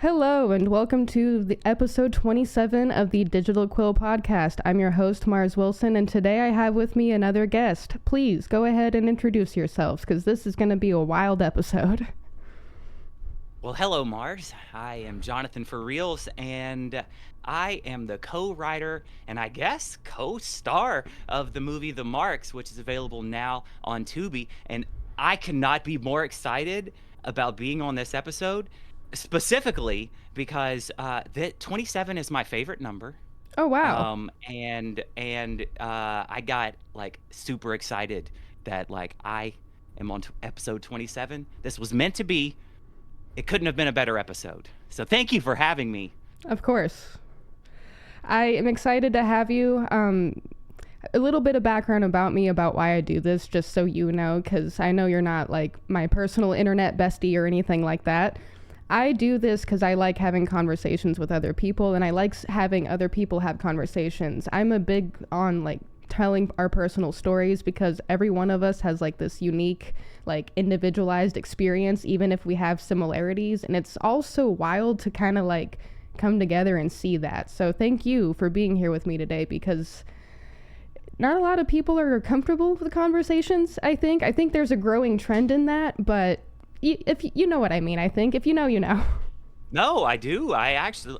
Hello and welcome to the episode 27 of the Digital Quill podcast. I'm your host, Mars Wilson, and today I have with me another guest. Please go ahead and introduce yourselves because this is going to be a wild episode. Well, hello, Mars. I am Jonathan for Realz, and I am the co-writer and I guess co-star of the movie The Marks, which is available now on Tubi. And I cannot be more excited about being on this episode, specifically because that 27 is my favorite number. Oh, wow. I got like super excited that I am on episode 27. This was meant to be. It couldn't have been a better episode. So thank you for having me. Of course. I am excited to have you. A little bit of background about me, about why I do this, just so you know, because I know you're not like my personal internet bestie or anything like that. I do this because I like having conversations with other people, and I like having other people have conversations. I'm a big on telling our personal stories because every one of us has this unique, individualized experience, even if we have similarities. And it's also wild to kind of come together and see that. So thank you for being here with me today, because not a lot of people are comfortable with conversations. I think there's a growing trend in that, but if you know what I mean, I think if you know, you know. No, I do. I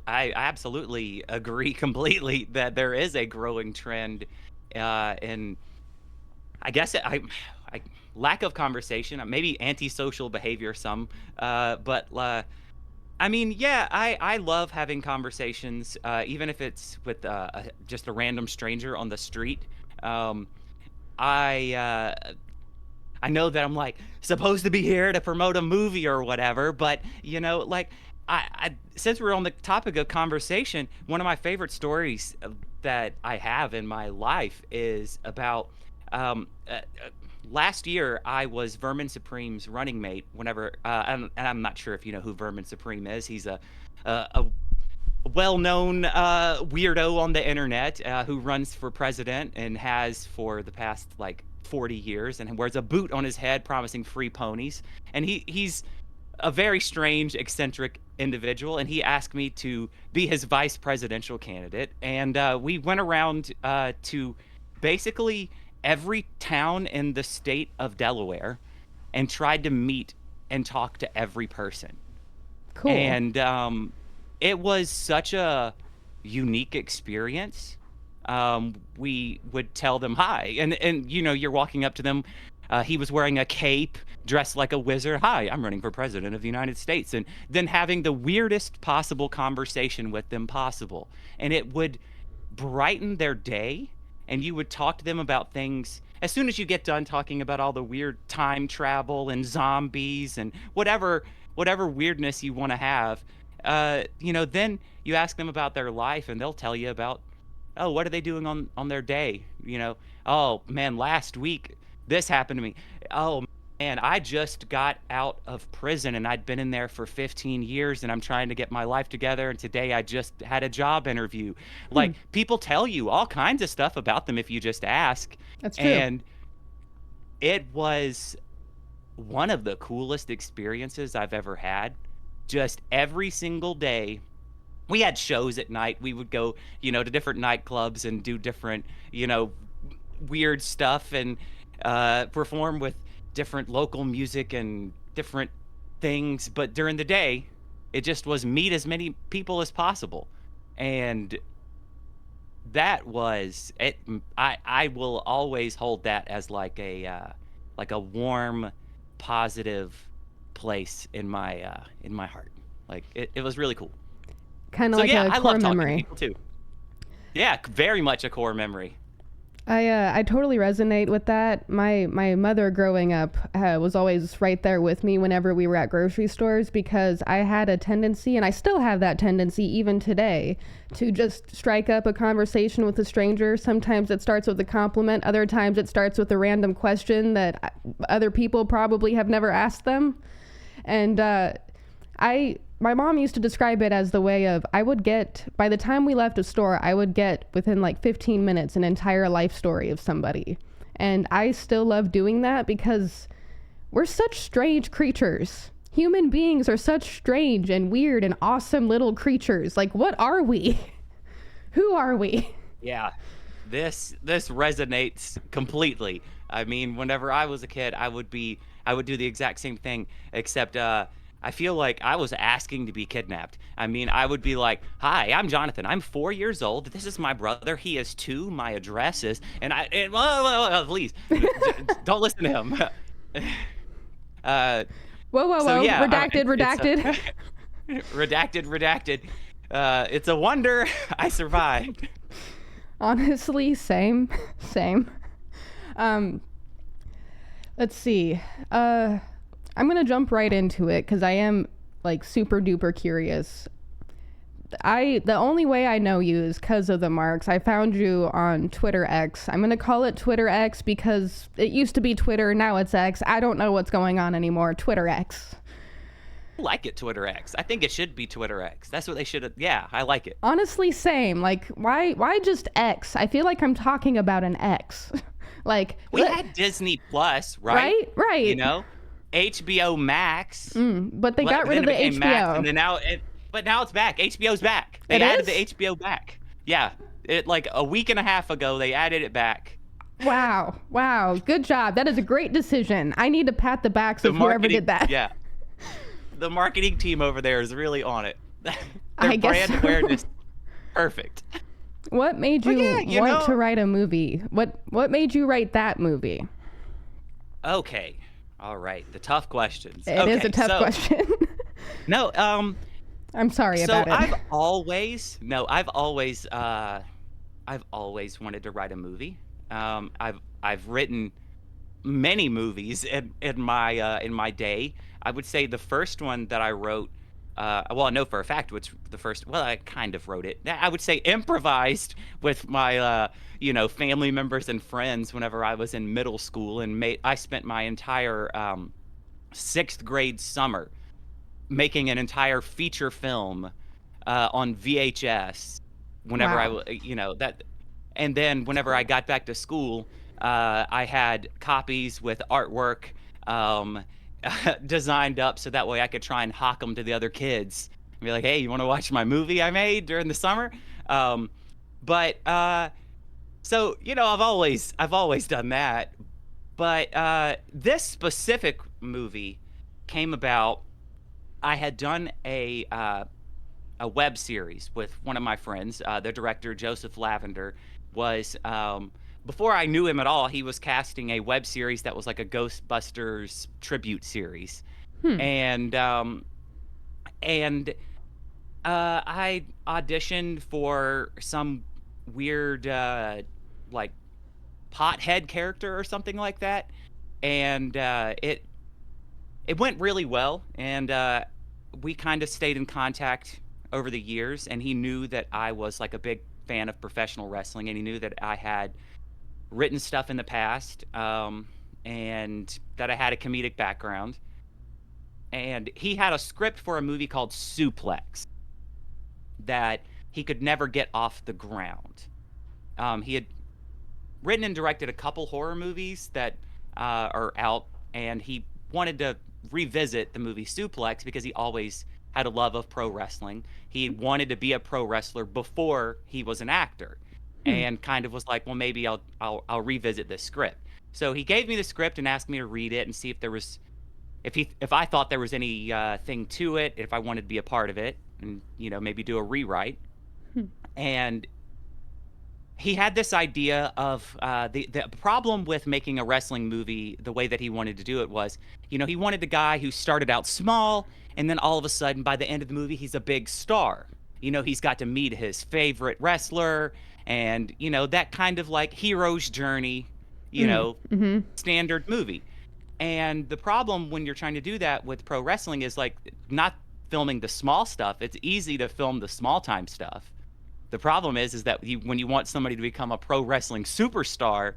absolutely agree completely that there is a growing trend, in, I guess, I lack of conversation, maybe antisocial behavior, I mean, yeah, I love having conversations, even if it's with just a random stranger on the street. Um, I know that I'm supposed to be here to promote a movie or whatever, but I since we're on the topic of conversation, one of my favorite stories that I have in my life is about last year I was Vermin Supreme's running mate. And I'm not sure if you know who Vermin Supreme is. He's a well-known weirdo on the internet who runs for president and has for the past 40 years, and wears a boot on his head promising free ponies. And he's a very strange, eccentric individual, and he asked me to be his vice presidential candidate. And we went around to basically every town in the state of Delaware and tried to meet and talk to every person. Cool. And it was such a unique experience. We would tell them hi, and you're walking up to them. He was wearing a cape, dressed like a wizard. Hi, I'm running for president of the United States. And then having the weirdest possible conversation with them possible. And it would brighten their day, and you would talk to them about things. As soon as you get done talking about all the weird time travel and zombies and whatever weirdness you want to have, then you ask them about their life, and they'll tell you about, oh, what are they doing on their day? Oh man, last week this happened to me. Oh man, I just got out of prison and I'd been in there for 15 years and I'm trying to get my life together, and today I just had a job interview. People tell you all kinds of stuff about them if you just ask. That's true. And it was one of the coolest experiences I've ever had. Just every single day. We had shows at night. We would go, to different nightclubs and do different, weird stuff, and perform with different local music and different things. But during the day, it just was meet as many people as possible. And that was it. I will always hold that as a warm, positive place in my heart. It was really cool. Kind of Yeah, a I core love talking to memory. people too. Yeah, very much a core memory. I totally resonate with that. My mother growing up was always right there with me whenever we were at grocery stores, because I had a tendency, and I still have that tendency even today, to just strike up a conversation with a stranger. Sometimes it starts with a compliment. Other times it starts with a random question that other people probably have never asked them. And my mom used to describe it as the way of, by the time we left a store, I would get within 15 minutes an entire life story of somebody. And I still love doing that because we're such strange creatures. Human beings are such strange and weird and awesome little creatures. Like, what are we? Who are we? Yeah, this resonates completely. I mean, whenever I was a kid, I would do the exact same thing, except I feel like I was asking to be kidnapped. I mean, I would be like, "Hi, I'm Jonathan. I'm 4 years old. This is my brother. He is 2. My address is," please don't listen to him. uh, Whoa, whoa, so whoa. yeah, Redacted, redacted. redacted. It's a wonder I survived. Honestly, same. Same. Um, let's see. I'm gonna jump right into it because I am like super duper curious. The only way I know you is because of the marks. I found you on Twitter X. I'm gonna call it Twitter X because it used to be Twitter, now it's X. I don't know what's going on anymore. Twitter X. I like it, Twitter X. I think it should be Twitter X. That's what they should have. Yeah, I like it. Honestly, same. Like, why just X? I feel like I'm talking about an X. Like, We had Disney Plus, right? Right. You know, HBO Max. But they got rid then of the it became HBO. Max, and then but now it's back. HBO's back. They It added is? the HBO back. Yeah, it like a week and a half ago they added it back. Wow. Good job. That is a great decision. I need to pat the backs of whoever did that. Yeah, the marketing team over there is really on it. Their I guess brand so. awareness, perfect. What made you yeah, want to write a movie? What made you write that movie? Okay, all right. The tough questions. It is a tough question. No, I'm sorry so about it. I've always wanted to write a movie. I've written many movies in my day. I would say the first one that I wrote, well, I know for a fact which the first. Well, I kind of wrote it. I would say improvised with my family members and friends whenever I was in middle school, and I spent my entire sixth grade summer making an entire feature film on VHS. Whenever Wow. that, and then whenever I got back to school, I had copies with artwork um, designed up so that way I could try and hawk them to the other kids and be like, "Hey, you want to watch my movie I made during the summer?" But so I've always done that. But this specific movie came about. I had done a web series with one of my friends. The director, Joseph Lavender, was before I knew him at all. He was casting a web series that was like a Ghostbusters tribute series, and I auditioned for some weird like pothead character or something like that, and it went really well, and we kind of stayed in contact over the years, and he knew that I was like a big fan of professional wrestling, and he knew that I had written stuff in the past, and that I had a comedic background. And he had a script for a movie called Suplex that he could never get off the ground. He had written and directed a couple horror movies that are out, and he wanted to revisit the movie Suplex because he always had a love of pro wrestling. He wanted to be a pro wrestler before he was an actor, and kind of was like, well, maybe I'll revisit this script. So he gave me the script and asked me to read it and see if there was if I thought there was any thing to it, if I wanted to be a part of it, and maybe do a rewrite. And he had this idea of the problem with making a wrestling movie the way that he wanted to do it was, he wanted the guy who started out small, and then all of a sudden by the end of the movie he's a big star. He's got to meet his favorite wrestler, and that kind of like hero's journey, standard movie. And the problem when you're trying to do that with pro wrestling is like not filming the small stuff. It's easy to film the small time stuff. The problem is that when you want somebody to become a pro wrestling superstar,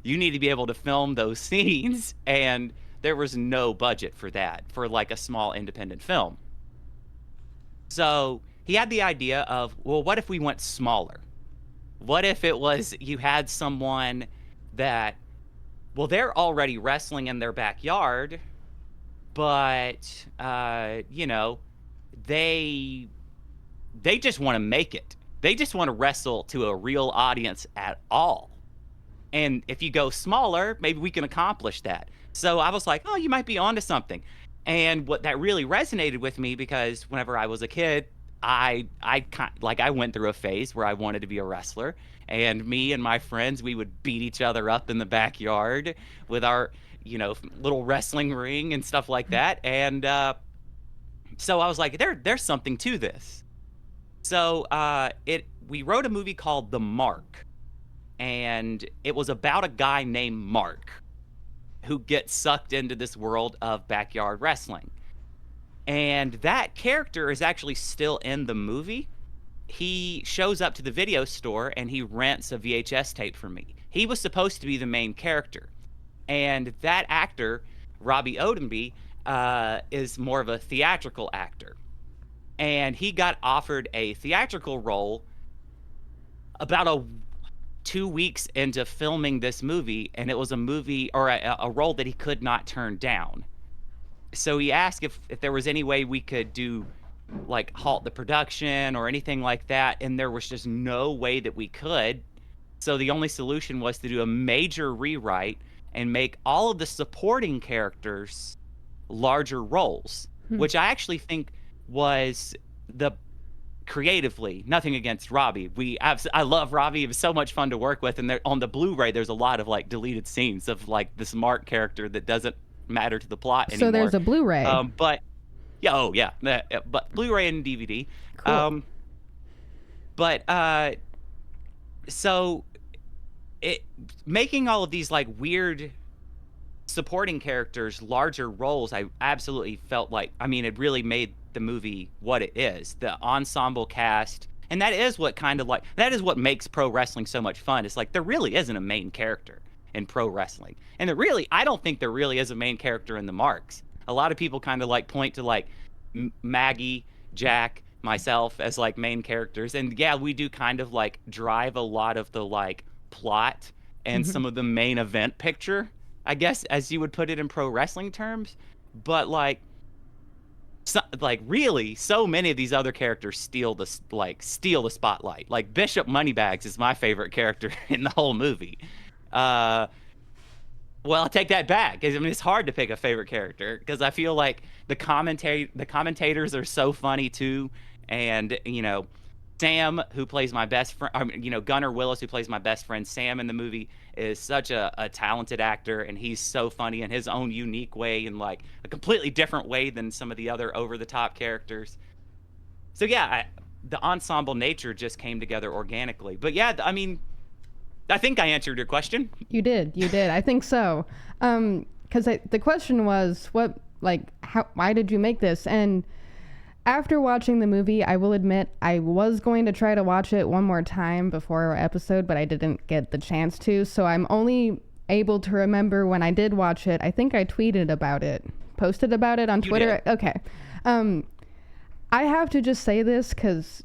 you need to be able to film those scenes, and there was no budget for that for like a small independent film. So he had the idea of, well, what if we went smaller? What if it was you had someone that, well, they're already wrestling in their backyard, but you know, they they just want to make it. They just want to wrestle to a real audience at all. And if you go smaller, maybe we can accomplish that. So I was like, oh, you might be onto something. And what that really resonated with me, because whenever I was a kid, I went through a phase where I wanted to be a wrestler, and me and my friends, we would beat each other up in the backyard with our, little wrestling ring and stuff like that. And so I was like, there's something to this. So it we wrote a movie called The Mark, and it was about a guy named Mark who gets sucked into this world of backyard wrestling. And that character is actually still in the movie. He shows up to the video store and he rents a VHS tape for me. He was supposed to be the main character. And that actor, Robbie Odenby, is more of a theatrical actor. And he got offered a theatrical role about 2 weeks into filming this movie, and it was a movie or a role that he could not turn down. So he asked if there was any way we could do, like, halt the production or anything like that, and there was just no way that we could. So the only solution was to do a major rewrite and make all of the supporting characters larger roles, which I actually think was the creatively, nothing against Robbie. I love Robbie. It was so much fun to work with. And on the Blu-ray, there's a lot of like deleted scenes of like this Mark character that doesn't matter to the plot anymore. So there's a Blu-ray. But yeah, oh yeah, but Blu-ray and DVD. Cool. So it making all of these like weird supporting characters larger roles, I absolutely felt like, I mean, it really made the movie what it is. The ensemble cast, and that is what makes pro wrestling so much fun. It's like there really isn't a main character in pro wrestling, and I don't think there really is a main character in the Marks. A lot of people kind of like point to like Maggie, Jack, myself as like main characters, and yeah, we do kind of like drive a lot of the like plot and some of the main event picture, I guess, as you would put it in pro wrestling terms. But like really, so many of these other characters steal the spotlight. Like Bishop Moneybags is my favorite character in the whole movie. Well, I'll take that back. I mean, it's hard to pick a favorite character because I feel like the commentators are so funny too, and Sam, who plays my best friend, Gunnar Willis, who plays my best friend Sam in the movie, is such a talented actor, and he's so funny in his own unique way, and like a completely different way than some of the other over-the-top characters. So yeah, the ensemble nature just came together organically. But yeah, I mean, I think I answered your question. You did. I think so. Because the question was, why did you make this? And after watching the movie, I will admit I was going to try to watch it one more time before our episode, but I didn't get the chance to. So I'm only able to remember when I did watch it. I think I posted about it on Twitter. Okay. I have to just say this because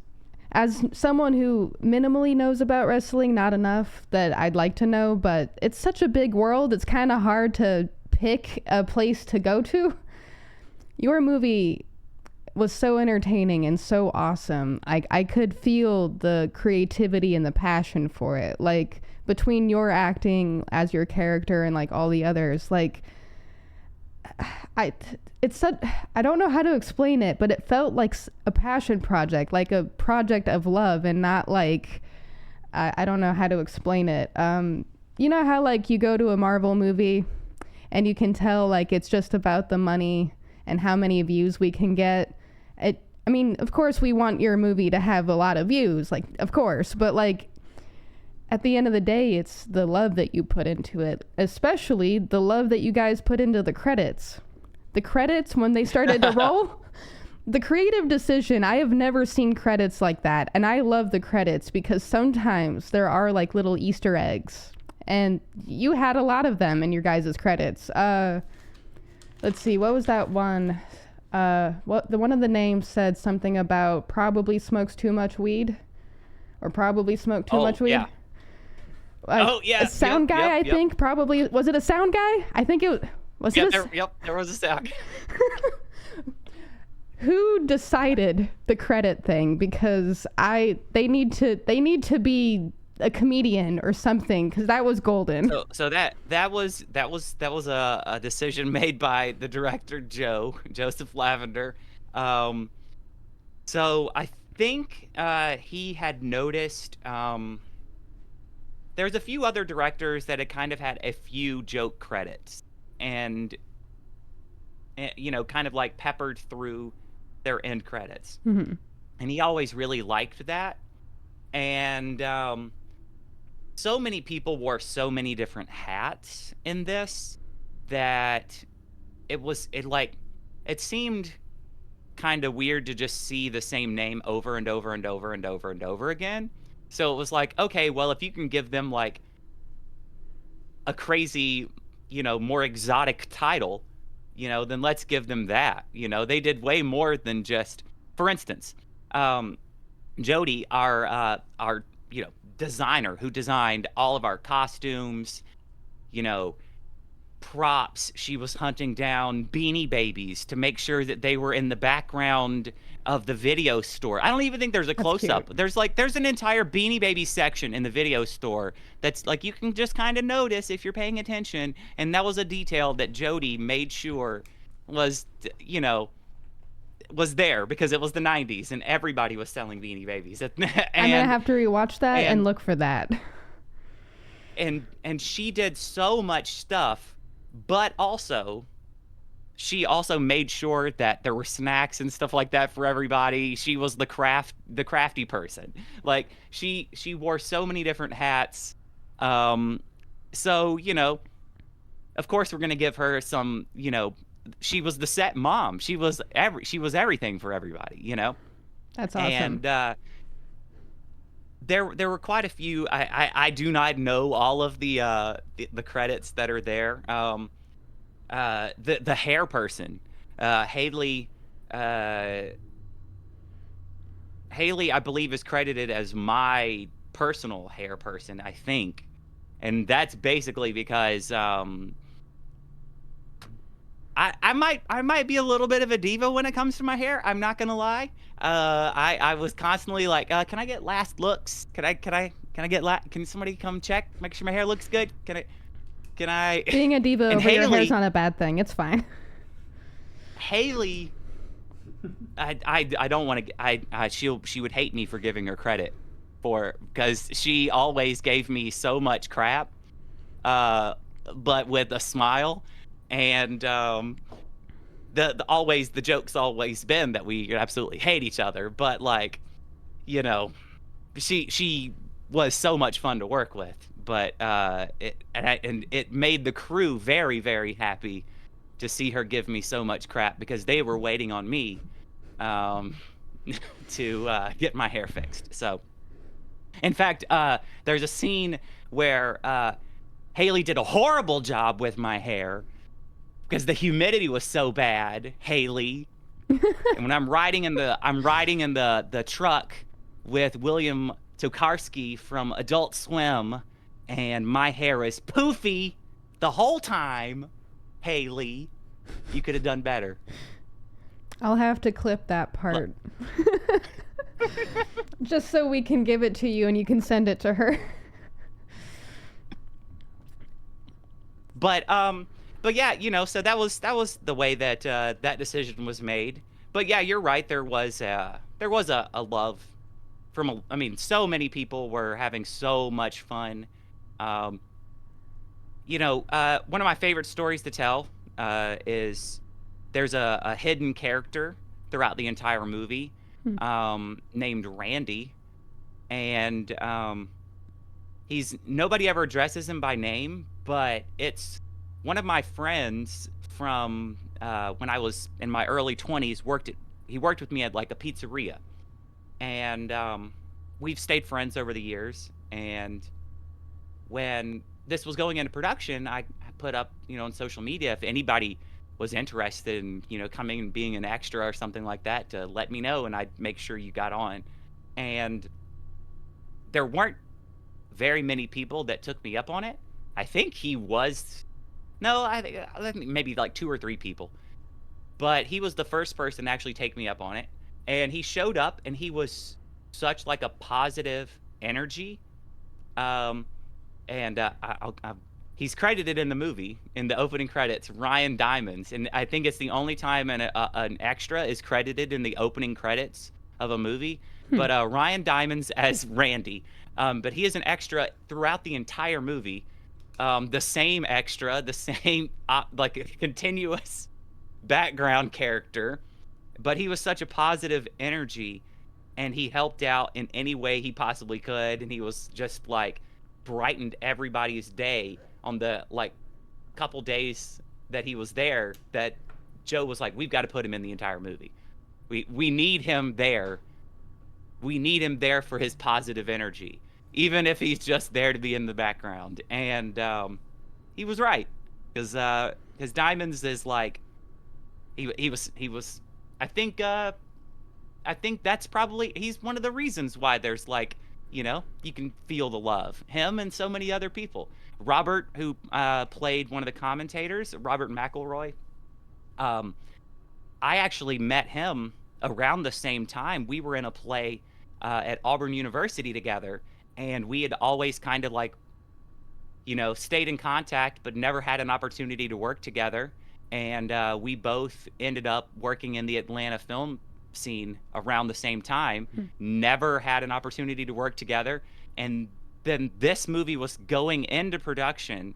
as someone who minimally knows about wrestling, not enough that I'd like to know, but it's such a big world. It's kind of hard to pick a place to go to. Your movie was so entertaining and so awesome. I could feel the creativity and the passion for it. Like between your acting as your character and like all the others, like I don't know how to explain it, but it felt like a passion project, like a project of love, and not like I don't know how to explain it. You know how like you go to a Marvel movie and you can tell like it's just about the money and how many views we can get. I mean, of course we want your movie to have a lot of views, like, of course, but like at the end of the day, it's the love that you put into it, especially the love that you guys put into the credits. The credits, when they started to roll, the creative decision, I have never seen credits like that. And I love the credits because sometimes there are like little Easter eggs, and you had a lot of them in your guys' credits. Let's see, what was that one? One of the names said something about probably smokes too much weed, or probably smoked too much weed. Yeah. A sound guy, I think, probably. Was it a sound guy? I think it Was Yep, it a, there was a sound. who decided the credit thing? Because they need to be a comedian or something, because that was golden. So that was a decision made by the director Joseph Lavender. Um, so I think he had noticed there's a few other directors that had kind of had a few joke credits, and you know, kind of like peppered through their end credits. Mm-hmm. And he always really liked that. And so many people wore so many different hats in this that it seemed kind of weird to just see the same name over and over and over and over and over again. So it was like, okay, well, if you can give them like a crazy, you know, more exotic title, you know, then let's give them that. You know, they did way more than just, for instance, Jody, our you know, designer who designed all of our costumes, you know, props. She was hunting down Beanie Babies to make sure that they were in the background of the video store. I don't even think there's a close up. There's an entire Beanie Baby section in the video store that's like you can just kind of notice if you're paying attention, and that was a detail that Jody made sure was, you know, was there because it was the 90s and everybody was selling Beanie Babies. I'm gonna have to rewatch that and look for that. And she did so much stuff, but also she also made sure that there were snacks and stuff like that for everybody. She was the crafty person. Like she wore so many different hats. So, you know, of course we're going to give her some, you know, she was the set mom. She was everything for everybody, you know. That's awesome. And there were quite a few. I do not know all of the credits that are there. The hair person, Haley, I believe is credited as my personal hair person, I think, and that's basically because I might be a little bit of a diva when it comes to my hair. I'm not gonna lie. I was constantly like, can I get last looks? Can somebody come check, make sure my hair looks good? Can I? Being a diva over your hair's not a bad thing. It's fine. Haley, I don't want to. She would hate me for giving her credit because she always gave me so much crap, but with a smile, and the joke's always been that we absolutely hate each other, but like, you know, she was so much fun to work with, but it made the crew very, very happy to see her give me so much crap because they were waiting on me to get my hair fixed. So, in fact, there's a scene where Haley did a horrible job with my hair because the humidity was so bad, Haley. And when I'm riding in the truck with William Tokarski from Adult Swim, and my hair is poofy the whole time, Haley, you could have done better. I'll have to clip that part. Just so we can give it to you and you can send it to her. But yeah, you know, so that was the way that that decision was made. But yeah, you're right. There was a love from I mean, so many people were having so much fun. You know, one of my favorite stories to tell is there's a hidden character throughout the entire movie named Randy, and nobody ever addresses him by name, but it's one of my friends from when I was in my early 20s. He worked with me at like a pizzeria, and we've stayed friends over the years. And when this was going into production, I put up, you know, on social media if anybody was interested in, you know, coming and being an extra or something like that, to let me know and I'd make sure you got on. And there weren't very many people that took me up on it. I think he was No, I think maybe like two or three people. But he was the first person to actually take me up on it. And he showed up, and he was such like a positive energy. Um, and he's credited in the movie in the opening credits, Ryan Diamonds, and I think it's the only time an extra is credited in the opening credits of a movie. Hmm. But Ryan Diamonds as Randy, but he is an extra throughout the entire movie. The same extra, the same like a continuous background character, but he was such a positive energy, and he helped out in any way he possibly could, and he was just like brightened everybody's day on the like couple days that he was there, that Joe was like, we've got to put him in the entire movie. We need him there. We need him there for his positive energy, even if he's just there to be in the background. And he was right, because Diamonds is like, he was I think that's probably, he's one of the reasons why there's like, you can feel the love. Him and so many other people. Robert, who played one of the commentators, Robert McElroy. Um, I actually met him around the same time. We were in a play at Auburn University together, and we had always kind of like, stayed in contact, but never had an opportunity to work together. And we both ended up working in the Atlanta film scene around the same time, Hmm. never had an opportunity to work together. And then this movie was going into production,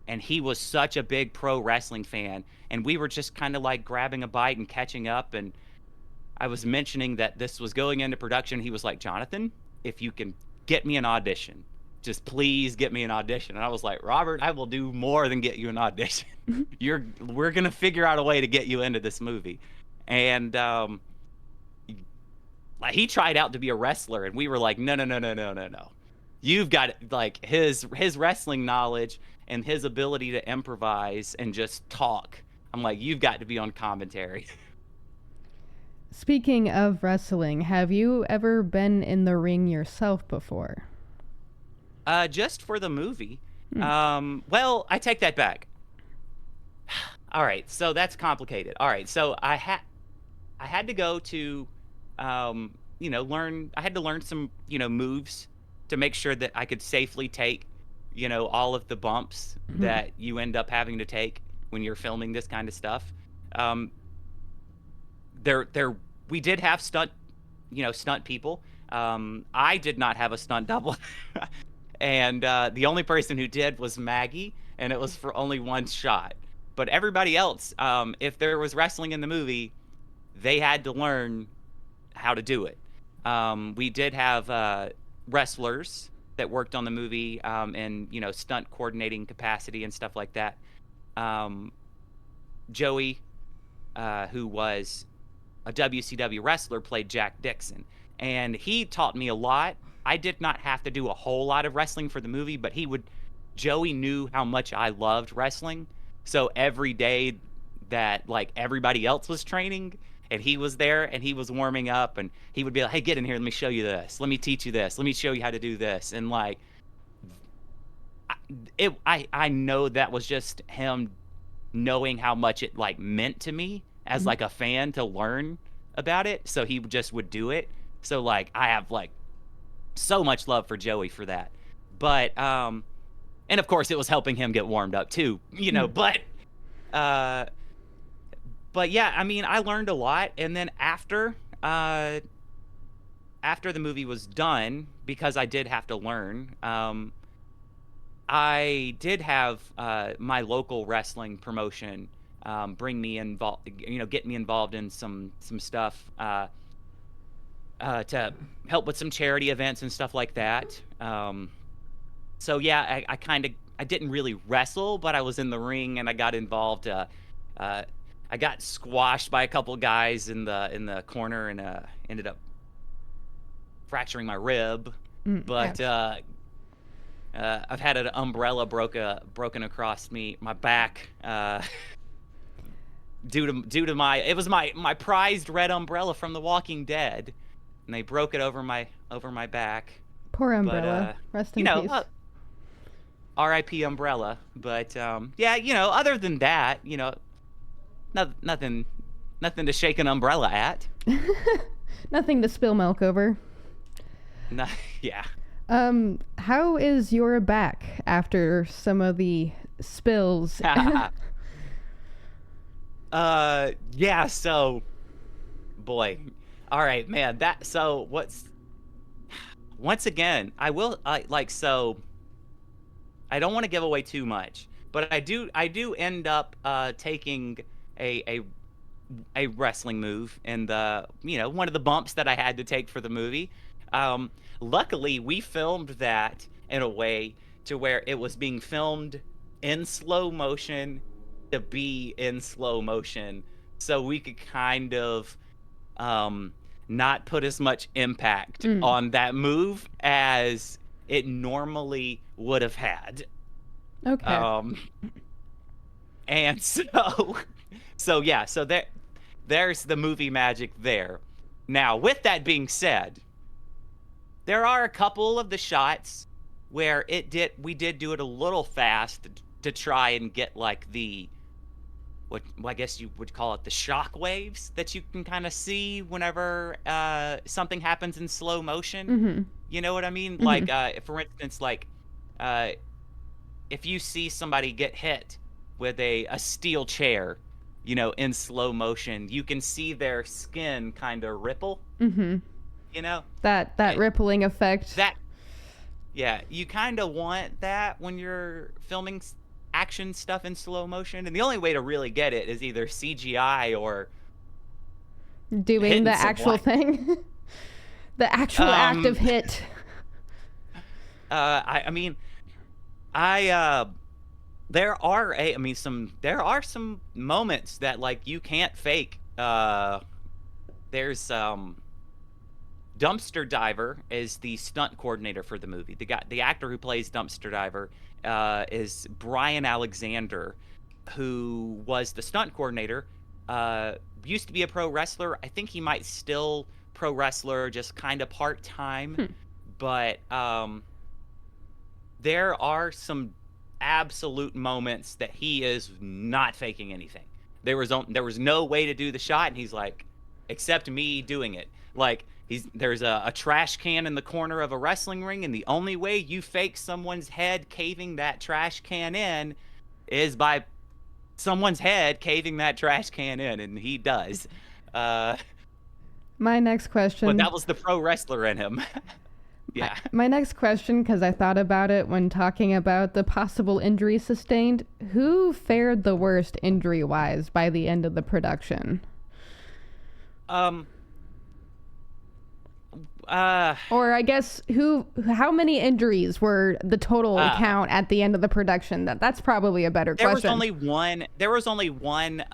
and he was such a big pro wrestling fan. And we were just kind of like grabbing a bite and catching up. And I was mentioning that this was going into production. He was like, Jonathan, if you can get me an audition, just please get me an audition. And I was like, Robert, I will do more than get you an audition. We're gonna figure out a way to get you into this movie. And like, he tried out to be a wrestler, and we were like, no, no, no, no, no, no, no. You've got like his wrestling knowledge and his ability to improvise and just talk. I'm like, you've got to be on commentary. Speaking of wrestling, have you ever been in the ring yourself before? Just for the movie. Hmm. Well, I take that back. All right, so that's complicated. All right, so I had to go to, learn. I had to learn some, moves to make sure that I could safely take, all of the bumps Hmm. that you end up having to take when you're filming this kind of stuff. Um, there, we did have stunt people. I did not have a stunt double, and the only person who did was Maggie, and it was for only one shot. But everybody else, if there was wrestling in the movie, they had to learn how to do it. We did have wrestlers that worked on the movie, in stunt coordinating capacity and stuff like that. Um, Joey, who was a WCW wrestler, played Jack Dixon, and he taught me a lot. I did not have to do a whole lot of wrestling for the movie, but he would. Joey knew how much I loved wrestling, so every day that like everybody else was training and he was there and he was warming up, and he would be like, "Hey, get in here. Let me show you this. Let me teach you this. Let me show you how to do this." And like, I know that was just him knowing how much it like meant to me as Hmm. like a fan to learn about it, so he just would do it. So like, I have like so much love for Joey for that. But and of course it was helping him get warmed up too, Hmm. uh but yeah, I mean, I learned a lot. And then after the movie was done, because I did have to learn, I did have my local wrestling promotion bring me involved, get me involved in some stuff, to help with some charity events and stuff like that. So yeah, I kind of, I didn't really wrestle, but I was in the ring and I got involved. Uh, I got squashed by a couple guys in the corner, and ended up fracturing my rib. Mm. But Ouch. I've had an umbrella broken across my back, due to my, it was my prized red umbrella from The Walking Dead, and they broke it over my back. Poor But umbrella. Rest you in know, peace. R.I.P. Umbrella. But yeah, other than that, nothing, nothing to shake an umbrella at. Nothing to spill milk over. No, yeah. How is your back after some of the spills? Yeah. So, boy, all right, man. What's once again? I like so. I don't want to give away too much, but I do end up taking a a a wrestling move and the one of the bumps that I had to take for the movie. Um, Luckily, we filmed that in a way to where it was being filmed in slow motion to be in slow motion, so we could kind of um, not put as much impact Mm, on that move as it normally would have had. okay. Um, and so yeah, so there's the movie magic there. Now, with that being said, there are a couple of the shots where we did do it a little fast to try and get like the what well, I guess you would call it the shock waves that you can kind of see whenever something happens in slow motion. Mm-hmm. You know what I mean? Mm-hmm. Like for instance, like uh, if you see somebody get hit with a steel chair, in slow motion, you can see their skin kind of ripple, Mm-hmm. you know? That And rippling effect. that yeah, you kind of want that when you're filming action stuff in slow motion, and the only way to really get it is either CGI or Doing the hitting actual someone. thing. The actual act of Um hit. I mean, I there are there are some moments that like you can't fake. There's Dumpster Diver is the stunt coordinator for the movie. The actor who plays Dumpster Diver is Brian Alexander, who was the stunt coordinator. Used to be a pro wrestler. I think he might still pro wrestler, just kind of part time. Hmm. But there are some absolute moments that he is not faking anything. There was no way to do the shot, and he's like, except me doing it. Like there's a trash can in the corner of a wrestling ring, and the only way you fake someone's head caving that trash can in is by someone's head caving that trash can in, and he does. Uh, My next but question. that was the pro wrestler in him. My, Yeah. my next question, because I thought about it when talking about the possible injuries sustained. Who fared the worst injury wise by the end of the production? Um. Or I guess how many injuries were the total count at the end of the production? That's probably a better There was question. only one. There was only one.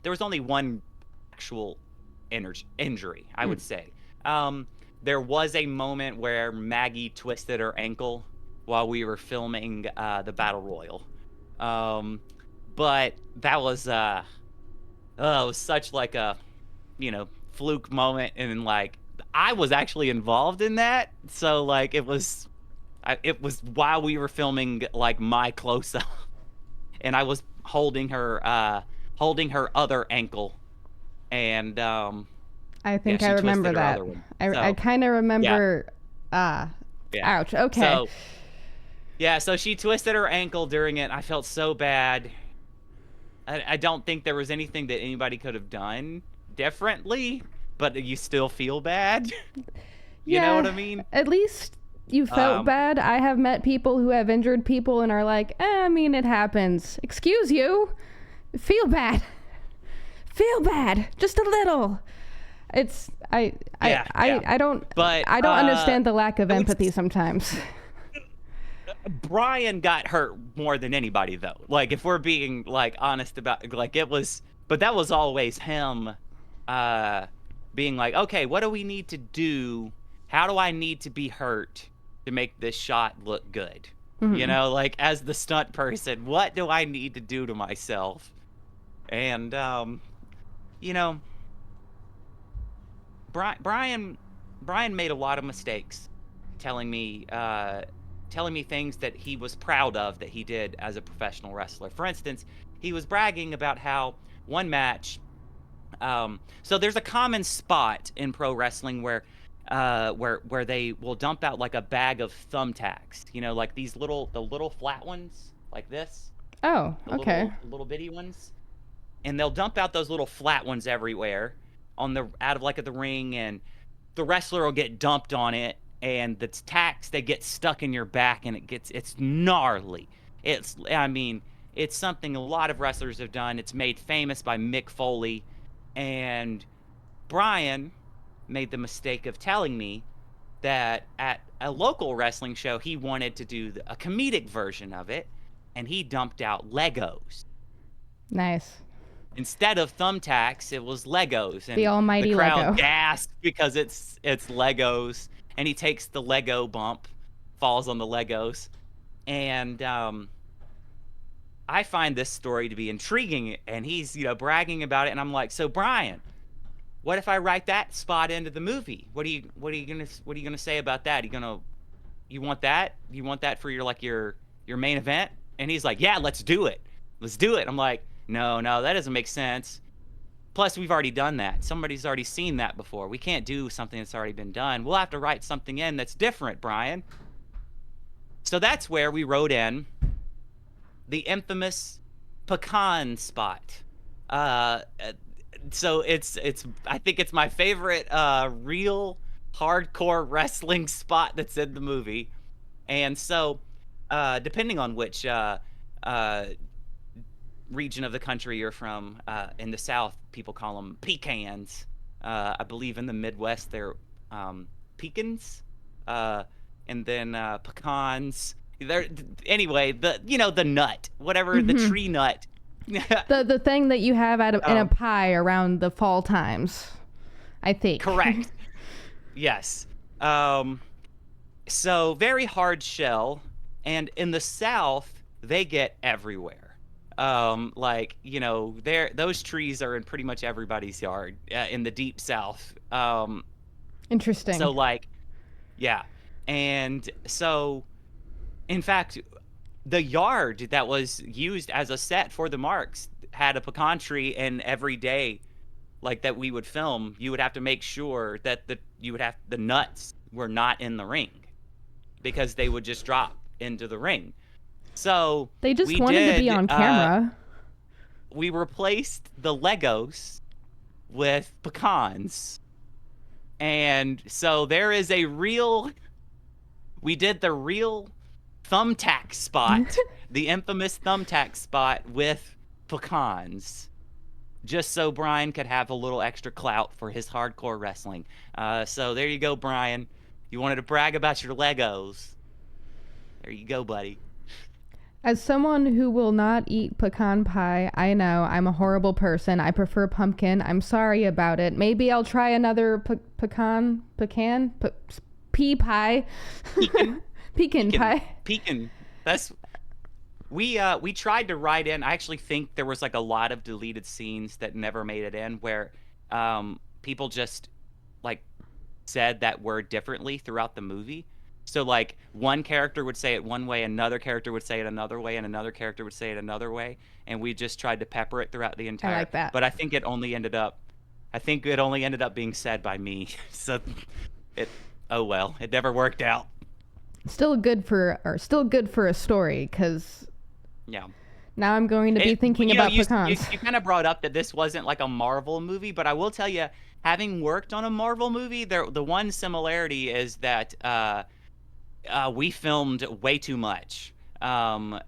There was only one actual injury. I would say. Um, there was a moment where Maggie twisted her ankle while we were filming the battle royal. Um, but that was it was such like a fluke moment, and like I was actually involved in that, so like it was while we were filming like my close up, and I was holding her other ankle, and I yeah, think I she remember twisted her that. other one. I So kind of yeah, remember. yeah. Ouch. Okay. So yeah, so she twisted her ankle during it. I felt so bad. I don't think there was anything that anybody could have done differently, but you still feel bad. You know what Yeah. I mean? At least you felt Um, bad. I have met people who have injured people and are like, I mean, it happens. Excuse you. Feel bad. Feel bad. Just a little. It's yeah, yeah. But I don't understand the lack of I would empathy sometimes. Brian got hurt more than anybody though. Like if we're being like honest about like it was but that was always him uh being like, "Okay, what do we need to do? How do I need to be hurt to make this shot look good?" Hmm. Like as the stunt person, what do I need to do to myself? And you know, Brian made a lot of mistakes telling me telling me things that he was proud of that he did as a professional wrestler. For instance, he was bragging about how one match. So there's a common spot in pro wrestling where they will dump out like a bag of thumbtacks, like the little flat ones like this, Oh, okay. the little bitty ones, and they'll dump out those little flat ones everywhere on the out of like at the ring, and the wrestler will get dumped on it, and the tacks they get stuck in your back, and it's gnarly. I mean, it's something a lot of wrestlers have done. It's made famous by Mick Foley, and Brian made the mistake of telling me that at a local wrestling show he wanted to do a comedic version of it, and he dumped out Legos. Nice. Instead of thumbtacks, it was Legos, The and the almighty crowd Lego. gasped because it's Legos, and he takes the Lego bump, falls on the Legos, and I find this story to be intriguing, and he's bragging about it, and I'm like, so Brian, what if I write that spot into the movie? What are you gonna say about that? You want that? You want that for your main event? And he's like, yeah, let's do it. Let's do it. I'm like, no, that doesn't make sense. Plus, we've already done that. Somebody's already seen that before. We can't do something that's already been done. We'll have to write something in that's different, Brian. So that's where we wrote in the infamous pecan spot. So it's I think it's my favorite real hardcore wrestling spot that's in the movie. And so depending on which region of the country you're from, in the South people call them pecans. I believe in the Midwest they're pecans, and then pecans. There anyway, the nut, whatever, the tree nut. The thing that you have in a pie around the fall times, I think. Correct. Yes. So very hard shell, and in the South they get everywhere. Those trees are in pretty much everybody's yard in the deep South. Interesting. So yeah, and so in fact, the yard that was used as a set for the marks had a pecan tree, and every day that we would film, you would have to make sure that the nuts were not in the ring, because they would just drop into the ring. So they just wanted to be on camera. We replaced the Legos with pecans, and so there is we did the real thumbtack spot, the infamous thumbtack spot with pecans, just so Brian could have a little extra clout for his hardcore wrestling. So there you go, Brian. You wanted to brag about your Legos. There you go, buddy. As someone who will not eat pecan pie, I know I'm a horrible person. I prefer pumpkin. I'm sorry about it. Maybe I'll try another pea pie. Pecan pie. Pecan. That's we tried to write in. I actually think there was a lot of deleted scenes that never made it in, where people just said that word differently throughout the movie. So one character would say it one way, another character would say it another way, and another character would say it another way, and we just tried to pepper it throughout the entire. I like that. But I think it only ended up being said by me. So oh well, it never worked out. Still good for a story, because yeah. Now I'm going to be thinking about pecans. You kind of brought up that this wasn't a Marvel movie, but I will tell you, having worked on a Marvel movie, the one similarity is that we filmed way too much. I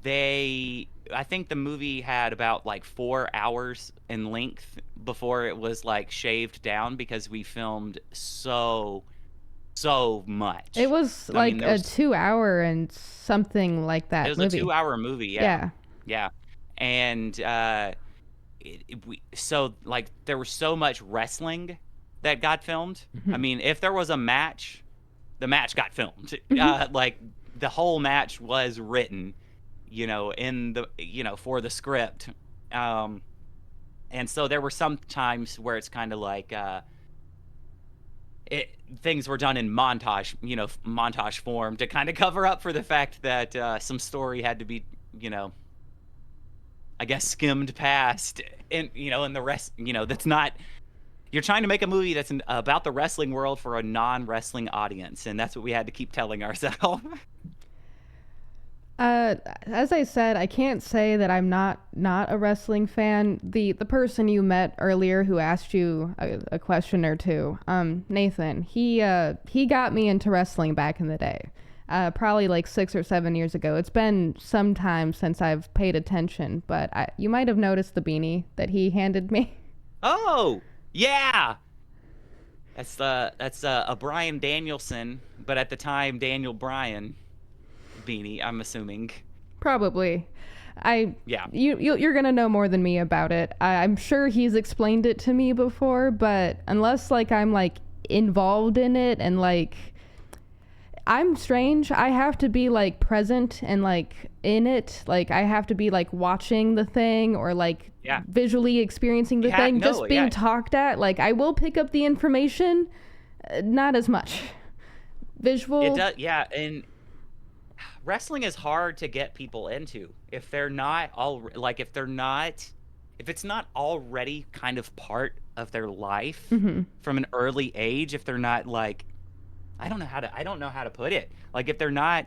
think the movie had about 4 hours in length before it was shaved down, because we filmed so much. It was a 2 hour and something like that. It was movie. a 2 hour movie. Yeah. And there was so much wrestling that got filmed. Mm-hmm. I mean, if there was a match, the match got filmed. The whole match was written, in the for the script. And so there were some times where it's kind of it things were done in montage, montage form to kind of cover up for the fact that some story had to be, you know, I guess skimmed past, and and the rest, that's not. You're trying to make a movie that's about the wrestling world for a non-wrestling audience, and that's what we had to keep telling ourselves. As I said, I can't say that I'm not a wrestling fan. The person you met earlier who asked you a question or two, Nathan, he got me into wrestling back in the day. Probably like 6 or 7 years ago. It's been some time since I've paid attention, but you might have noticed the beanie that he handed me. Oh, yeah. That's a Brian Danielson, but at the time Daniel Bryan beanie, I'm assuming. Probably. Yeah. You're gonna know more than me about it. I'm sure he's explained it to me before, but unless like I'm like involved in it and like I'm strange. I have to be like present and like in it. Like I have to be like watching the thing or like Yeah. visually experiencing the thing. No, Just being yeah. talked at. Like I will pick up the information, not as much. Visual. It does, yeah, and wrestling is hard to get people into if they're not all like if it's not already kind of part of their life from an early age, if they're not like I don't know how to put it. Like if they're not,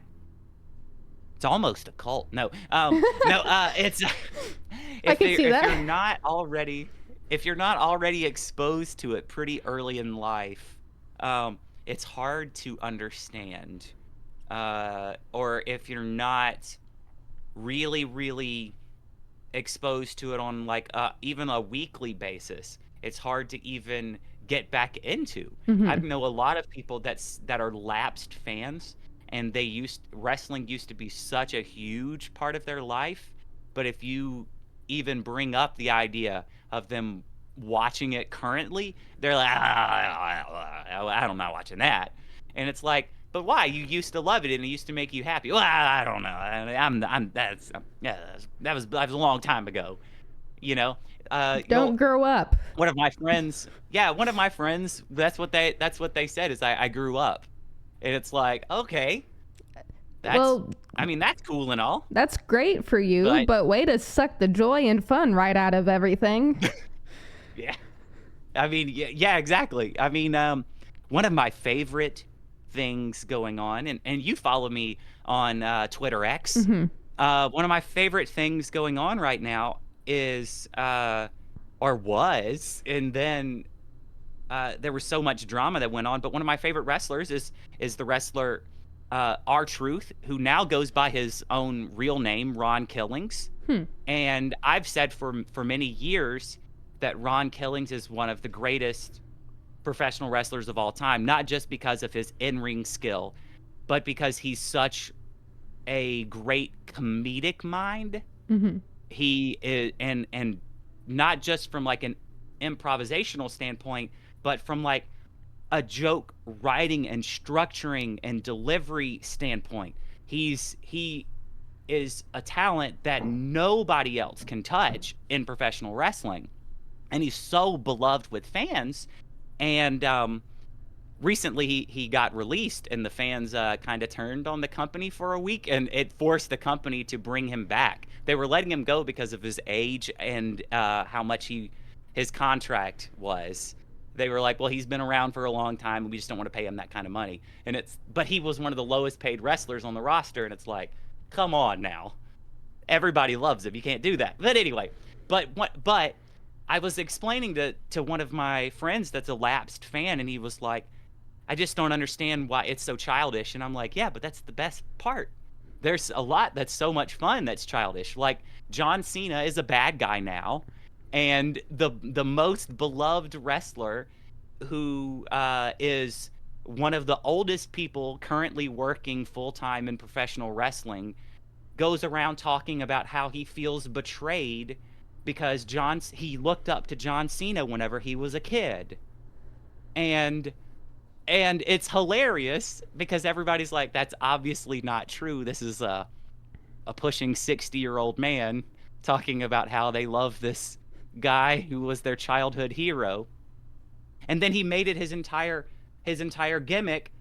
it's almost a cult. No. No, it's I can see that. If you're not already exposed to it pretty early in life, it's hard to understand. Or if you're not really, really exposed to it on like even a weekly basis, it's hard to even get back into. I know a lot of people that are lapsed fans, and wrestling used to be such a huge part of their life, but if you even bring up the idea of them watching it currently, they're like, I'm not watching that. And it's like, but why? You used to love it and it used to make you happy. Well, I don't know. Yeah, that was a long time ago. You know, Don't grow up. one of my friends, that's what they said is I grew up, and it's like, okay, Well, I mean that's cool and all, that's great for you, but but way to suck the joy and fun right out of everything. yeah, I mean yeah, exactly. I mean, one of my favorite things going on, and you follow me on Twitter X. One of my favorite things going on right now is or was, and then there was so much drama that went on. But one of my favorite wrestlers is the wrestler R-Truth, who now goes by his own real name, Ron Killings. And I've said for many years that Ron Killings is one of the greatest professional wrestlers of all time, not just because of his in-ring skill, but because he's such a great comedic mind. He is, and not just from like an improvisational standpoint, but from like a joke writing and structuring and delivery standpoint. He is a talent that nobody else can touch in professional wrestling, and he's so beloved with fans. And recently he got released, and the fans kind of turned on the company for a week, and it forced the company to bring him back. They were letting him go because of his age and how much his contract was. They were like, well, he's been around for a long time, and we just don't want to pay him that kind of money. But he was one of the lowest paid wrestlers on the roster, and it's like, come on now, everybody loves him. You can't do that. But anyway, but I was explaining to one of my friends that's a lapsed fan, and he was like, I just don't understand why it's so childish. And I'm like, yeah, but that's the best part. There's a lot that's so much fun that's childish. Like John Cena is a bad guy now, and the most beloved wrestler, who is one of the oldest people currently working full time in professional wrestling, goes around talking about how he feels betrayed because he looked up to John Cena whenever he was a kid. And it's hilarious because everybody's like, that's obviously not true. This is a pushing 60-year-old man talking about how they love this guy who was their childhood hero. And then he made it his entire gimmick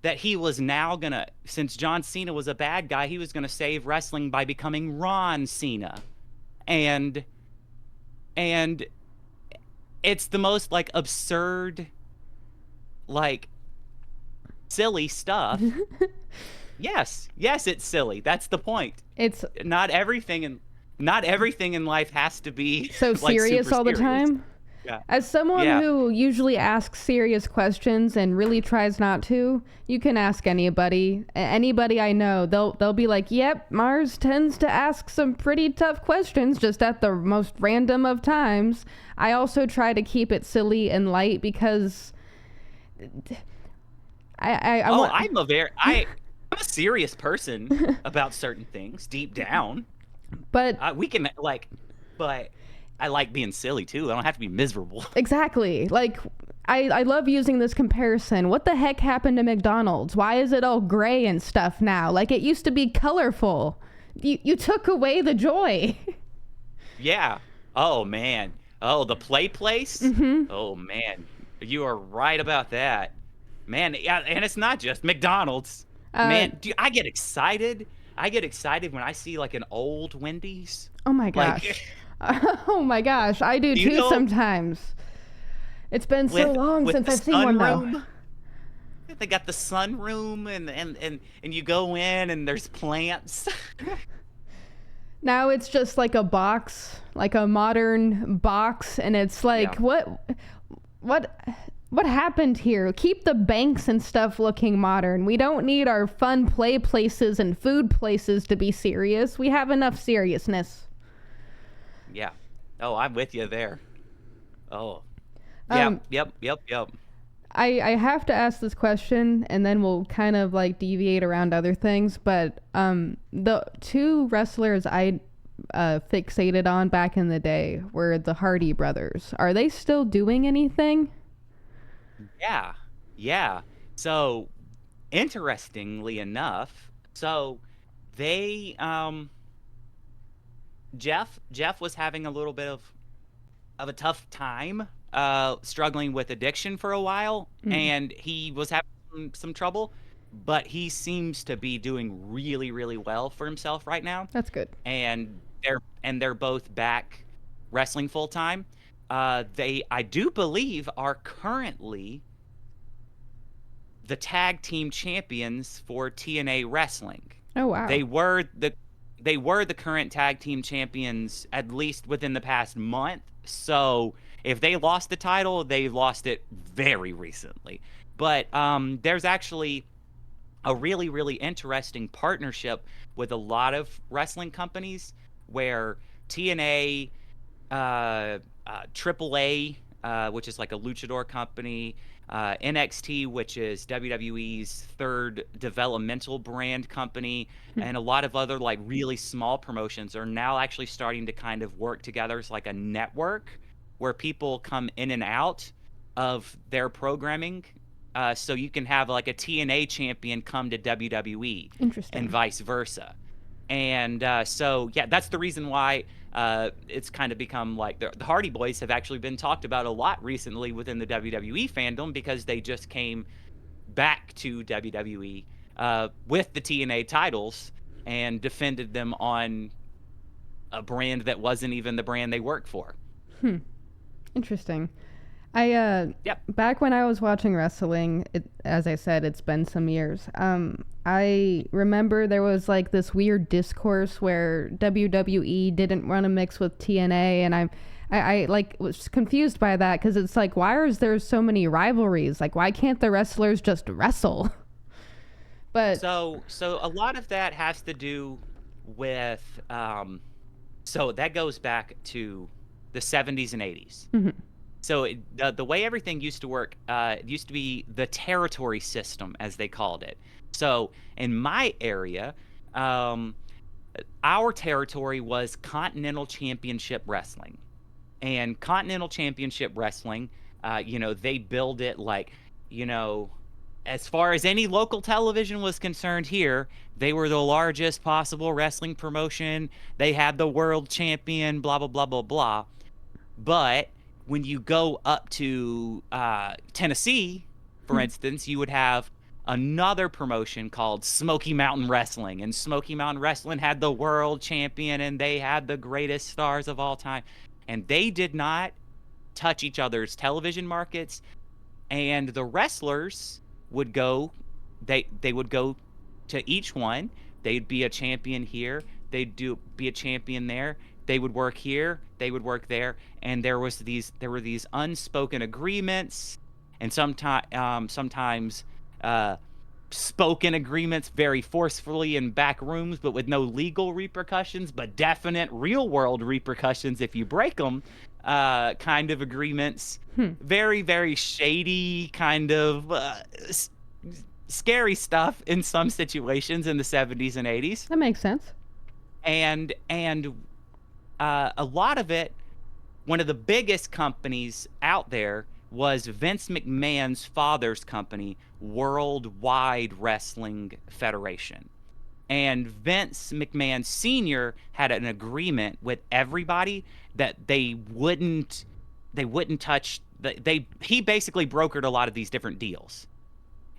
that he was now gonna, since John Cena was a bad guy, he was gonna save wrestling by becoming Ron Cena. And and it's the most like absurd, like silly stuff. Yes, yes, it's silly. That's the point. It's Not everything in not everything in life has to be so like serious super all the serious. time. Yeah. As someone Yeah. who usually asks serious questions and really tries not to, you can ask anybody. Anybody I know, they'll be like, "Yep, Mars tends to ask some pretty tough questions just at the most random of times." I also try to keep it silly and light because I Oh, want. I'm a serious person about certain things deep down. But We can like, but I like being silly too. I don't have to be miserable. exactly. Like, I love using this comparison. What the heck happened to McDonald's? Why is it all gray and stuff now? Like, it used to be colorful. You took away the joy. Yeah. Oh man. Oh, the play place. Mm-hmm. Oh man, you are right about that. Man, yeah, and it's not just McDonald's. Man, I get excited. I get excited when I see like an old Wendy's. Oh my Like, gosh. Oh my gosh. I do you too know, sometimes. It's been so long with since the I've seen one though. sunroom. They got the sunroom, and you go in and there's plants. Now it's just like a box, like a modern box, and it's like, Yeah. what happened here? Keep the banks and stuff looking modern. We don't need our fun play places and food places to be serious. We have enough seriousness. Yeah. Oh, I'm with you there. Oh. Yep, yep. I have to ask this question, and then we'll kind of like deviate around other things. But the two wrestlers I fixated on back in the day were the Hardy brothers. Are they still doing anything? Yeah. Yeah. So, interestingly enough, so they Jeff was having a little bit of a tough time struggling with addiction for a while, and he was having some trouble, but he seems to be doing really really well for himself right now, That's good. and they're both back wrestling full time. They, I do believe, are currently the tag team champions for TNA Wrestling. Oh wow. They were the current tag team champions at least within the past month. So if they lost the title, they lost it very recently. But there's actually a really really interesting partnership with a lot of wrestling companies where TNA, AAA, which is like a luchador company, NXT, which is WWE's third developmental brand company, and a lot of other like really small promotions are now actually starting to kind of work together as like a network where people come in and out of their programming. So you can have like a TNA champion come to WWE Interesting. and vice versa. And so, yeah, that's the reason why it's kind of become like the Hardy Boys have actually been talked about a lot recently within the WWE fandom because they just came back to WWE with the TNA titles and defended them on a brand that wasn't even the brand they worked for. Interesting. I Yep. back when I was watching wrestling, as I said, it's been some years. I remember there was like this weird discourse where WWE didn't run a mix with TNA, and I like was confused by that because it's like, why is there so many rivalries? Like, why can't the wrestlers just wrestle? But So a lot of that has to do with so that goes back to the 70s and 80s. So the way everything used to work, it used to be the territory system, as they called it. So in my area, our territory was Continental Championship Wrestling. And Continental Championship Wrestling, they build it like, as far as any local television was concerned here, they were the largest possible wrestling promotion. They had the world champion, blah, blah, blah, blah, blah. But when you go up to Tennessee, For instance, you would have another promotion called Smoky Mountain Wrestling, and Smoky Mountain Wrestling had the world champion and they had the greatest stars of all time. And they did not touch each other's television markets, and the wrestlers would go they would go to each one. They'd be a champion here, be a champion there. They would work here, they would work there, and there were these unspoken agreements, and sometimes uh, spoken agreements very forcefully in back rooms, but with no legal repercussions, but definite real world repercussions if you break them. Kind of agreements, Hmm. very very shady, kind of scary stuff in some situations in the 70s and 80s, That makes sense. and a lot of it, one of the biggest companies out there was Vince McMahon's father's company, Worldwide Wrestling Federation. And Vince McMahon Sr. had an agreement with everybody that they wouldn't touch he basically brokered a lot of these different deals.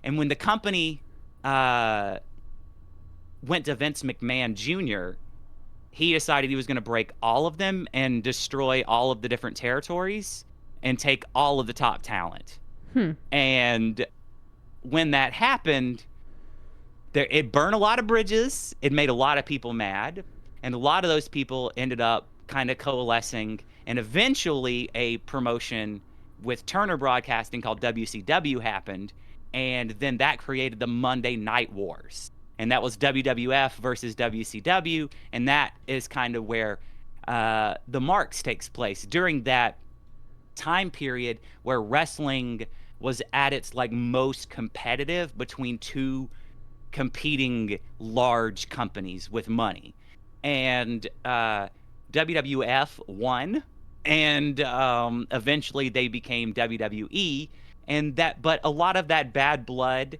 And when the company went to Vince McMahon Jr., he decided he was going to break all of them and destroy all of the different territories and take all of the top talent. Hmm. And when that happened, it burned a lot of bridges. It made a lot of people mad. And a lot of those people ended up kind of coalescing. And eventually, a promotion with Turner Broadcasting called WCW happened. And then that created the Monday Night Wars. And that was WWF versus WCW. And that is kind of where the Marks takes place during that time period where wrestling was at its like most competitive between two competing large companies with money. And WWF won, and eventually they became WWE. But a lot of that bad blood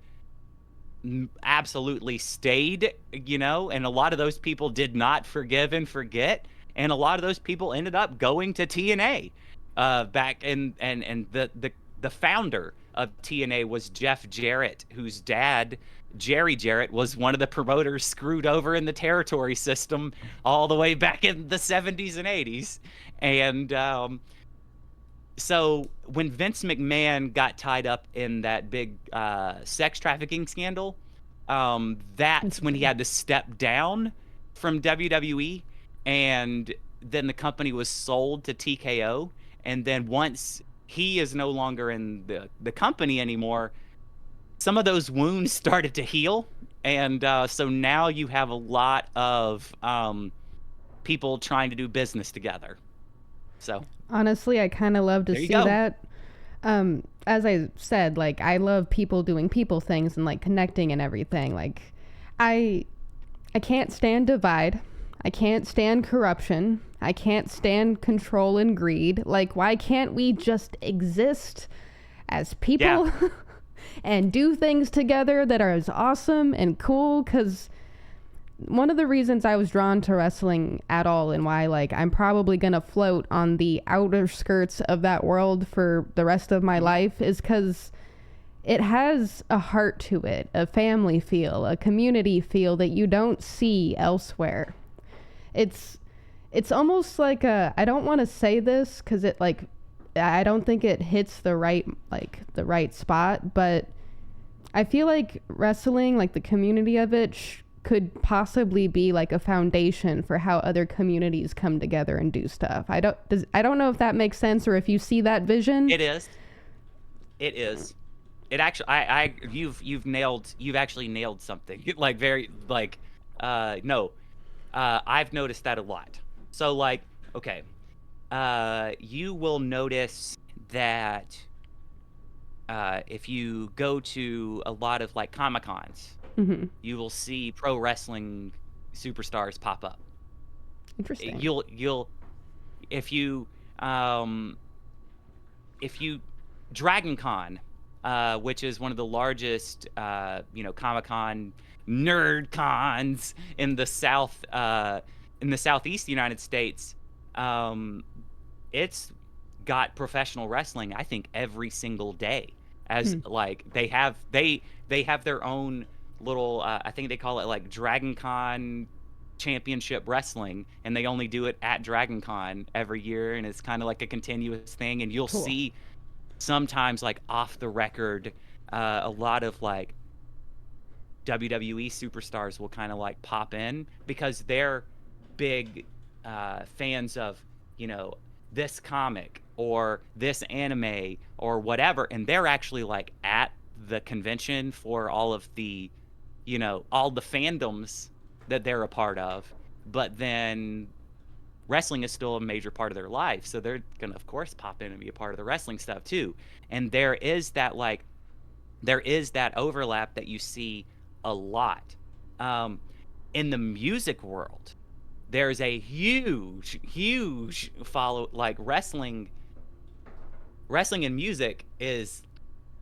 absolutely stayed, and a lot of those people did not forgive and forget, and a lot of those people ended up going to TNA. Back in and the founder of TNA was Jeff Jarrett, whose dad, Jerry Jarrett, was one of the promoters screwed over in the territory system all the way back in the 70s and 80s. And so when Vince McMahon got tied up in that big sex trafficking scandal, that's when he had to step down from WWE, and then the company was sold to TKO. And then once he is no longer in the company anymore, some of those wounds started to heal. And so now you have a lot of people trying to do business together. So Honestly, I kind of love to there you see go. that. As I said, like, I love people doing people things and like connecting and everything. Like, I can't stand divide. I can't stand corruption. I can't stand control and greed. Like, why can't we just exist as people Yeah. and do things together that are as awesome and cool? Because one of the reasons I was drawn to wrestling at all, and why like I'm probably gonna float on the outer skirts of that world for the rest of my life, is because it has a heart to it, a family feel, a community feel that you don't see elsewhere. It's almost like I don't want to say this because it like I don't think it hits the right spot, but I feel like wrestling, like the community of it, could possibly be like a foundation for how other communities come together and do stuff. I don't know if that makes sense, or if you see that vision. It is. It is. It actually, you've actually nailed something. Like very, like, no, I've noticed that a lot. So like, okay, you will notice that if you go to a lot of like Comic Cons, Mm-hmm. you will see pro wrestling superstars pop up. Interesting. You'll um if you Dragon Con, which is one of the largest Comic Con nerd cons in the southeast United States, it's got professional wrestling, I think, every single day as Hmm. like they have their own little I think they call it like Dragon Con championship wrestling, and they only do it at Dragon Con every year, and it's kind of like a continuous thing. And you'll Cool. see sometimes like off the record a lot of like WWE superstars will kind of like pop in because they're big fans of, you know, this comic or this anime or whatever, and they're actually like at the convention for all of the, you know, all the fandoms that they're a part of. But then wrestling is still a major part of their life, so they're gonna of course pop in and be a part of the wrestling stuff too. And there is that overlap that you see a lot. Um, in the music world, there's a huge follow like wrestling and music is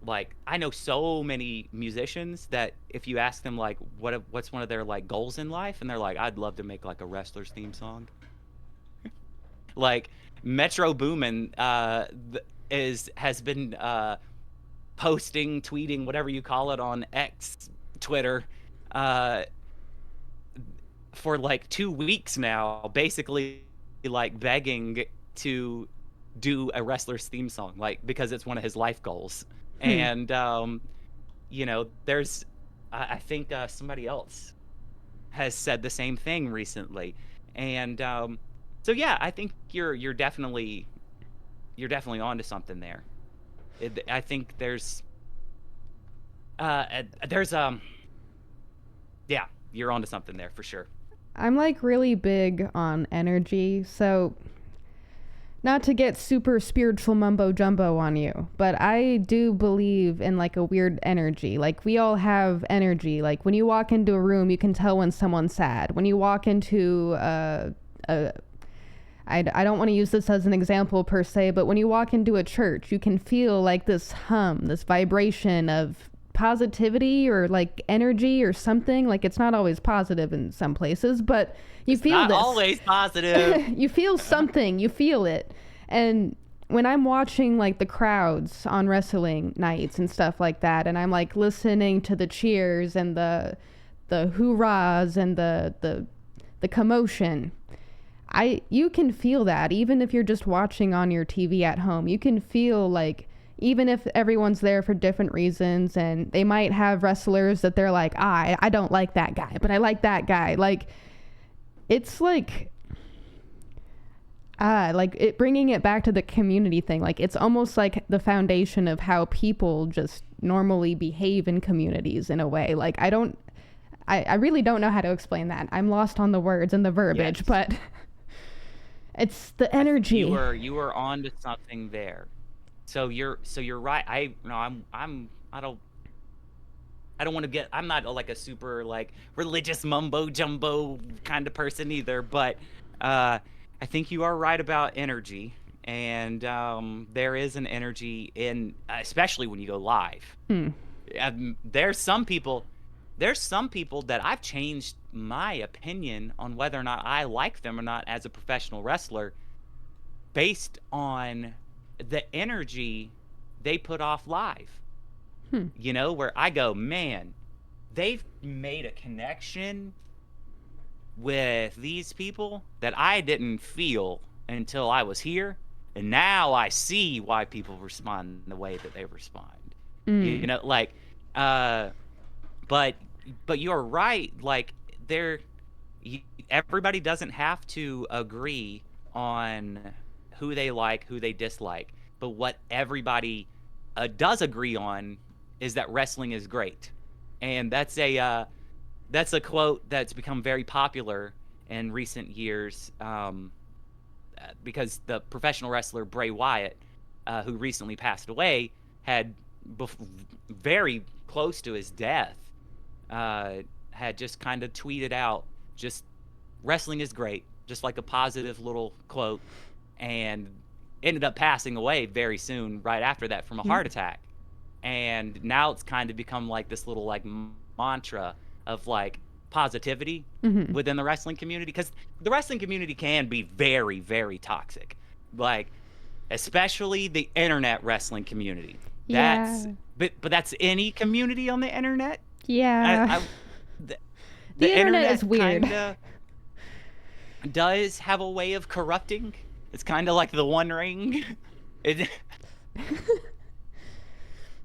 like I know so many musicians that if you ask them like what's one of their like goals in life, and they're like, I'd love to make like a wrestler's theme song. Like Metro Boomin is has been posting, tweeting, whatever you call it on X, Twitter, uh, for like 2 weeks now, basically like begging to do a wrestler's theme song, like because it's one of his life goals. Hmm. And you know, there's I think somebody else has said the same thing recently. And so yeah, I think you're definitely onto something there. I think there's yeah, you're onto something there for sure. I'm like really big on energy, so not to get super spiritual mumbo jumbo on you, but I do believe in like a weird energy. Like we all have energy. Like when you walk into a room, you can tell when someone's sad. When you walk into I don't want to use this as an example per se, but when you walk into a church, you can feel like this hum, this vibration of positivity or like energy or something. Like it's not always positive in some places, but you It's feel not this. always positive. You feel something, you feel it. And when I'm watching like the crowds on wrestling nights and stuff like that, and I'm like listening to the cheers and the hoorahs and the commotion, you can feel that even if you're just watching on your TV at home. You can feel like even if everyone's there for different reasons, and they might have wrestlers that they're like, I don't like that guy, but I like that guy. Like it's like it bringing it back to the community thing. Like it's almost like the foundation of how people just normally behave in communities in a way. Like I really don't know how to explain that. I'm lost on the words and the verbiage, Yes. but it's the energy. You were on to something there. So you're right. I no I don't want to get I'm not like a super like religious mumbo jumbo kind of person either, but I think you are right about energy. And there is an energy in especially when you go live. Hmm. There's some people that I've changed my opinion on whether or not I like them or not as a professional wrestler based on the energy they put off live. Hmm. You know, where I go, man, they've made a connection with these people that I didn't feel until I was here. And now I see why people respond the way that they respond. You Mm. know, like, uh, but but you're right. Like, there, you, everybody doesn't have to agree on who they like, who they dislike. But what everybody does agree on is that wrestling is great, and that's a quote that's become very popular in recent years because the professional wrestler Bray Wyatt, who recently passed away, had very close to his death, uh, had just kind of tweeted out, just wrestling is great, just like a positive little quote, and ended up passing away very soon right after that from a Mm. heart attack. And now it's kind of become like this little like mantra of like positivity Mm-hmm. within the wrestling community, because the wrestling community can be very toxic, like especially the internet wrestling community. That's Yeah. but that's any community on the internet. Yeah. I the, The the internet is internet weird. kind of does have a way of corrupting. It's kind of like the One Ring. It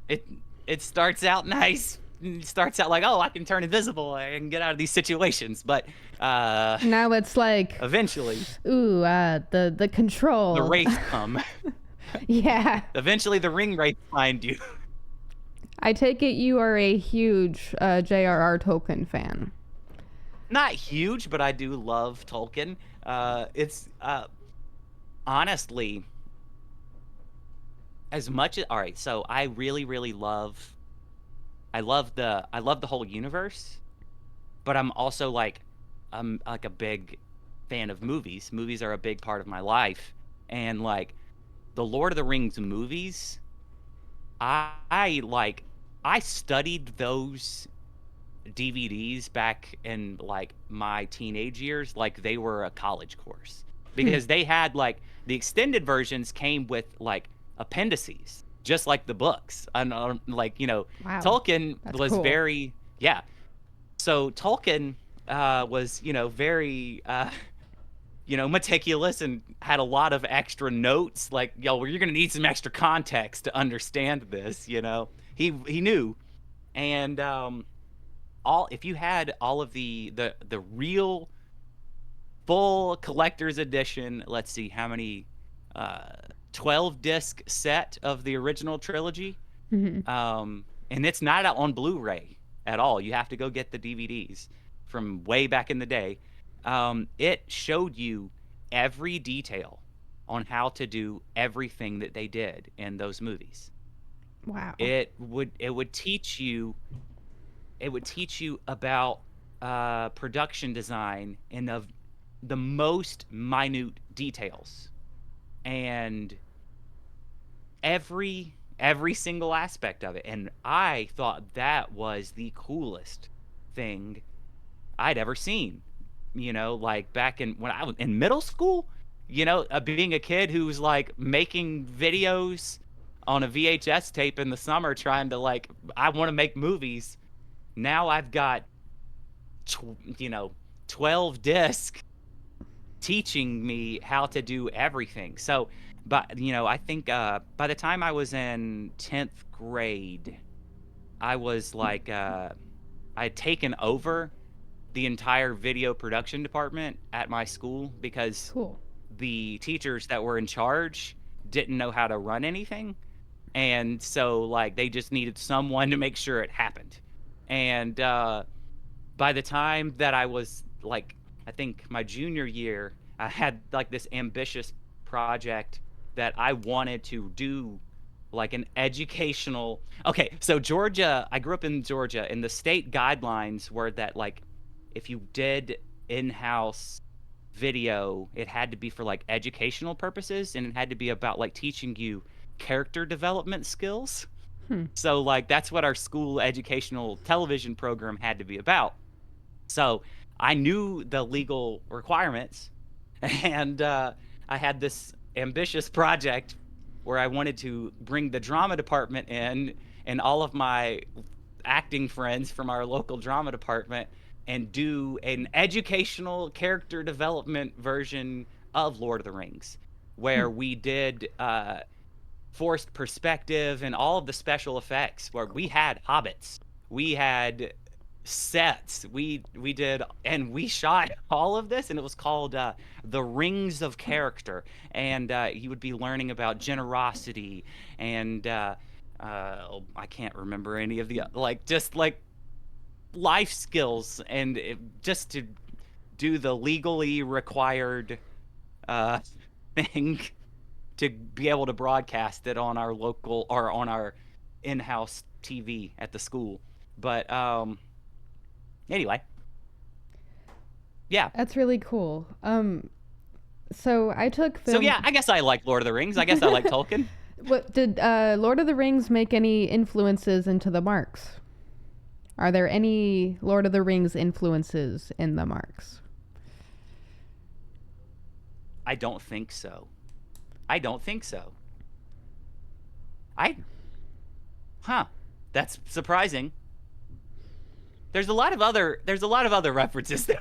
it it starts out nice. It starts out like, oh, I can turn invisible. I can get out of these situations. But Now it's like, eventually, ooh, the the control. wraiths come. Yeah. Eventually, the ring wraiths find you. I take it you are a huge J.R.R. Tolkien fan. Not huge, but I do love Tolkien. It's honestly as much as all right. So I really, really love. I love the whole universe, but I'm like a big fan of movies. Movies are a big part of my life, and like the Lord of the Rings movies, I I studied those DVDs back in like my teenage years like they were a college course Hmm. because they had like the extended versions came with like appendices just like the books. And like, Wow. Tolkien That's was cool. very yeah. So Tolkien was, very meticulous and had a lot of extra notes like, yo, well, you're going to need some extra context to understand this. He knew. And all if you had all of the real full collector's edition, let's see how many uh 12 disc set of the original trilogy, Hmm. and it's not out on Blu-ray at all. You have to go get the DVDs from way back in the day. It showed you every detail on how to do everything that they did in those movies. Wow. It would teach you about production design in the most minute details and every single aspect of it. And I thought that was the coolest thing I'd ever seen. Like back in when I was in middle school, being a kid who was like making videos on a VHS tape in the summer trying to like I want to make movies. Now I've got tw- you know 12 disc teaching me how to do everything. So, but I think by the time I was in 10th grade, I was like I had taken over the entire video production department at my school because Cool. the teachers that were in charge didn't know how to run anything. And so like they just needed someone to make sure it happened. And by the time that I was like, I think my junior year, I had like this ambitious project that I wanted to do like an educational. Okay, so Georgia, I grew up in Georgia, and the state guidelines were that like if you did in-house video, it had to be for like educational purposes and it had to be about like teaching you character development skills. Hmm. So like that's what our school educational television program had to be about. So I knew the legal requirements, and I had this ambitious project where I wanted to bring the drama department in and all of my acting friends from our local drama department and do an educational character development version of Lord of the Rings, Hmm. where we did forced perspective and all of the special effects, where we had hobbits, we had sets, we did, and we shot all of this, and it was called the Rings of Character. And you would be learning about generosity and I can't remember any of the like just like life skills and just to do the legally required uh thing to be able to broadcast it on our local or on our in-house TV at the school. But anyway, yeah. That's really cool. So I took So film. yeah, I guess I like Lord of the Rings. I guess I like Tolkien. What did Lord of the Rings make any influences into the marks? Are there any Lord of the Rings influences in the marks? I don't think so. I don't think so. I Huh. That's surprising. There's a lot of other references though.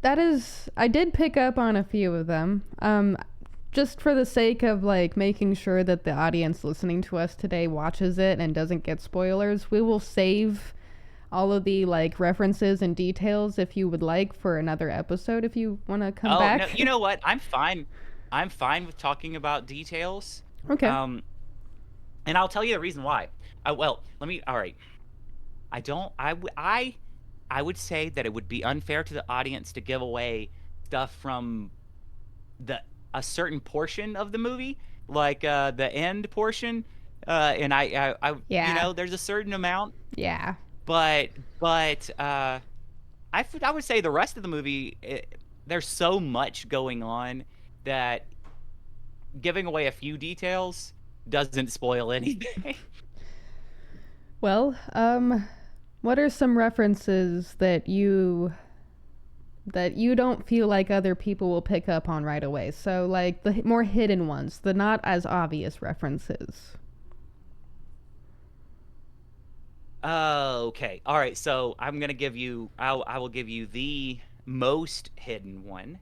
That is, I did pick up on a few of them. Just for the sake of like making sure that the audience listening to us today watches it and doesn't get spoilers, we will save all of the like references and details if you would like for another episode if you want to come Oh, no, back. you know what? I'm fine. I'm fine with talking about details. Okay. Um, and I'll tell you the reason why. Well, let me. All right. I don't. I would say that it would be unfair to the audience to give away stuff from the a certain portion of the movie, like the end portion. And Yeah. there's a certain amount, Yeah. but but I would say the rest of the movie, there's so much going on that giving away a few details doesn't spoil anything. Well, what are some references that you don't feel like other people will pick up on right away? So like the more hidden ones, the not as obvious references. Okay. All right. So I'm gonna give you. I will give you the most hidden one.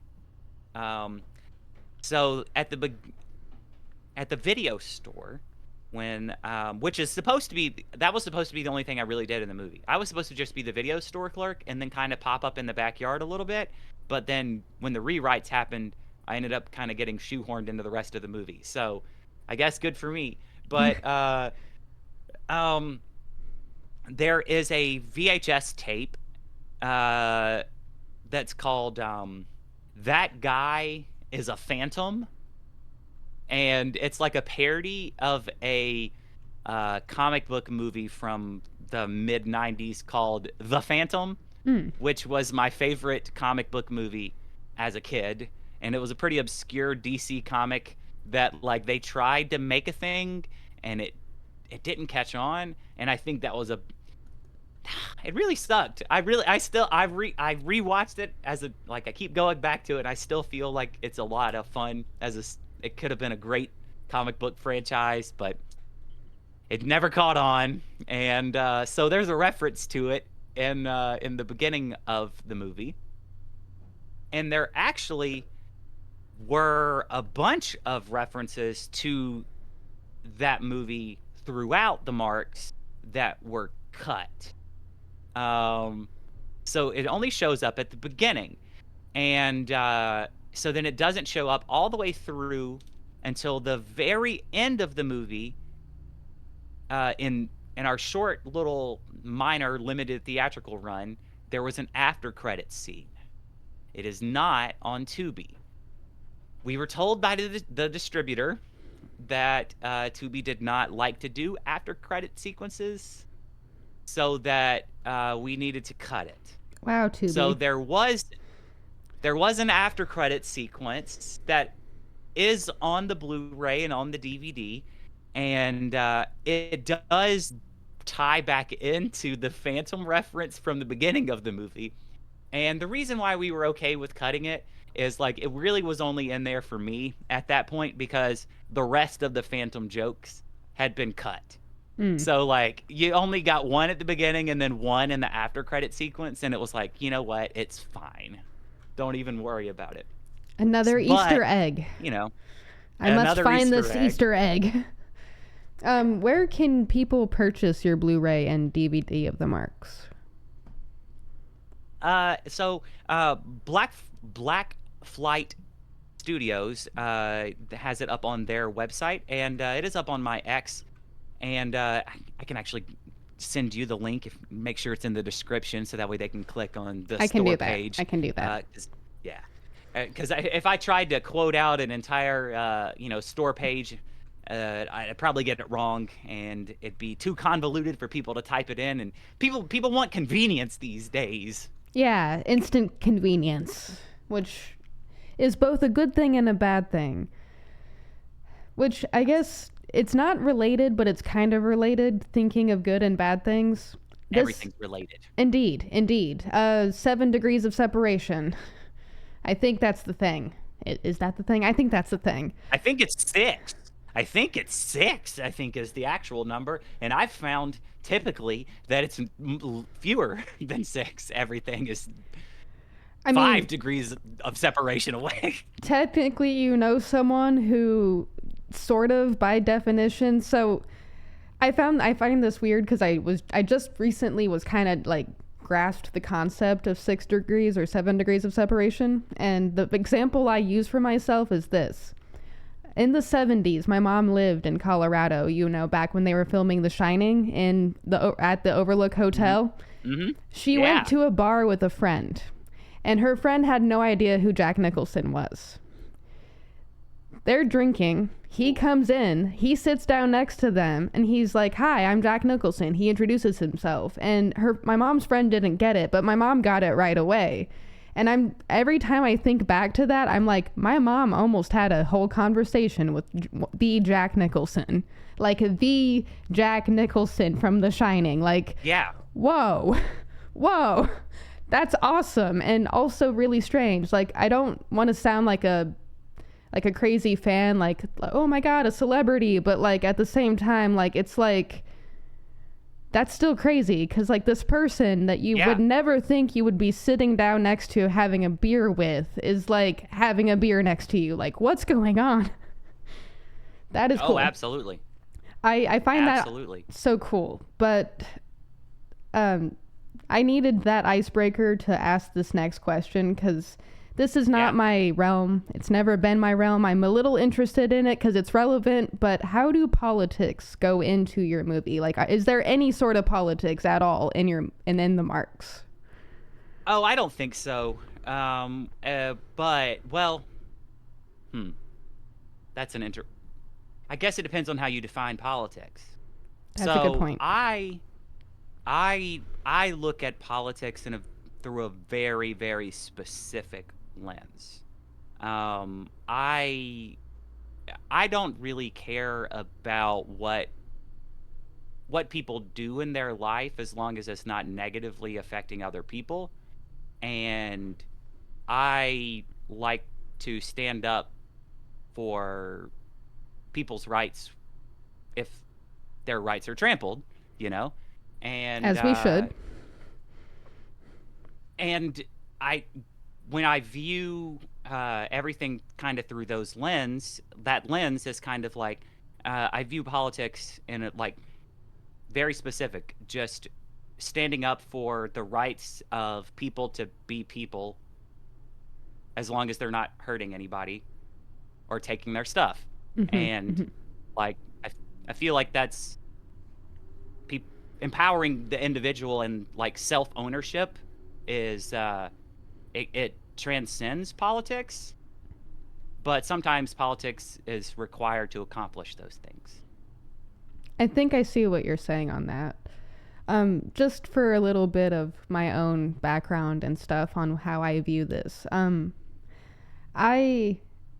Um. So at the video store, when which is supposed to be that was supposed to be the only thing I really did in the movie. I was supposed to just be the video store clerk and then kind of pop up in the backyard a little bit. But then when the rewrites happened, I ended up kind of getting shoehorned into the rest of the movie. So I guess good for me. But um there is a VHS tape uh, that's called "That Guy Is a Phantom," and it's like a parody of a comic book movie from the mid '90s called The Phantom, Mm. which was my favorite comic book movie as a kid, and it was a pretty obscure DC comic that like they tried to make a thing and it didn't catch on, and I think that was a it really sucked. I rewatched it as a like I keep going back to it. I still feel like it's a lot of fun it could have been a great comic book franchise, but it never caught on. And so there's a reference to it in the beginning of the movie, and there actually were a bunch of references to that movie throughout the marks that were cut. Um, so it only shows up at the beginning, and so then it doesn't show up all the way through until the very end of the movie. In our short little minor limited theatrical run, there was an after credits scene. It is not on Tubi. We were told by the distributor that Tubi did not like to do after credit sequences, so that we needed to cut it. Wow, So Tubi. there was an after credit sequence that is on the Blu-ray and on the DVD, and it does tie back into the Phantom reference from the beginning of the movie. And the reason why we were okay with cutting it is like it really was only in there for me at that point because the rest of the Phantom jokes had been cut. Mm. So like you only got one at the beginning and then one in the after credit sequence, and it was like, you know what? It's fine. Don't even worry about it. Another Easter But, egg. you know, I must another find Easter this egg. Easter egg. Where can people purchase your Blu-ray and DVD of the marks? So Black Flight Studios has it up on their website, and it is up on my X, and I can actually send you the link if make sure it's in the description so that way they can click on the I can store do that. page. I can do that. Yeah, because if I tried to quote out an entire store page, I'd probably get it wrong, and it'd be too convoluted for people to type it in, and people want convenience these days. Yeah, instant convenience, which is both a good thing and a bad thing. Which I guess it's not related, but it's kind of related, thinking of good and bad things. Everything's related. Indeed, indeed. 7 degrees of separation. I think that's the thing. Is that the thing? I think that's the thing. I think it's 6. I think it's 6, I think is the actual number. And I've found typically that it's fewer than 6. Everything is I 5 mean, degrees of separation away. technically, you know someone who sort of by definition. So I find this weird because I just recently was kind of like grasped the concept of 6 degrees or 7 degrees of separation, and the example I use for myself is this. In the 70s, my mom lived in Colorado, you know, back when they were filming The Shining at the Overlook Hotel. Mm-hmm. She Yeah. went to a bar with a friend, and her friend had no idea who Jack Nicholson was. They're drinking. He comes in, he sits down next to them, and he's like, "Hi, I'm Jack Nicholson." He introduces himself, and my mom's friend didn't get it, but my mom got it right away. And every time I think back to that, I'm like, my mom almost had a whole conversation with the Jack Nicholson, like the Jack Nicholson from The Shining. Like, Yeah. whoa, whoa, that's awesome, and also really strange. Like, I don't want to sound like a crazy fan, like, oh my god, a celebrity, but like at the same time, like, it's like, that's still crazy, because like this person that you would never think you would be sitting down next to having a beer with is like having a beer next to you. Like, what's going on? That is cool. Oh, absolutely. I find Absolutely. that so cool, but I needed that icebreaker to ask this next question, because this is not my realm. It's never been my realm. I'm a little interested in it because it's relevant, but how do politics go into your movie? Like, is there any sort of politics at all in the Marks? Oh, I don't think so. But well, that's I guess it depends on how you define politics. That's a good point. I look at politics through a very, very specific lens. I don't really care about what people do in their life as long as it's not negatively affecting other people. And I like to stand up for people's rights if their rights are trampled, you know? And as we should. And when I view everything kind of through that lens is kind of like I view politics in a like very specific, just standing up for the rights of people to be people, as long as they're not hurting anybody or taking their stuff. And like I feel like that's empowering the individual, and like self-ownership is it transcends politics, but sometimes politics is required to accomplish those things. I think I see what you're saying on that. Just for a little bit of my own background and stuff on how I view this.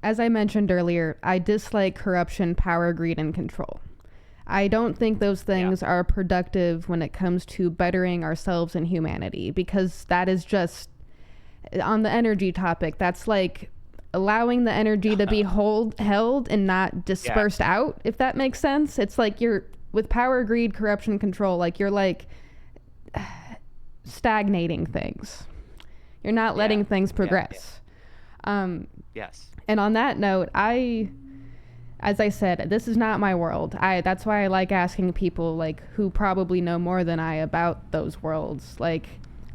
As I mentioned earlier, I dislike corruption, power, greed, and control. I don't think those things are productive when it comes to bettering ourselves and humanity, because that is just, on the energy topic, that's like allowing the energy to be held and not dispersed out, if that makes sense. It's like you're, with power, greed, corruption, control, like you're like stagnating things. You're not letting things progress. Yes. And on that note, as I said, this is not my world. That's why I like asking people like who probably know more than I about those worlds. Like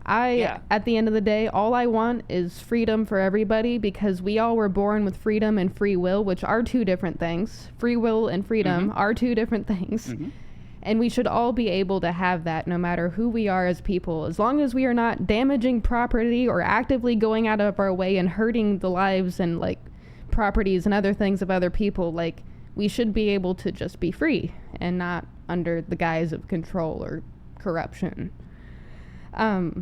at the end of the day, all I want is freedom for everybody, because we all were born with freedom and free will, which are two different things. Free will and freedom are two different things. And we should all be able to have that no matter who we are as people, as long as we are not damaging property or actively going out of our way and hurting the lives and like properties and other things of other people. Like, we should be able to just be free and not under the guise of control or corruption. No,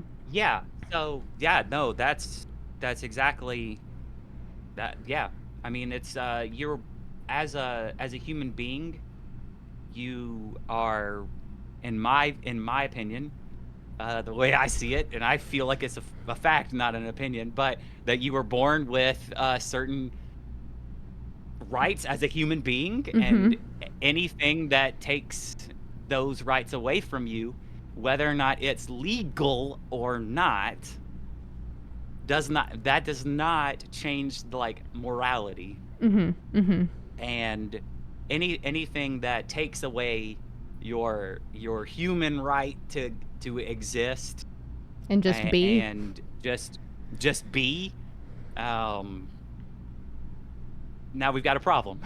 that's exactly that. Yeah. I mean, it's you're as a human being, you are, in my opinion, the way I see it, and I feel like it's a fact, not an opinion, but that you were born with certain rights as a human being, Mm-hmm. and anything that takes those rights away from you, whether or not it's legal or not, does not change the like morality. Mm-hmm. Mm-hmm. And anything that takes away your human right to exist, And just be. and just be, um now we've got a problem.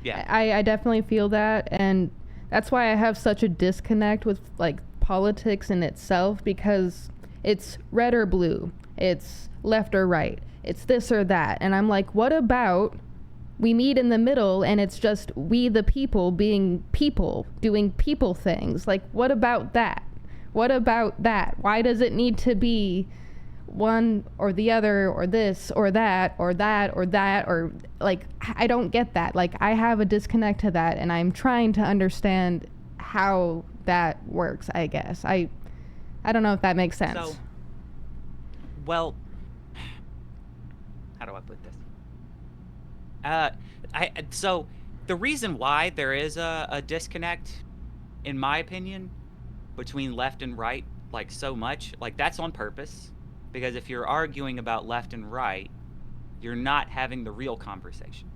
Yeah. I definitely feel that, and that's why I have such a disconnect with like politics in itself, because it's red or blue, it's left or right, it's this or that, and I'm like, what about we meet in the middle and it's just we the people being people doing people things? Like, what about that? What about that? Why does it need to be one or the other, or this or that or that or that, or like, I don't get that. Like, I have a disconnect to that, and I'm trying to understand how that works, I guess. I don't know if that makes sense. So, well, how do I put this? Uh, so the reason why there is a disconnect, in my opinion, between left and right, like so much, like that's on purpose, because if you're arguing about left and right, you're not having the real conversation.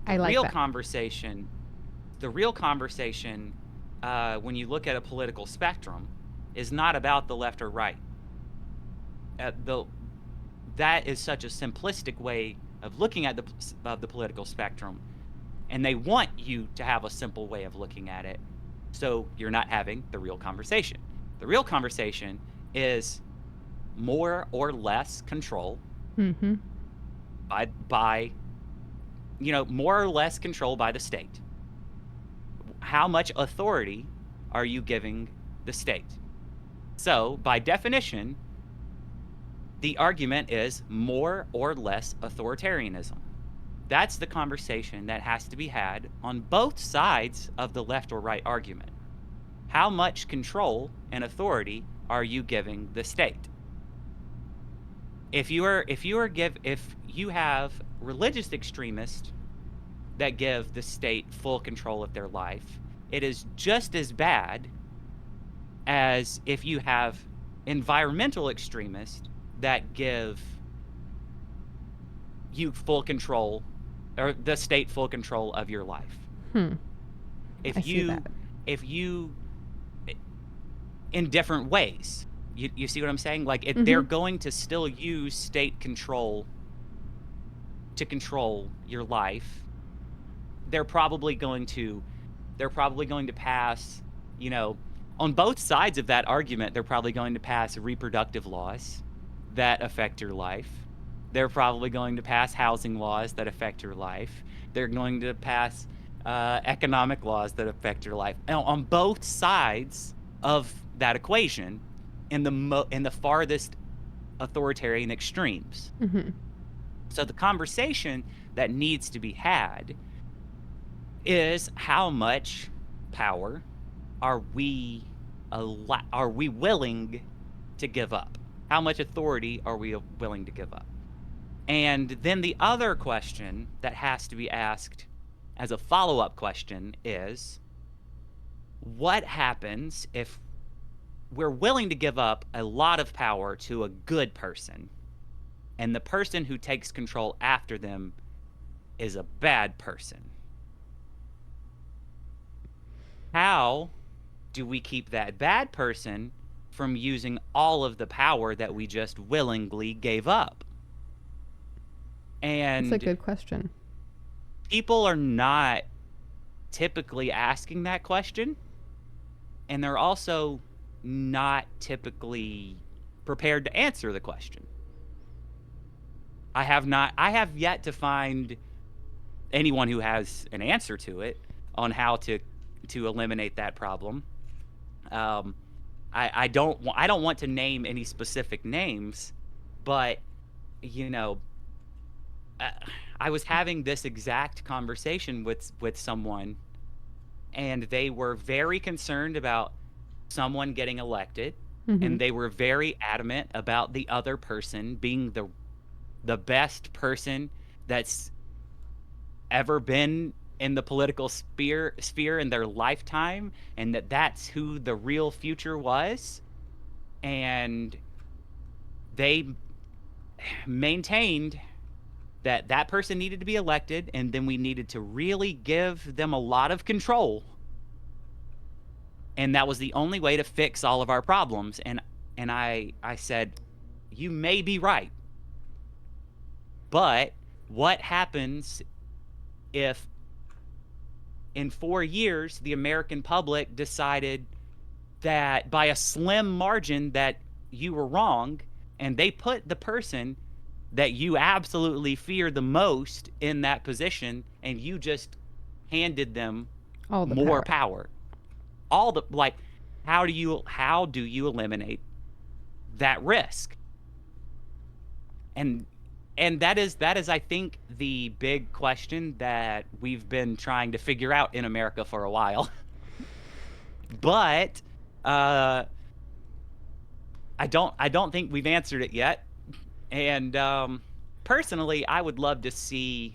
The I like real that. conversation, the real conversation, when you look at a political spectrum, is not about the left or right. The That is such a simplistic way of looking at the political spectrum, and they want you to have a simple way of looking at it, so you're not having the real conversation. The real conversation is more or less control Mm-hmm. by more or less control by the state. How much authority are you giving the state? So, by definition, the argument is more or less authoritarianism. That's the conversation that has to be had on both sides of the left or right argument. How much control and authority are you giving the state? If you have religious extremists that give the state full control of their life, it is just as bad as if you have environmental extremists that give you full control, or the state full control of your life. I If see that. you if you In different ways. You see what I'm saying? Like, if they're Mm-hmm. going to still use state control to control your life, they're probably going to pass, you know, on both sides of that argument, they're probably going to pass reproductive laws that affect your life. They're probably going to pass housing laws that affect your life. They're going to pass economic laws that affect your life. Now, on both sides of that equation, in the farthest authoritarian extremes. Mm-hmm. So the conversation that needs to be had is, how much power are we are we willing to give up? How much authority are we willing to give up? And then the other question that has to be asked as a follow-up question is, what happens if we're willing to give up a lot of power to a good person, and the person who takes control after them is a bad person? How do we keep that bad person from using all of the power that we just willingly gave up? That's a And good question. people are not typically asking that question, and they're also not typically prepared to answer the question. I have yet to find anyone who has an answer to it, on how to eliminate that problem. Um, I don't want to name any specific names, but you know, uh, I was having this exact conversation with someone, and they were very concerned about someone getting elected, Mm-hmm. and they were very adamant about the other person being the best person that's ever been in the political sphere in their lifetime, and that's who the real future was. And they maintained that that person needed to be elected, and then we needed to really give them a lot of control, and that was the only way to fix all of our problems. And I said, you may be right, but what happens if in 4 years the American public decided that by a slim margin that you were wrong, and they put the person that you absolutely fear the most in that position, and you just handed them All the more power. power? All the, like, how do you eliminate that risk? And that is I think the big question that we've been trying to figure out in America for a while. But I don't think we've answered it yet. And personally, I would love to see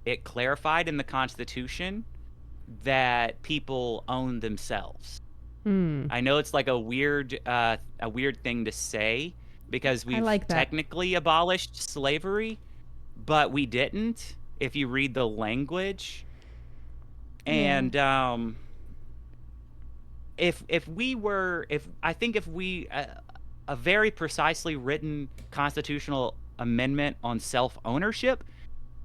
it clarified in the Constitution that people own themselves. Hmm. I know it's like a weird thing to say, because I we've like that. technically abolished slavery, but we didn't, if you read the language. Yeah. And if I think if we a very precisely written constitutional amendment on self-ownership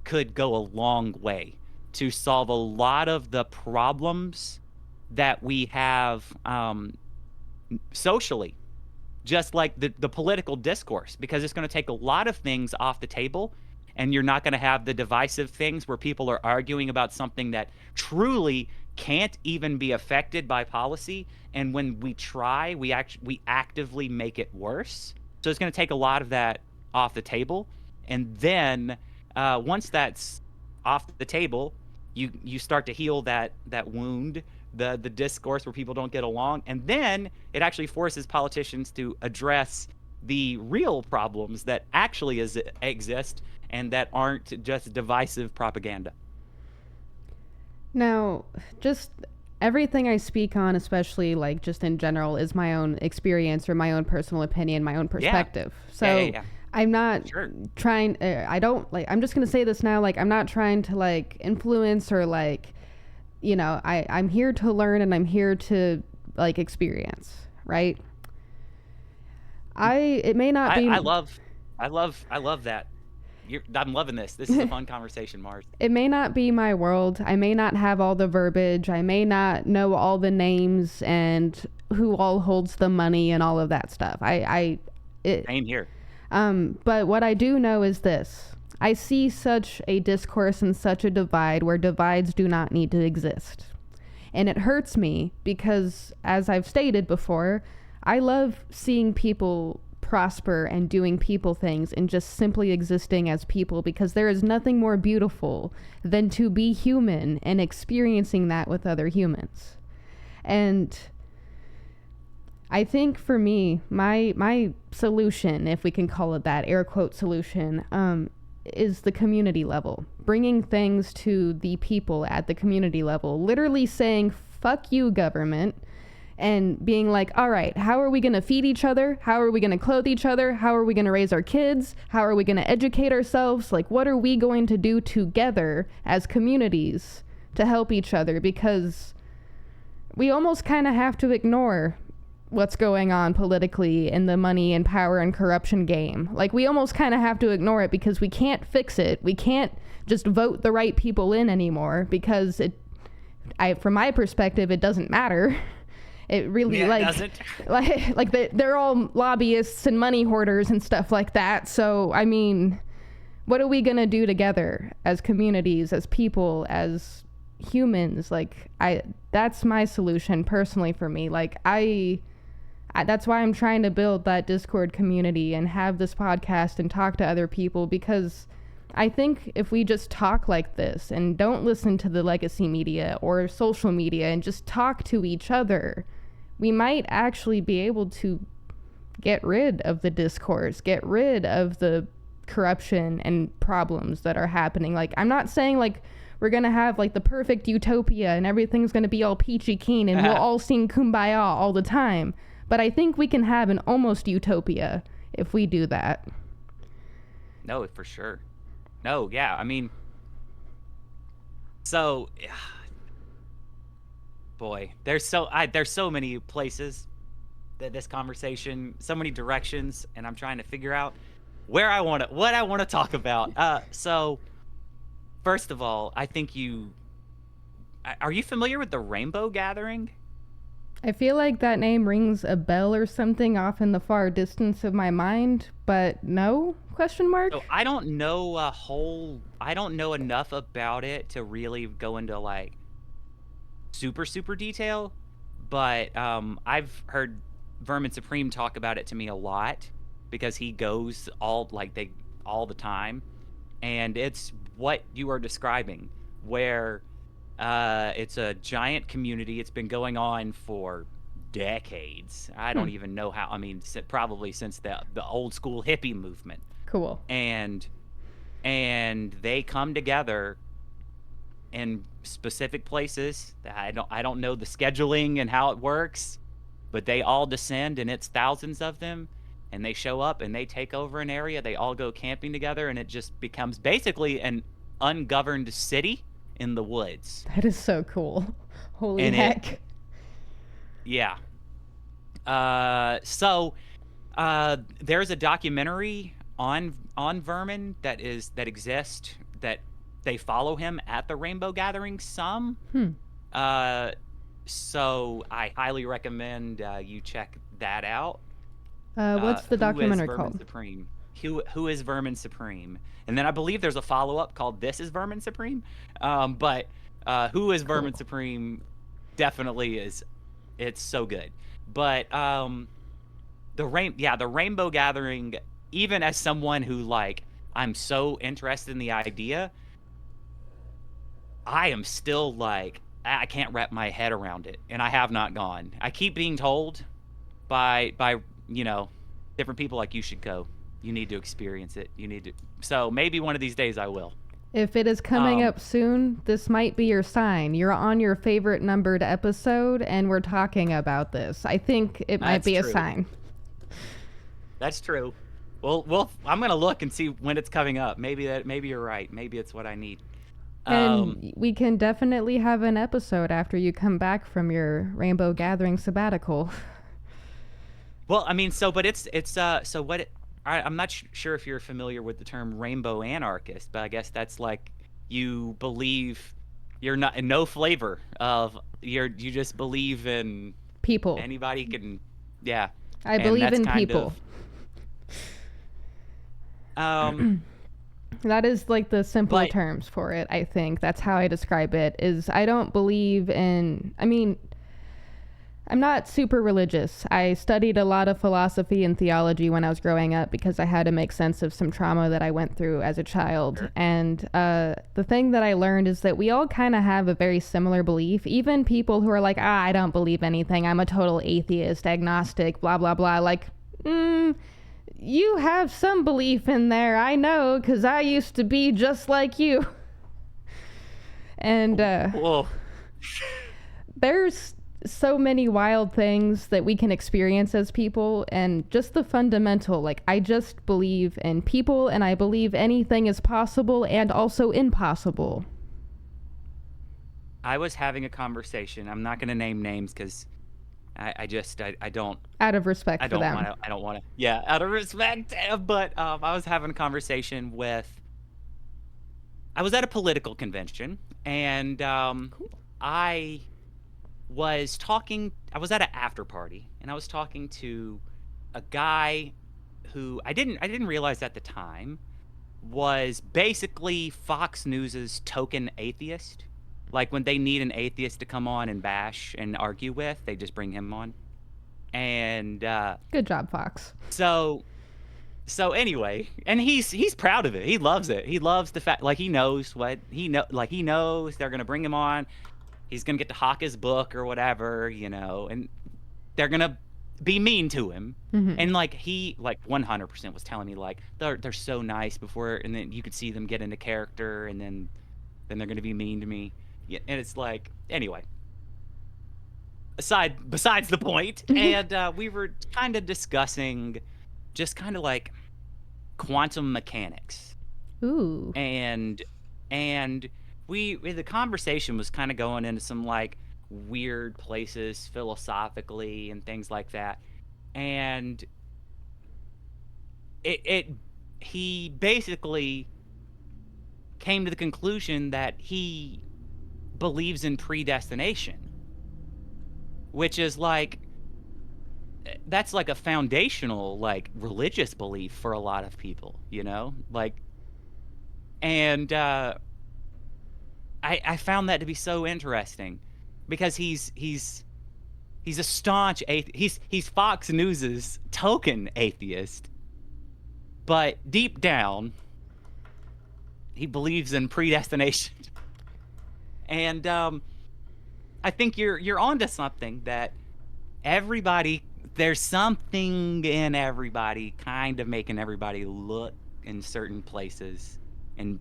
could go a long way to solve a lot of the problems that we have socially, just like the political discourse, because it's going to take a lot of things off the table, and you're not going to have the divisive things where people are arguing about something that truly can't even be affected by policy, and when we try, we actively make it worse. So it's going to take a lot of that off the table, and then once that's off the table, you start to heal that wound, the discourse where people don't get along, and then it actually forces politicians to address the real problems that actually exist, and that aren't just divisive propaganda. Now, just everything I speak on, especially like just in general, is my own experience or my own personal opinion, my own Yeah, perspective. So yeah. I'm not Sure. trying, I don't like, I'm just going to say this now, like, I'm not trying to like influence or like, I'm here to learn and I'm here to like experience, right? It may not I, be. I love, I love that. I'm loving this. This is a fun conversation, Mars. It may not be my world. I may not have all the verbiage. I may not know all the names and who all holds the money and all of that stuff. Same here. But what I do know is this. I see such a discourse and such a divide where divides do not need to exist. And it hurts me because, as I've stated before, I love seeing people prosper and doing people things and just simply existing as people, because there is nothing more beautiful than to be human and experiencing that with other humans. And I think for me, my solution, if we can call it that, air quote solution, is the community level. Bringing things to the people at the community level. Literally saying, fuck you, government. And being like, all right, how are we going to feed each other? How are we going to clothe each other? How are we going to raise our kids? How are we going to educate ourselves? Like, what are we going to do together as communities to help each other? Because we almost kind of have to ignore what's going on politically in the money and power and corruption game. Like, we almost kind of have to ignore it because we can't fix it. We can't just vote the right people in anymore, because from my perspective, it doesn't matter. It really, Yeah, it like, doesn't. they're all lobbyists and money hoarders and stuff like that. So, I mean, what are we going to do together as communities, as people, as humans? Like, that's my solution personally for me. Like, that's why I'm trying to build that Discord community and have this podcast and talk to other people, because I think if we just talk like this and don't listen to the legacy media or social media and just talk to each other, we might actually be able to get rid of the discourse, get rid of the corruption and problems that are happening. Like, I'm not saying like we're gonna have like the perfect utopia and everything's gonna be all peachy keen and we'll all sing kumbaya all the time, but I think we can have an almost utopia if we do that. No, for sure. No, yeah. I mean, so boy, there's so many places that this conversation, so many directions, and I'm trying to figure out what I want to talk about. So first of all, I think are you familiar with the Rainbow Gathering? I feel like that name rings a bell or something off in the far distance of my mind, but no? Question mark? So I don't know enough about it to really go into like super detail, but I've heard Vermin Supreme talk about it to me a lot because he goes all the time, and it's what you are describing, where it's a giant community. It's been going on for decades. I don't even know how. I mean, probably since the old school hippie movement. Cool. And they come together in specific places. I don't know the scheduling and how it works, but they all descend, and it's thousands of them, and they show up and they take over an area. They all go camping together, and it just becomes basically an ungoverned city in the woods. That is so cool. Holy And heck. Yeah. So there's a documentary on Vermin that exists, that they follow him at the Rainbow Gathering some. So I highly recommend you check that out. What's the documentary called? Supreme? Who is Vermin Supreme? And then I believe there's a follow-up called This is Vermin Supreme. But Who is Vermin Supreme definitely is. It's so good. But the Rainbow Gathering, even as someone who, like, I'm so interested in the idea, I am still like, I can't wrap my head around it, and I have not gone. I keep being told by different people, like, you should go. You need to experience it. You need to. So maybe one of these days I will. If it is coming up soon, this might be your sign. You're on your favorite numbered episode, and we're talking about this. I think it might be a sign. That's true. Well, I'm gonna look and see when it's coming up. Maybe you're right. Maybe it's what I need. And we can definitely have an episode after you come back from your Rainbow Gathering sabbatical. Well, I mean, so what? I'm not sure if you're familiar with the term rainbow anarchist, but I guess that's like you believe you're not no flavor of you just believe in people. Anybody can, yeah. I believe in people. That is like the simple terms for it. I think that's how I describe it. Is I don't believe in. I mean, I'm not super religious. I studied a lot of philosophy and theology when I was growing up because I had to make sense of some trauma that I went through as a child. Sure. And the thing that I learned is that we all kind of have a very similar belief. Even people who are like, I don't believe anything. I'm a total atheist, agnostic, blah, blah, blah. Like, you have some belief in there. I know, because I used to be just like you. And there's so many wild things that we can experience as people, and just the fundamental, like, I just believe in people, and I believe anything is possible and also impossible. I was having a conversation. I'm not going to name names because I don't. Out of respect for them. I don't want to. Yeah, out of respect. But I was having a conversation with. I was at a political convention, and cool. I was at an after party, and I was talking to a guy who I didn't realize at the time was basically Fox News's token atheist. Like, when they need an atheist to come on and bash and argue with, they just bring him on. And good job, Fox. So anyway, and he's proud of it. He loves it. He loves the fact, like, he knows he knows they're gonna bring him on. He's gonna get to hawk his book or whatever, and they're gonna be mean to him. Mm-hmm. And like he like 100% was telling me like they're so nice before, and then you could see them get into character, and then they're gonna be mean to me. Yeah, and it's like anyway. Besides the point, and we were kind of discussing just kind of like quantum mechanics, Ooh. and the conversation was kind of going into some like weird places philosophically and things like that, and it he basically came to the conclusion that he believes in predestination, which is like that's like a foundational like religious belief for a lot of people, like, and I found that to be so interesting because he's a staunch he's Fox News's token atheist, but deep down he believes in predestination. And I think you're onto something, that there's something in everybody kind of making everybody look in certain places and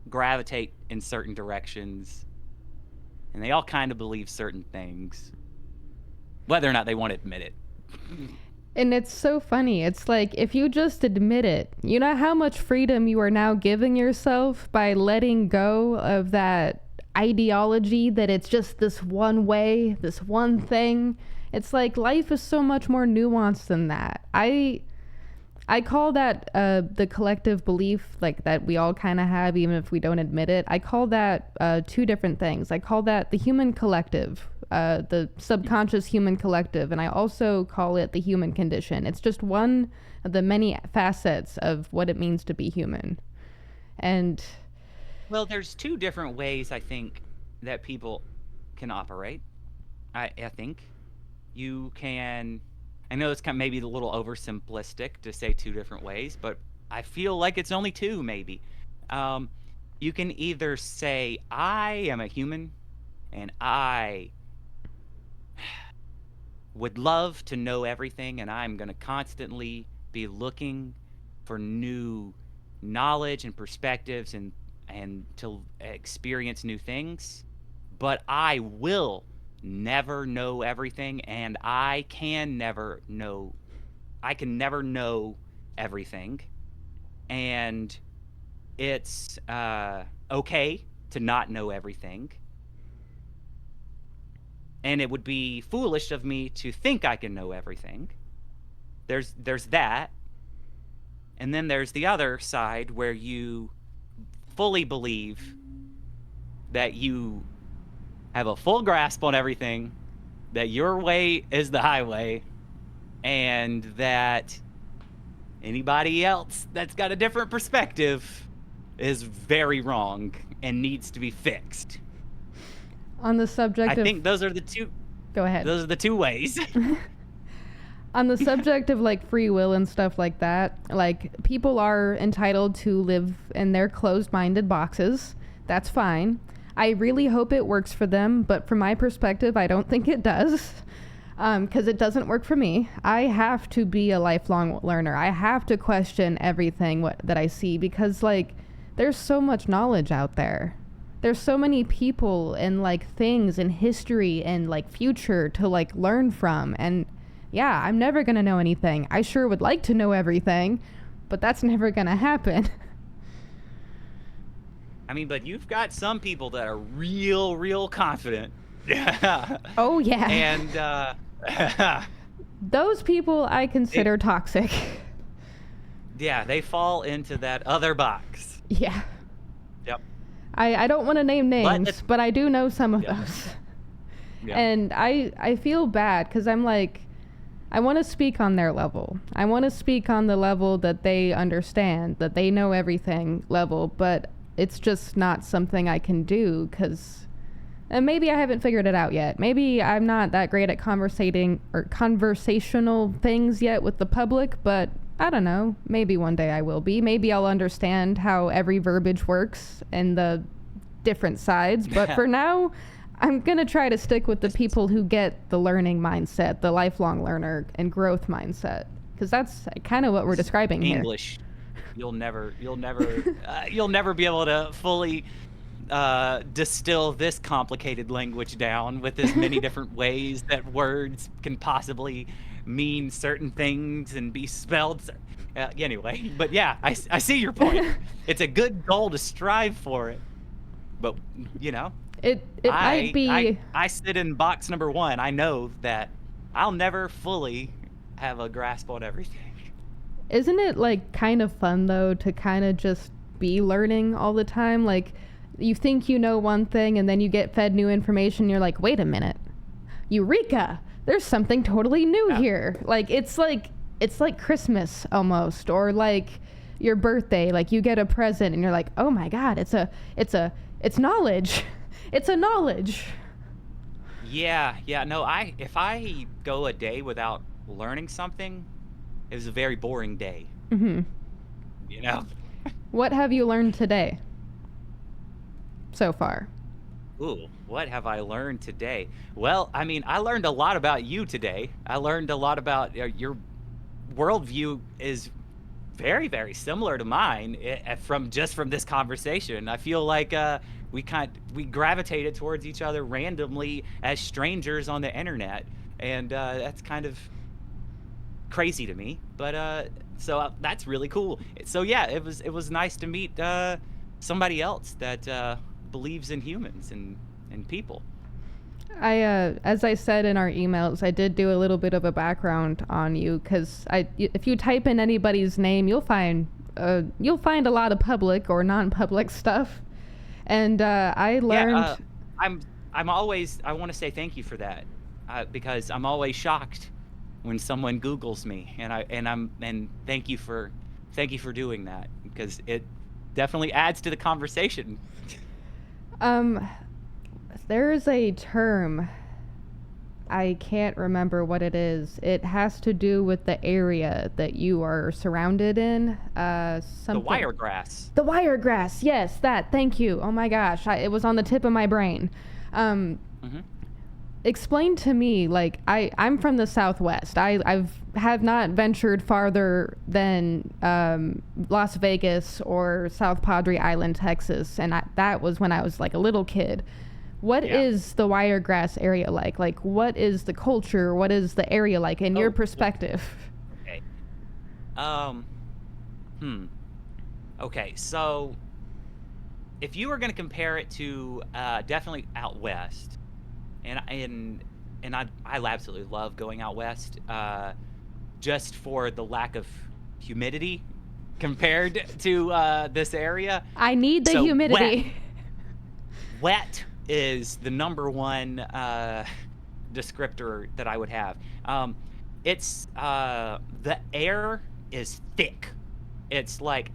gravitate in certain directions, and they all kind of believe certain things, whether or not they want to admit it. And it's so funny. It's like, if you just admit it, you know how much freedom you are now giving yourself by letting go of that ideology that it's just this one way, this one thing. It's like life is so much more nuanced than that. I call that the collective belief, like that we all kind of have, even if we don't admit it. I call that two different things. I call that the human collective, the subconscious human collective, and I also call it the human condition. It's just one of the many facets of what it means to be human. And well, there's two different ways I think that people can operate. I think you can. I know it's kind of maybe a little oversimplistic to say two different ways, but I feel like it's only two, maybe. You can either say, I am a human, and I would love to know everything, and I'm going to constantly be looking for new knowledge and perspectives and to experience new things, but I will never know everything, and I can never know everything, and it's okay to not know everything, and it would be foolish of me to think I can know everything. There's that, and then there's the other side where you fully believe that you have a full grasp on everything, that your way is the highway, and that anybody else that's got a different perspective is very wrong and needs to be fixed. On the subject I think those are the two. Go ahead. Those are the two ways. On the subject of like free will and stuff like that, like people are entitled to live in their closed-minded boxes. That's fine. I really hope it works for them, but from my perspective, I don't think it does, because it doesn't work for me. I have to be a lifelong learner. I have to question everything that I see, because like there's so much knowledge out there. There's so many people and like things and history and like future to like learn from, and yeah, I'm never gonna know anything. I sure would like to know everything, but that's never gonna happen. I mean, but you've got some people that are real confident. Oh, yeah. And those people I consider toxic. Yeah, they fall into that other box. Yeah. Yep. I don't want to name names, but I do know some of those. Yeah. And I feel bad because I'm like, I want to speak on their level. I want to speak on the level that they understand, that they know everything level, but it's just not something I can do because maybe I haven't figured it out yet. Maybe I'm not that great at conversating or conversational things yet with the public, but I don't know. Maybe one day I will be. Maybe I'll understand how every verbiage works and the different sides. But for now, I'm going to try to stick with the people who get the learning mindset, the lifelong learner and growth mindset, because that's kind of what we're describing here. English. You'll never be able to fully distill this complicated language down with as many different ways that words can possibly mean certain things and be spelled. Anyway, but yeah, I see your point. It's a good goal to strive for it, but you know, it might be. I sit in box number 1. I know that I'll never fully have a grasp on everything. Isn't it like kind of fun though to kind of just be learning all the time? Like you think you know one thing and then you get fed new information. You're like, wait a minute, Eureka! There's something totally new here. Like it's like Christmas almost, or like your birthday. Like you get a present and you're like, oh my God, it's knowledge. It's a knowledge. Yeah. No, if I go a day without learning something, it was a very boring day. Mm-hmm. You know? What have you learned today so far? Ooh, what have I learned today? Well, I mean, I learned a lot about you today. I learned a lot about your worldview is very, very similar to mine from this conversation. I feel like we gravitated towards each other randomly as strangers on the internet, and that's kind of crazy to me. But so that's really cool. So yeah, it was nice to meet somebody else that believes in humans and people. As I said in our emails, I did do a little bit of a background on you, because if you type in anybody's name, you'll find a lot of public or non-public stuff. And I learned. Yeah, I want to say thank you for that, because I'm always shocked when someone Googles me, and thank you for doing that, because it definitely adds to the conversation. There's a term. I can't remember what it is. It has to do with the area that you are surrounded in. Something. The wiregrass. The wiregrass. Yes, that. Thank you. Oh my gosh, it was on the tip of my brain. Mm-hmm. Explain to me, like I'm from the Southwest. I have not ventured farther than Las Vegas or South Padre Island, Texas, and that was when I was like a little kid. What is the wiregrass area like? Like, what is the culture? What is the area like in your perspective? Okay. Okay, so if you were going to compare it to definitely out west, and I absolutely love going out west, just for the lack of humidity compared to this area. I need the humidity. Wet is the number one descriptor that I would have. It's the air is thick. It's like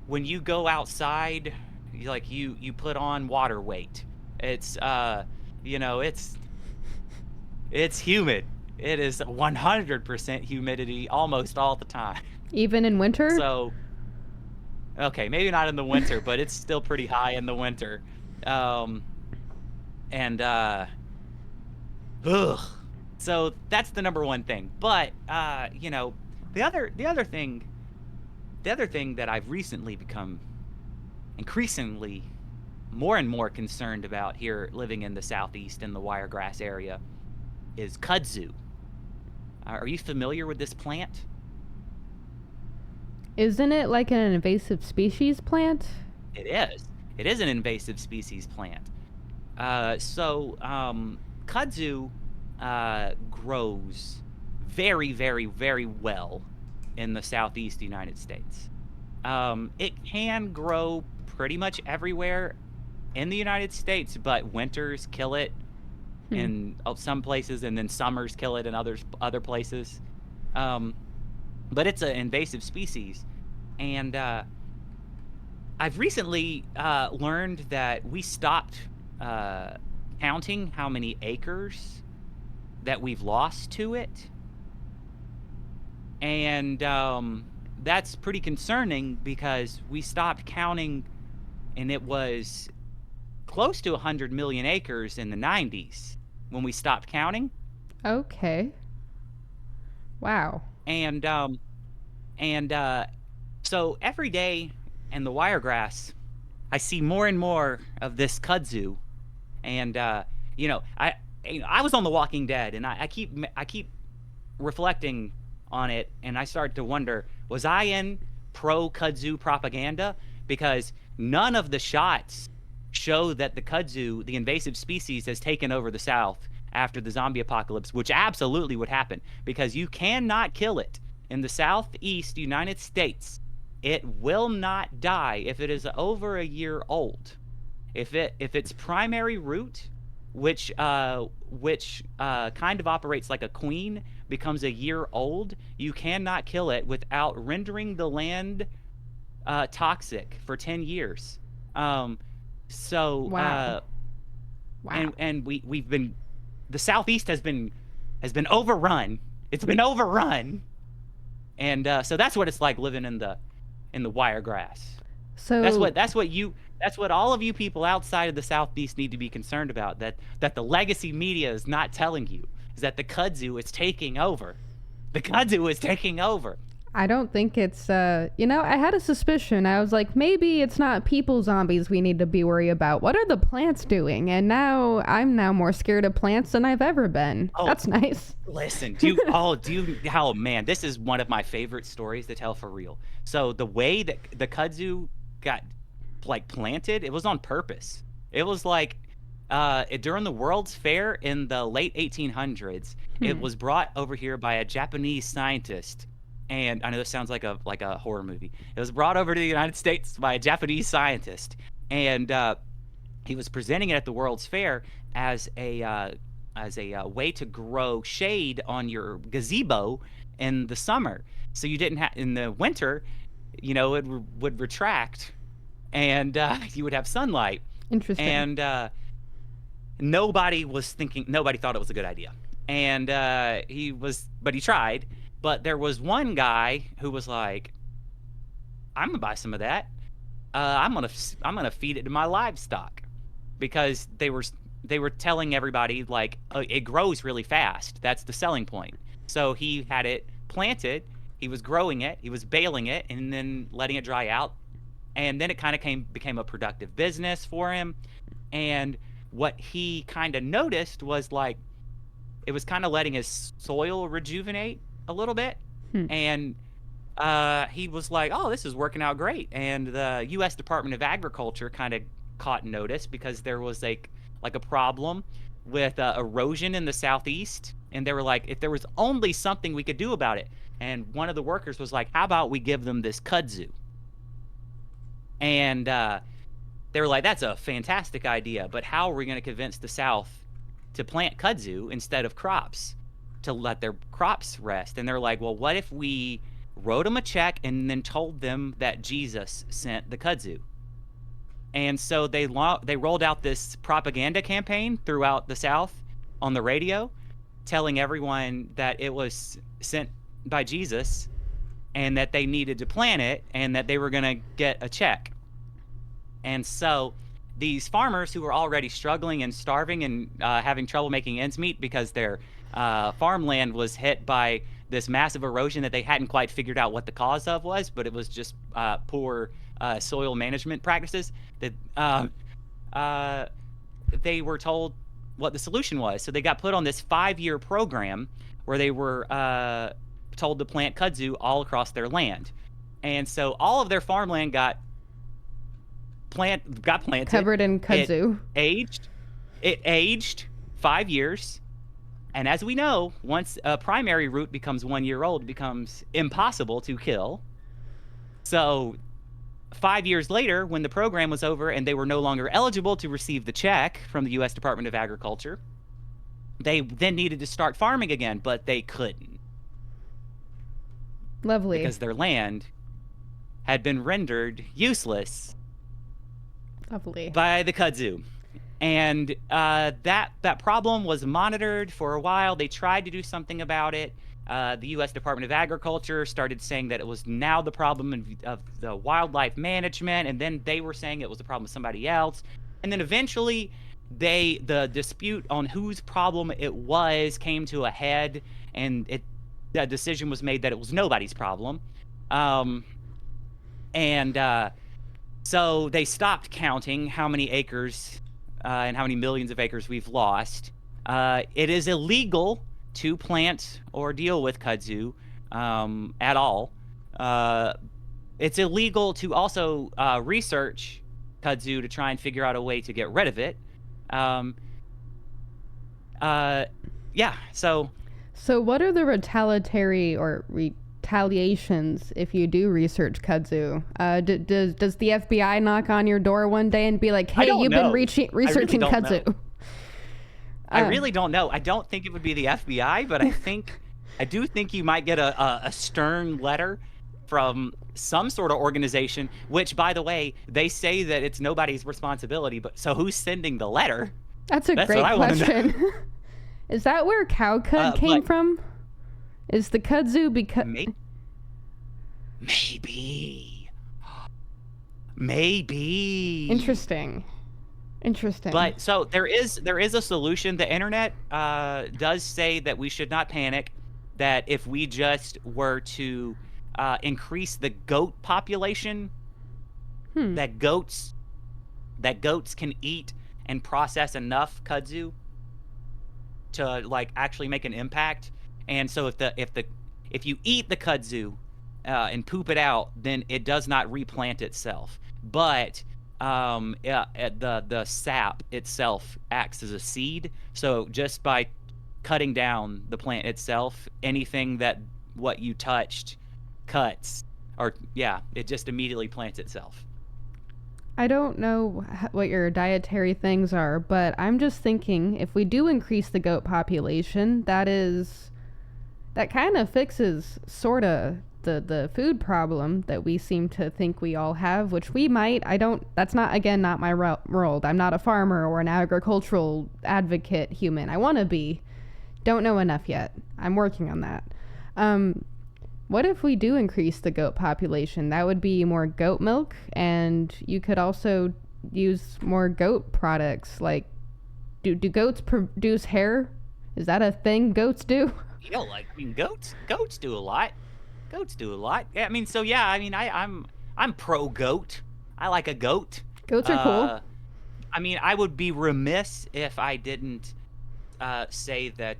when you go outside, you put on water weight. It's it's humid. It is 100% humidity almost all the time. Even in winter? So, okay, maybe not in the winter, but it's still pretty high in the winter. So that's the number one thing. But the other thing that I've recently become increasingly more and more concerned about here living in the Southeast in the Wiregrass area is kudzu. Are you familiar with this plant? Isn't it like an invasive species plant? It is. It is an invasive species plant. Kudzu grows very, very, very well in the Southeast United States. It can grow pretty much everywhere in the United States, but winters kill it in some places, and then summers kill it in other places. But it's an invasive species, and I've recently learned that we stopped counting how many acres that we've lost to it, and that's pretty concerning because we stopped counting, and it was close to 100 million acres in the 90s when we stopped counting. Okay. Wow. And and so every day in the Wiregrass, I see more and more of this kudzu. And you know, I was on The Walking Dead, and I keep reflecting on it, and I start to wonder, was I in pro kudzu propaganda? Because none of the shots show that the kudzu, the invasive species, has taken over the South after the zombie apocalypse, which absolutely would happen because you cannot kill it in the Southeast United States. It will not die if it is over a year old. If its primary root, which kind of operates like a queen, becomes a year old, you cannot kill it without rendering the land toxic for 10 years. Um, so Wow. Wow. and we've been the Southeast has been overrun. It's been overrun, and so that's what it's like living in the Wiregrass. That's So what that's what all of you people outside of the Southeast need to be concerned about. That the legacy media is not telling you is that the kudzu is taking over. The kudzu is taking over. I don't think it's I had a suspicion. I was like, maybe it's not people zombies we need to be worried about. What are the plants doing? And now I'm more scared of plants than I've ever been. Oh, That's nice. listen, oh man, this is one of my favorite stories to tell for real. So the way that the kudzu got like planted, it was on purpose. It was like during the World's Fair in the late 1800s, it was brought over here by a Japanese scientist. And I know this sounds like a horror movie. It was brought over to the United States by a Japanese scientist, and he was presenting it at the World's Fair as a way to grow shade on your gazebo in the summer, so you didn't have in the winter, it would retract, and you would have sunlight. Interesting. And nobody thought it was a good idea, and but he tried. But there was one guy who was like, "I'm gonna buy some of that. I'm gonna feed it to my livestock," because they were telling everybody like it grows really fast. That's the selling point. So he had it planted. He was growing it. He was baling it and then letting it dry out. And then it kind of became a productive business for him. And what he kind of noticed was like it was kind of letting his soil rejuvenate a little bit. And he was like, "Oh, this is working out great." And the U.S. Department of Agriculture kind of caught notice because there was like a problem with erosion in the Southeast, and they were like, if there was only something we could do about it. And one of the workers was like, "How about we give them this kudzu?" And they were like, "That's a fantastic idea, but how are we going to convince the South to plant kudzu instead of crops, to let their crops rest?" And they're like, "Well, what if we wrote them a check and then told them that Jesus sent the kudzu?" And so they rolled out this propaganda campaign throughout the South on the radio, telling everyone that it was sent by Jesus and that they needed to plant it and that they were going to get a check. And so these farmers who were already struggling and starving and having trouble making ends meet because their farmland was hit by this massive erosion that they hadn't quite figured out what the cause of was, but it was just poor soil management practices, that they were told what the solution was. So they got put on this 5-year program where they were told to plant kudzu all across their land. And so all of their farmland got planted. Covered in kudzu. It aged 5 years. And as we know, once a primary root becomes 1 year old, it becomes impossible to kill. So 5 years later, when the program was over and they were no longer eligible to receive the check from the U.S. Department of Agriculture, they then needed to start farming again, but they couldn't. Lovely. Because their land had been rendered useless. Lovely. By the kudzu. And that problem was monitored for a while. They tried to do something about it. The U.S. Department of Agriculture started saying that it was now the problem of the wildlife management, and then they were saying it was the problem of somebody else. And then eventually the dispute on whose problem it was came to a head, and the decision was made that it was nobody's problem. And so they stopped counting how many acres and how many millions of acres we've lost. It is illegal to plant or deal with kudzu at all. It's illegal to also research kudzu to try and figure out a way to get rid of it. Yeah, so what are the retaliations if you do research kudzu? Does the FBI knock on your door one day and be like, "Hey, you've been researching kudzu"? I really don't know. I don't think it would be the FBI, but I do think you might get a stern letter from some sort of organization, which, by the way, they say that it's nobody's responsibility. But so who's sending the letter? That's a great question. Is that where cow cud came from? Is the kudzu because... Maybe. Interesting. But so there is a solution. The internet does say that we should not panic, that if we just were to increase the goat population, that goats can eat and process enough kudzu to like actually make an impact. And so if you eat the kudzu and poop it out, then it does not replant itself. But the sap itself acts as a seed. So just by cutting down the plant itself, anything that what you touched cuts, it just immediately plants itself. I don't know what your dietary things are, but I'm just thinking if we do increase the goat population, that kind of fixes sorta the food problem that we seem to think we all have, which we might. That's not my world. I'm not a farmer or an agricultural advocate human. I want to be. Don't know enough yet. I'm working on that. What if we do increase the goat population? That would be more goat milk, and you could also use more goat products. Like, do goats produce hair? Is that a thing goats do? Goats do a lot. Yeah, I'm pro goat. I like a goat. Goats are cool. I would be remiss if I didn't say that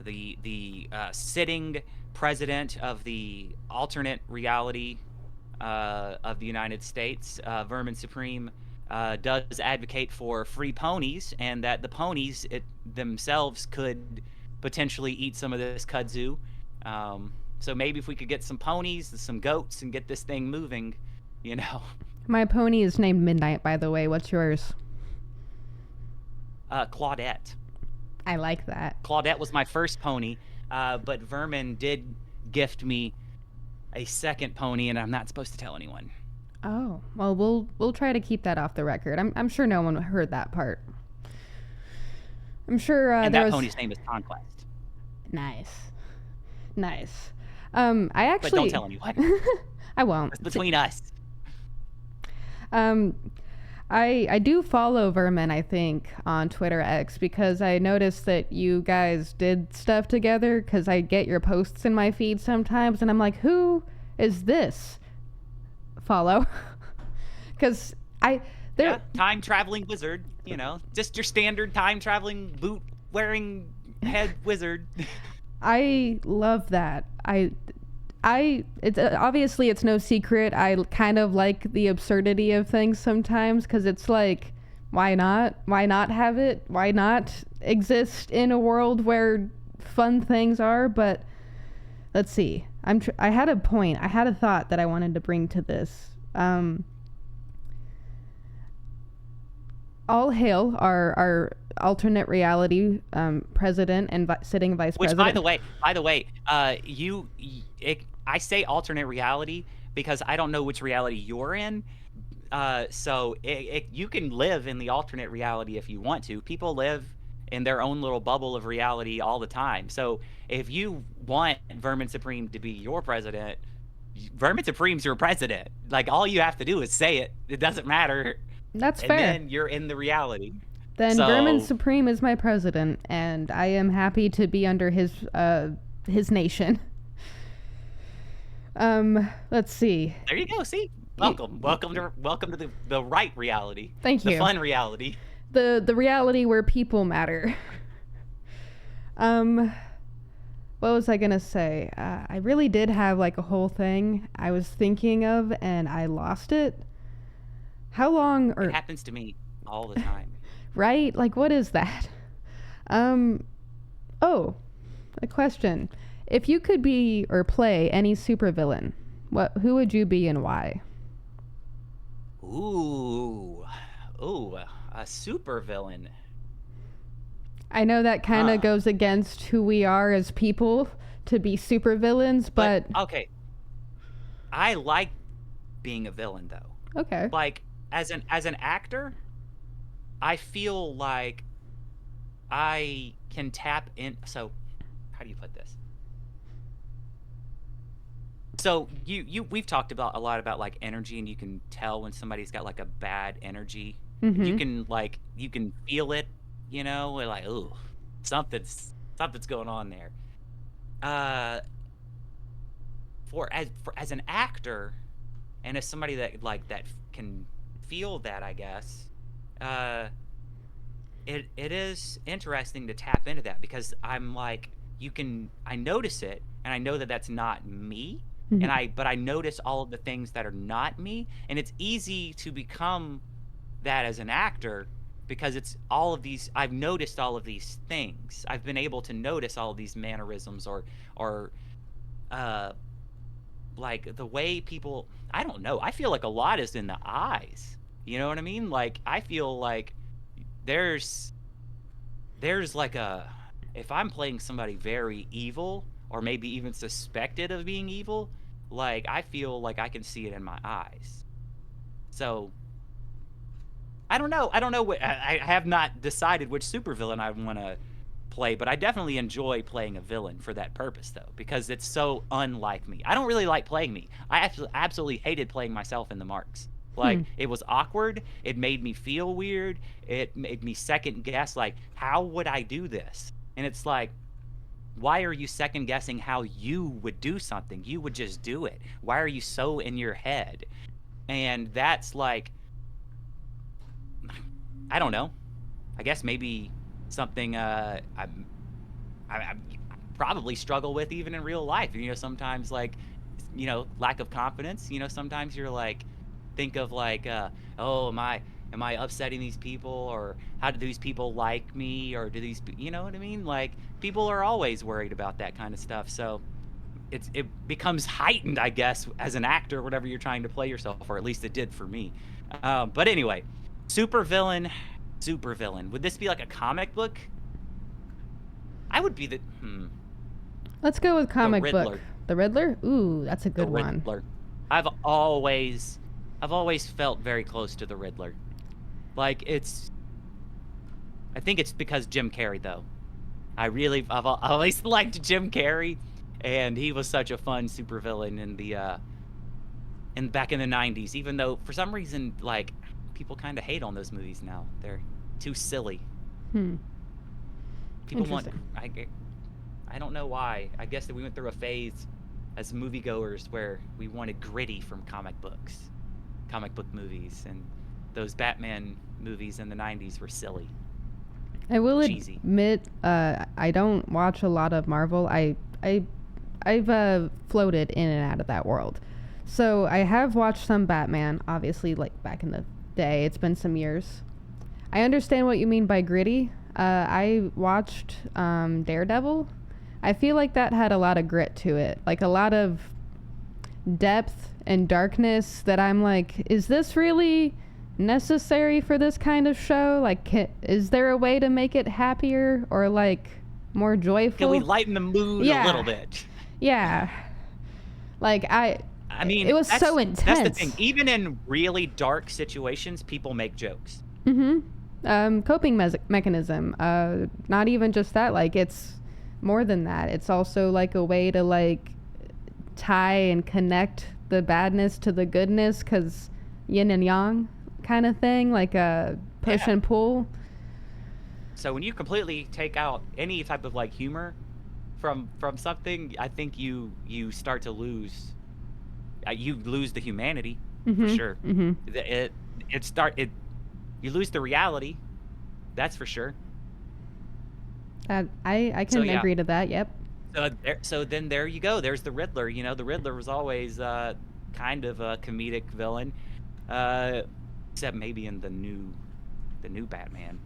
the sitting president of the alternate reality of the United States, Vermin Supreme, does advocate for free ponies, and that the ponies themselves could potentially eat some of this kudzu. So maybe if we could get some ponies and some goats and get this thing moving, My pony is named Midnight, by the way. What's yours? Claudette. I like that. Claudette was my first pony, but Vermin did gift me a second pony, and I'm not supposed to tell anyone. Oh, well, we'll try to keep that off the record. I'm sure no one heard that part. I'm sure and that pony's name is Conquest. Nice. I actually... But don't tell anyone. I won't. It's between us. I do follow Vermin, I think, on Twitter X, because I noticed that you guys did stuff together, because I get your posts in my feed sometimes, and I'm like, who is this? Follow. Because time traveling wizard, just your standard time traveling boot wearing head wizard. I love that. It's obviously it's no secret. I kind of like the absurdity of things sometimes, because it's like, why not? Why not have it? Why not exist in a world where fun things are? But let's see. I had a point. I had a thought that I wanted to bring to this. All hail our alternate reality president and sitting vice president. Which, by the way, I say alternate reality because I don't know which reality you're in. So you can live in the alternate reality if you want to. People live in their own little bubble of reality all the time. So if you want Vermin Supreme to be your president, Vermin Supreme's your president. Like, all you have to do is say it. It doesn't matter That's and fair. then you're in the reality. Then Vermin So Supreme is my president, and I am happy to be under his nation. Let's see. there you go. See, welcome to the right reality, Thank the you. fun reality. The reality where people matter. What was I gonna say? I really did have like a whole thing I was thinking of, and I lost it. How long? It happens to me all the time. Right? Like, what is that? Um. Oh, a question. If you could be or play any supervillain, who would you be and why? Ooh, a super villain. I know that kind of goes against who we are as people to be supervillains, but okay. I like being a villain though. okay. Like as an actor, I feel like I can tap in. So, how do you put this? So we've talked about a lot about like energy, and you can tell when somebody's got like a bad energy. You can feel it, we're like, ooh, something's going on there. For as an actor, and as somebody that can feel that, I guess, it is interesting to tap into that, because I'm like, I notice it, and I know that that's not me, but I notice all of the things that are not me, and it's easy to become that as an actor, because it's all of these. I've noticed all of these things. I've been able to notice all of these mannerisms, or like the way people. I don't know. I feel like a lot is in the eyes. You know what I mean? Like, I feel like there's like if I'm playing somebody very evil, or maybe even suspected of being evil, like, I feel like I can see it in my eyes. So I don't know. I have not decided which supervillain I want to play, but I definitely enjoy playing a villain for that purpose, though, because it's so unlike me. I don't really like playing me. I absolutely hated playing myself in the Marks. Like, it was awkward. It made me feel weird. It made me second guess, like, how would I do this? And it's like, why are you second guessing how you would do something? You would just do it. Why are you so in your head? And that's like, I don't know. I guess maybe something I probably struggle with even in real life. Sometimes, like, lack of confidence. Sometimes you're like, think of like, oh, am I upsetting these people, or how do these people like me, or do these, you know what I mean? Like, people are always worried about that kind of stuff. So it becomes heightened, I guess, as an actor, whatever you're trying to play yourself, or at least it did for me. But anyway, supervillain. Would this be like a comic book? I would be Let's go with comic the book. The Riddler? Ooh, that's a good one. I've always felt very close to the Riddler. Like, I think it's because Jim Carrey, though. I've always liked Jim Carrey, and he was such a fun supervillain back in the 90s, even though for some reason, like, people kind of hate on those movies now. They're too silly. People want, I don't know why. I guess that we went through a phase as moviegoers where we wanted gritty from comic book movies, and those Batman movies in the 90s were silly. I will cheesy. Admit, I don't watch a lot of Marvel. I've floated in and out of that world. So I have watched some Batman, obviously, like back in the day. It's been some years. I understand what you mean by gritty. I watched Daredevil. I feel like that had a lot of grit to it, like a lot of depth and darkness that I'm like, is this really necessary for this kind of show? Like, is there a way to make it happier or like more joyful? Can we lighten the mood a little bit? Yeah. Like, I mean, it was so intense. That's the thing. Even in really dark situations, people make jokes. Coping mechanism. Not even just that. Like, it's more than that. It's also like a way to like tie and connect the badness to the goodness, because yin and yang kind of thing, like a push Yeah. and pull. So when you completely take out any type of like humor from something, I think you start to lose you lose the humanity for Mm-hmm. sure. Mm-hmm. It you lose the reality. That's for sure. I So can yeah. agree to that. Yep. So then there you go. There's the Riddler. You know, the Riddler was always kind of a comedic villain, uh, except maybe in the new Batman,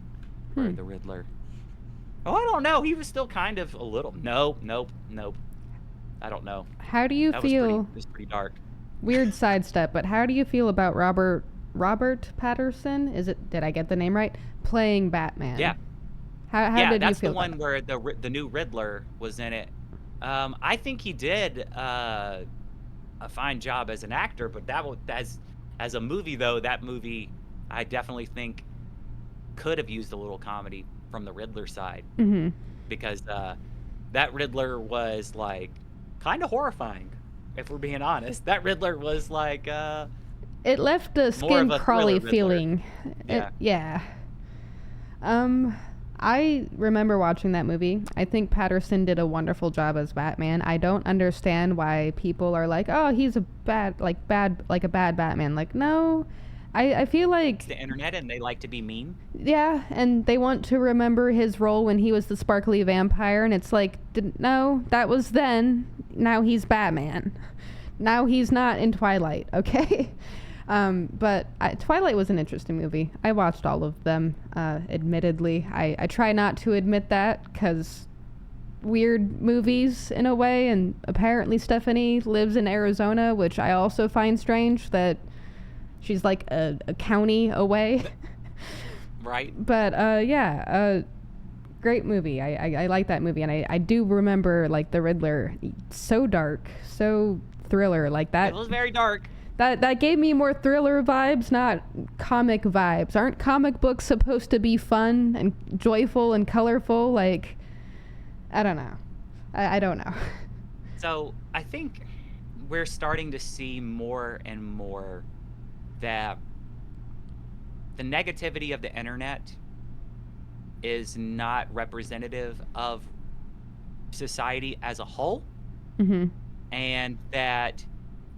where Hmm. the Riddler. Oh, I don't know. He was still kind of a little. Nope, nope, nope. I don't know. How do you That was pretty. feel? It was pretty dark. Weird sidestep, but how do you feel about Robert Patterson? Is it? Did I get the name right? Playing Yeah, Batman. How yeah. did you That's the feel about one that? where the new Riddler was in it. I think he did a fine job as an actor, but that was as a movie though. That movie, I definitely think could have used a little comedy from the Riddler side Mm-hmm. because that Riddler was like kind of horrifying. If we're being honest, that Riddler was like It left a more of skin a thriller crawly Riddler. feeling. Yeah. Yeah. Um, I remember watching that movie. I think Patterson did a wonderful job as Batman. I don't understand why people are like, "Oh, he's a like a bad Batman." Like, no. I feel It's like, the internet and they like to be mean. yeah, and they want to remember his role when he was the sparkly vampire, and it's like, no, that was then. Now he's Batman. Now he's not in Twilight, okay? But Twilight was an interesting movie. I watched all of them, admittedly. I try not to admit that because weird movies in a way, and apparently Stephanie lives in Arizona, which I also find strange that she's like a county away. Right. But yeah, great movie. I like that movie, and I do remember like the Riddler, so dark, so thriller, like that. It was very dark. That gave me more thriller vibes, not comic vibes. Aren't comic books supposed to be fun and joyful and colorful? Like, I don't know. I don't know. So I think we're starting to see more and more that the negativity of the internet is not representative of society as a whole, Mm-hmm. and that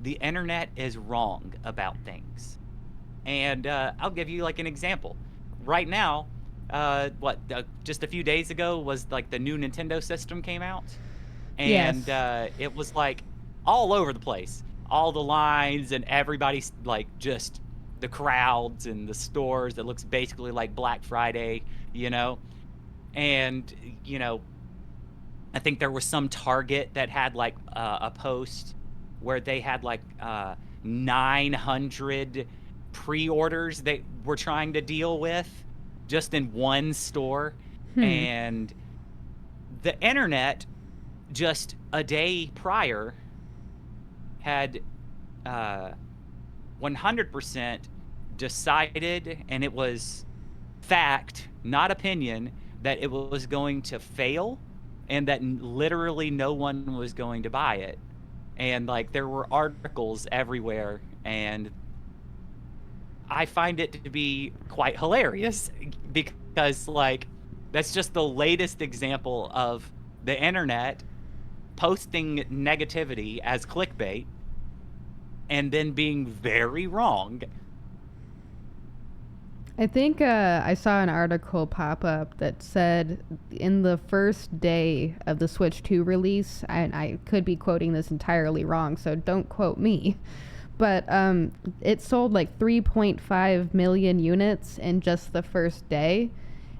the internet is wrong about things. And I'll give you like an example. Right now, just a few days ago was like the new Nintendo system came out, and Yes. it was like all over the place, all the lines and everybody's like just the crowds and the stores. It looks basically like Black Friday, you know, and you know I think there was some Target that had like a post where they had like 900 pre-orders they were trying to deal with just in one store. Hmm. And the internet just a day prior had 100% decided, and it was fact, not opinion, that it was going to fail and that literally no one was going to buy it. And like there were articles everywhere, and I find it to be quite hilarious because like that's just the latest example of the internet posting negativity as clickbait and then being very wrong. I think I saw an article pop up that said in the first day of the Switch 2 release, and I could be quoting this entirely wrong, so don't quote me, but it sold like 3.5 million units in just the first day.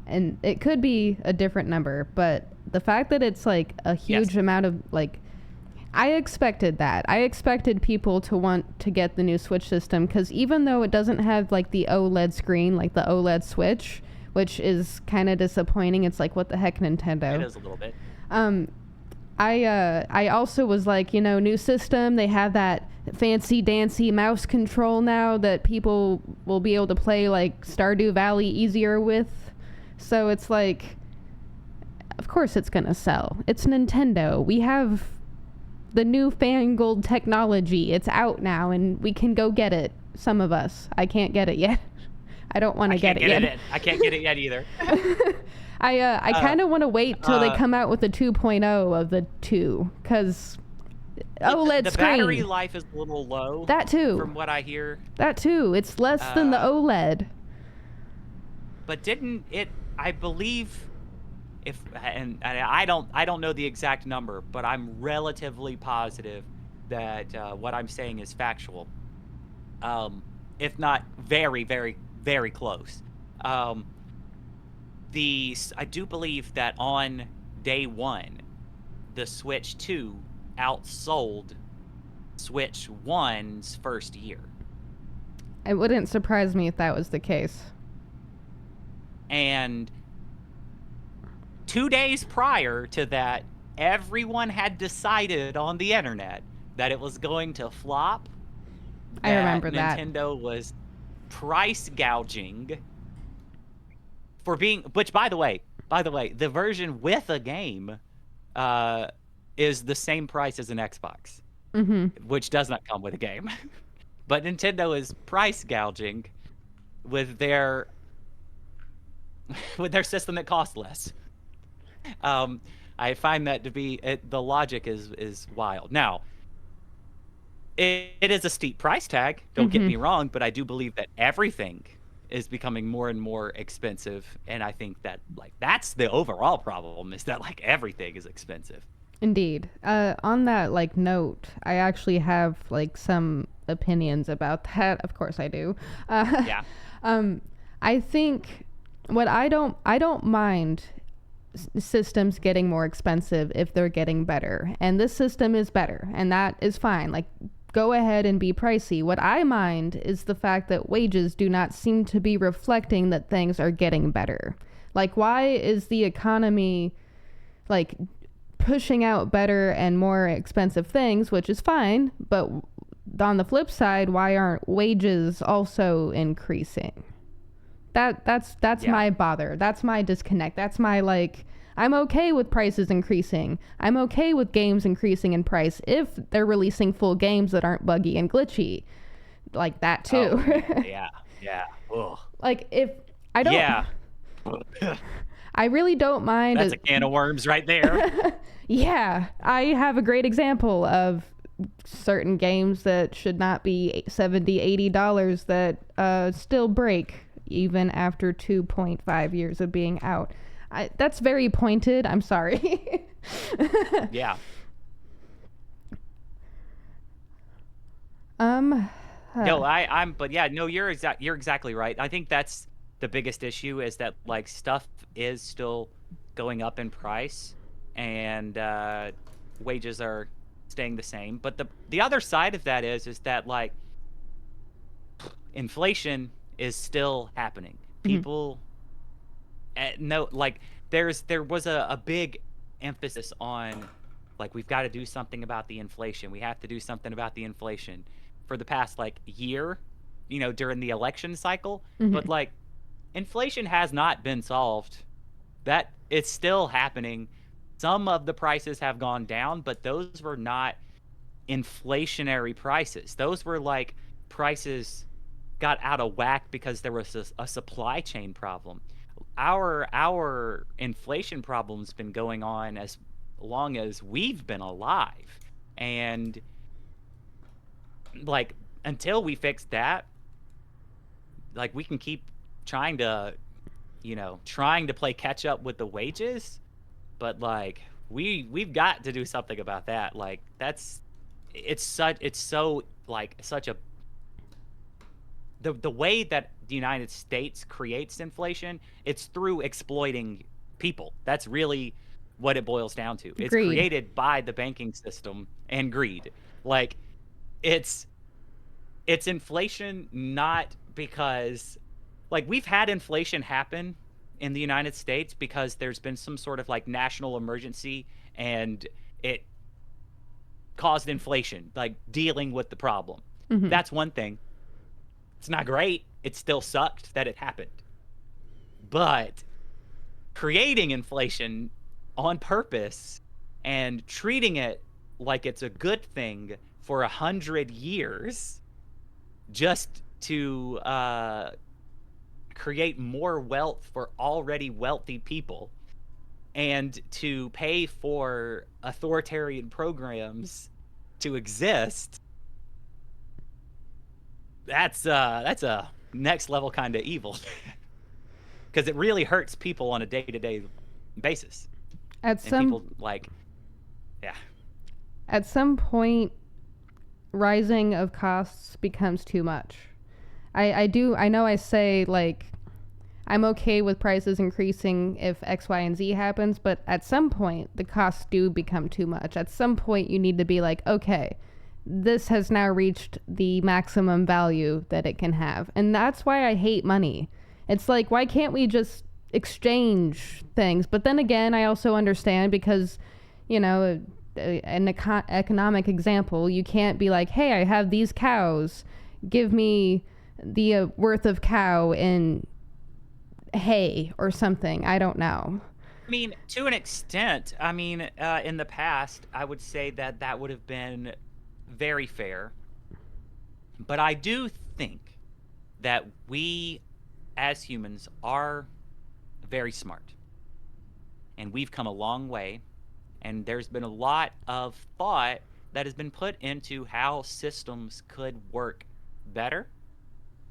And it could be a different number, but the fact that it's like a huge Yes. amount of like, I expected that. I expected people to want to get the new Switch system because even though it doesn't have like the OLED screen, like the OLED Switch, which is kind of disappointing. It's like, what the heck, Nintendo? It is a little bit. Um, I also was like, new system. They have that fancy dancy mouse control now that people will be able to play like Stardew Valley easier with. So it's like, of course it's gonna sell. It's Nintendo. We have the newfangled technology. It's out now, and we can go get it. Some of us. I can't get it yet. I don't want I to can't get it get it yet. in. I can't get it yet either. I kind of want to wait till they uh, come out with the 2.0 of the 2, because OLED the battery screen. life is a little low. That too. From what I hear. That too. It's less than the Uh, OLED. but didn't it? I believe if and I don't know the exact number, but I'm relatively positive that what I'm saying is factual. If not very, very, very close. Um, I do believe that on day one, the Switch 2 outsold Switch 1's first year. It wouldn't surprise me if that was the case. And 2 days prior to that, everyone had decided on the internet that it was going to flop. I remember that. Nintendo was price gouging for being, which by the way, the version with a game is the same price as an Xbox, which does not come with a game. But Nintendo is price gouging with their system that costs less. I find that to be the logic is wild. Now, it is a steep price tag. Don't get me wrong, but I do believe that everything is becoming more and more expensive, and I think that that's the overall problem, is that everything is expensive. Indeed. On that note, I actually have some opinions about that. Of course I do. Yeah. I think I don't mind systems getting more expensive if they're getting better, and this system is better, and that is fine. Go ahead and be pricey. What I mind is the fact that wages do not seem to be reflecting that things are getting better. Why is the economy pushing out better and more expensive things, which is fine, but on the flip side, why aren't wages also increasing? That's Yeah. my bother. That's my disconnect. That's my I'm okay with prices increasing. I'm okay with games increasing in price if they're releasing full games that aren't buggy and glitchy. That too. Oh, yeah. Ugh. If I don't Yeah. I really don't mind. That's a can of worms right there. Yeah, I have a great example of certain games that should not be $70-$80 that still break even after 2.5 years of being out. That's very pointed. I'm sorry. Yeah. But yeah, no, you're exactly right. I think that's the biggest issue, is that stuff is still going up in price, and wages are staying the same. But the other side of that is that inflation is still happening. People no, there was a big emphasis on we've got to do something about the inflation. We have to do something about the inflation for the past year, during the election cycle. But inflation has not been solved. That it's still happening. Some of the prices have gone down, but those were not inflationary prices. Those were prices got out of whack because there was a supply chain problem. Our inflation problem's been going on as long as we've been alive, and until we fix that, we can keep trying to play catch up with the wages, but we've got to do something about that. It's so such a the way that the United States creates inflation, it's through exploiting people. That's really what it boils down to. It's Greed. created by the banking system and greed. It's inflation not because we've had inflation happen in the United States because there's been some sort of national emergency, and it caused inflation, dealing with the problem. That's one thing. It's not great. It still sucked that it happened. But creating inflation on purpose and treating it like it's a good thing for 100 years just to create more wealth for already wealthy people and to pay for authoritarian programs to exist, that's a next level kind of evil because it really hurts people on a day-to-day basis. At And some people like, yeah. at some point, rising of costs becomes too much. I know I say like I'm okay with prices increasing if X, Y, and Z happens, but at some point the costs do become too much. At some point you need to be like, okay, this has now reached the maximum value that it can have. And that's why I hate money. It's like, why can't we just exchange things? But then again, I also understand because, you know, an economic example, you can't be like, hey, I have these cows. Give me the worth of cow in hay or something. I don't know. I mean, to an extent, I mean, in the past, I would say that that would have been very fair. But I do think that we as humans are very smart. And we've come a long way. And there's been a lot of thought that has been put into how systems could work better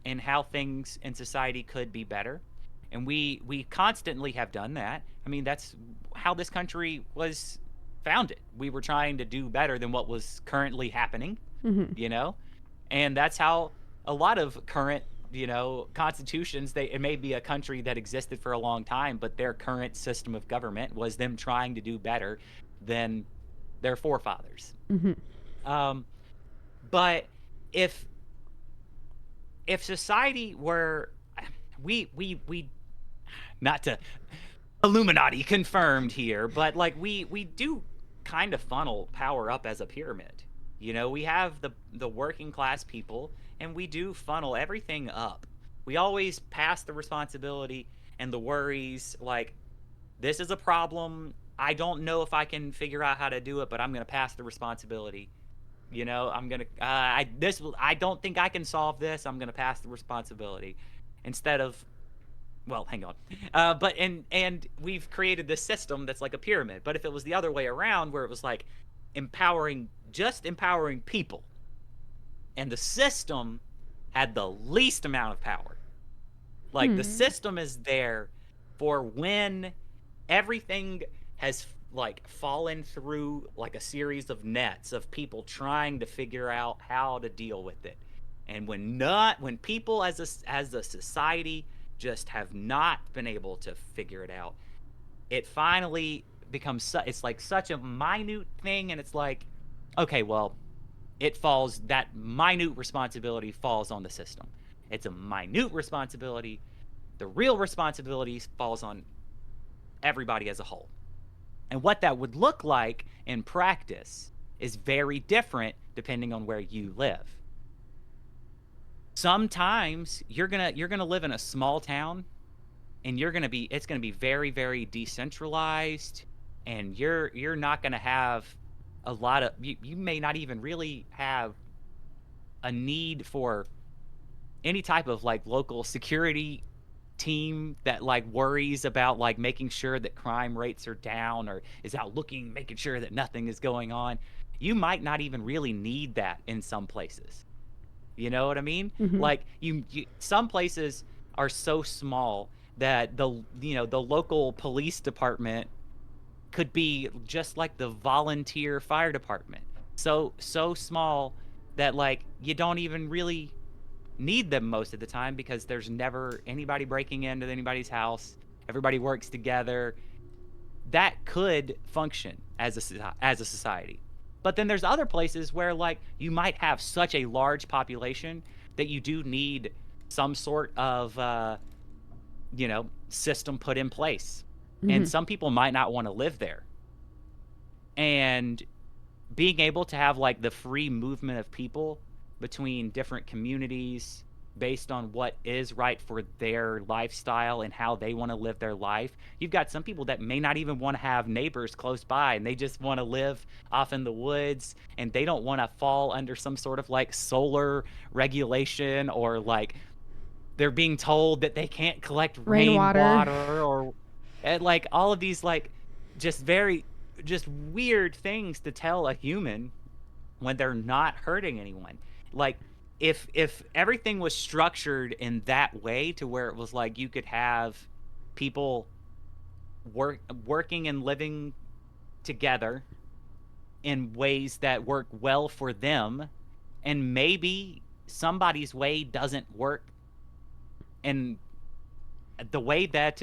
and how things in society could be better. And we constantly have done that. I mean, that's how this country was founded. We were trying to do better than what was currently happening, Mm-hmm. you know? And that's how a lot of current, constitutions, it may be a country that existed for a long time, but their current system of government was them trying to do better than their forefathers. Mm-hmm. Um, but if society were, we not to Illuminati confirmed here, but like we do kind of funnel power up as a pyramid. We have the working class people, and we do funnel everything up. We always pass the responsibility and the worries, like, this is a problem. I don't know if I can figure out how to do it, but I'm going to pass the responsibility. I'm going to I don't think I can solve this. I'm going to pass the responsibility instead of, well, hang on. But and we've created this system that's like a pyramid. But if it was the other way around, where it was like just empowering people, and the system had the least amount of power. Like, the system is there for when everything has like fallen through like a series of nets of people trying to figure out how to deal with it. And when people as a society just have not been able to figure it out, it finally becomes it's like such a minute thing, and it's like, okay, well, that minute responsibility falls on the system. It's a minute responsibility. The real responsibility falls on everybody as a whole. And what that would look like in practice is very different depending on where you live. Sometimes you're gonna live in a small town, and it's gonna be very, very decentralized, and you're not gonna have a lot of you may not even really have a need for any type of like local security team that like worries about like making sure that crime rates are down or is out making sure that nothing is going on. You might not even really need that in some places. You know what I mean? Mm-hmm. Like, some places are so small that the local police department could be just like the volunteer fire department. So small that like you don't even really need them most of the time because there's never anybody breaking into anybody's house. Everybody works together. That could function as a society. But then there's other places where like you might have such a large population that you do need some sort of system put in place. Mm-hmm. And some people might not want to live there. And being able to have like the free movement of people between different communities based on what is right for their lifestyle and how they want to live their life. You've got some people that may not even want to have neighbors close by, and they just want to live off in the woods, and they don't want to fall under some sort of like solar regulation or like they're being told that they can't collect Rainwater. rainwater, or and like all of these like just very just weird things to tell a human when they're not hurting anyone. Like if everything was structured in that way to where it was like you could have people working and living together in ways that work well for them, and maybe somebody's way doesn't work in the way that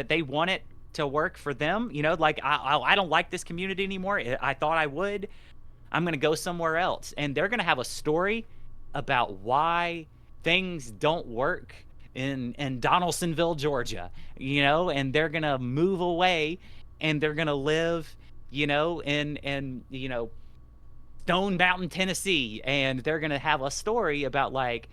they want it to work for them. Like I don't like this community anymore. I thought I would. I'm gonna go somewhere else, and they're gonna have a story about why things don't work in Donaldsonville, Georgia. And they're gonna move away, and they're gonna live, in Stone Mountain, Tennessee, and they're gonna have a story about like,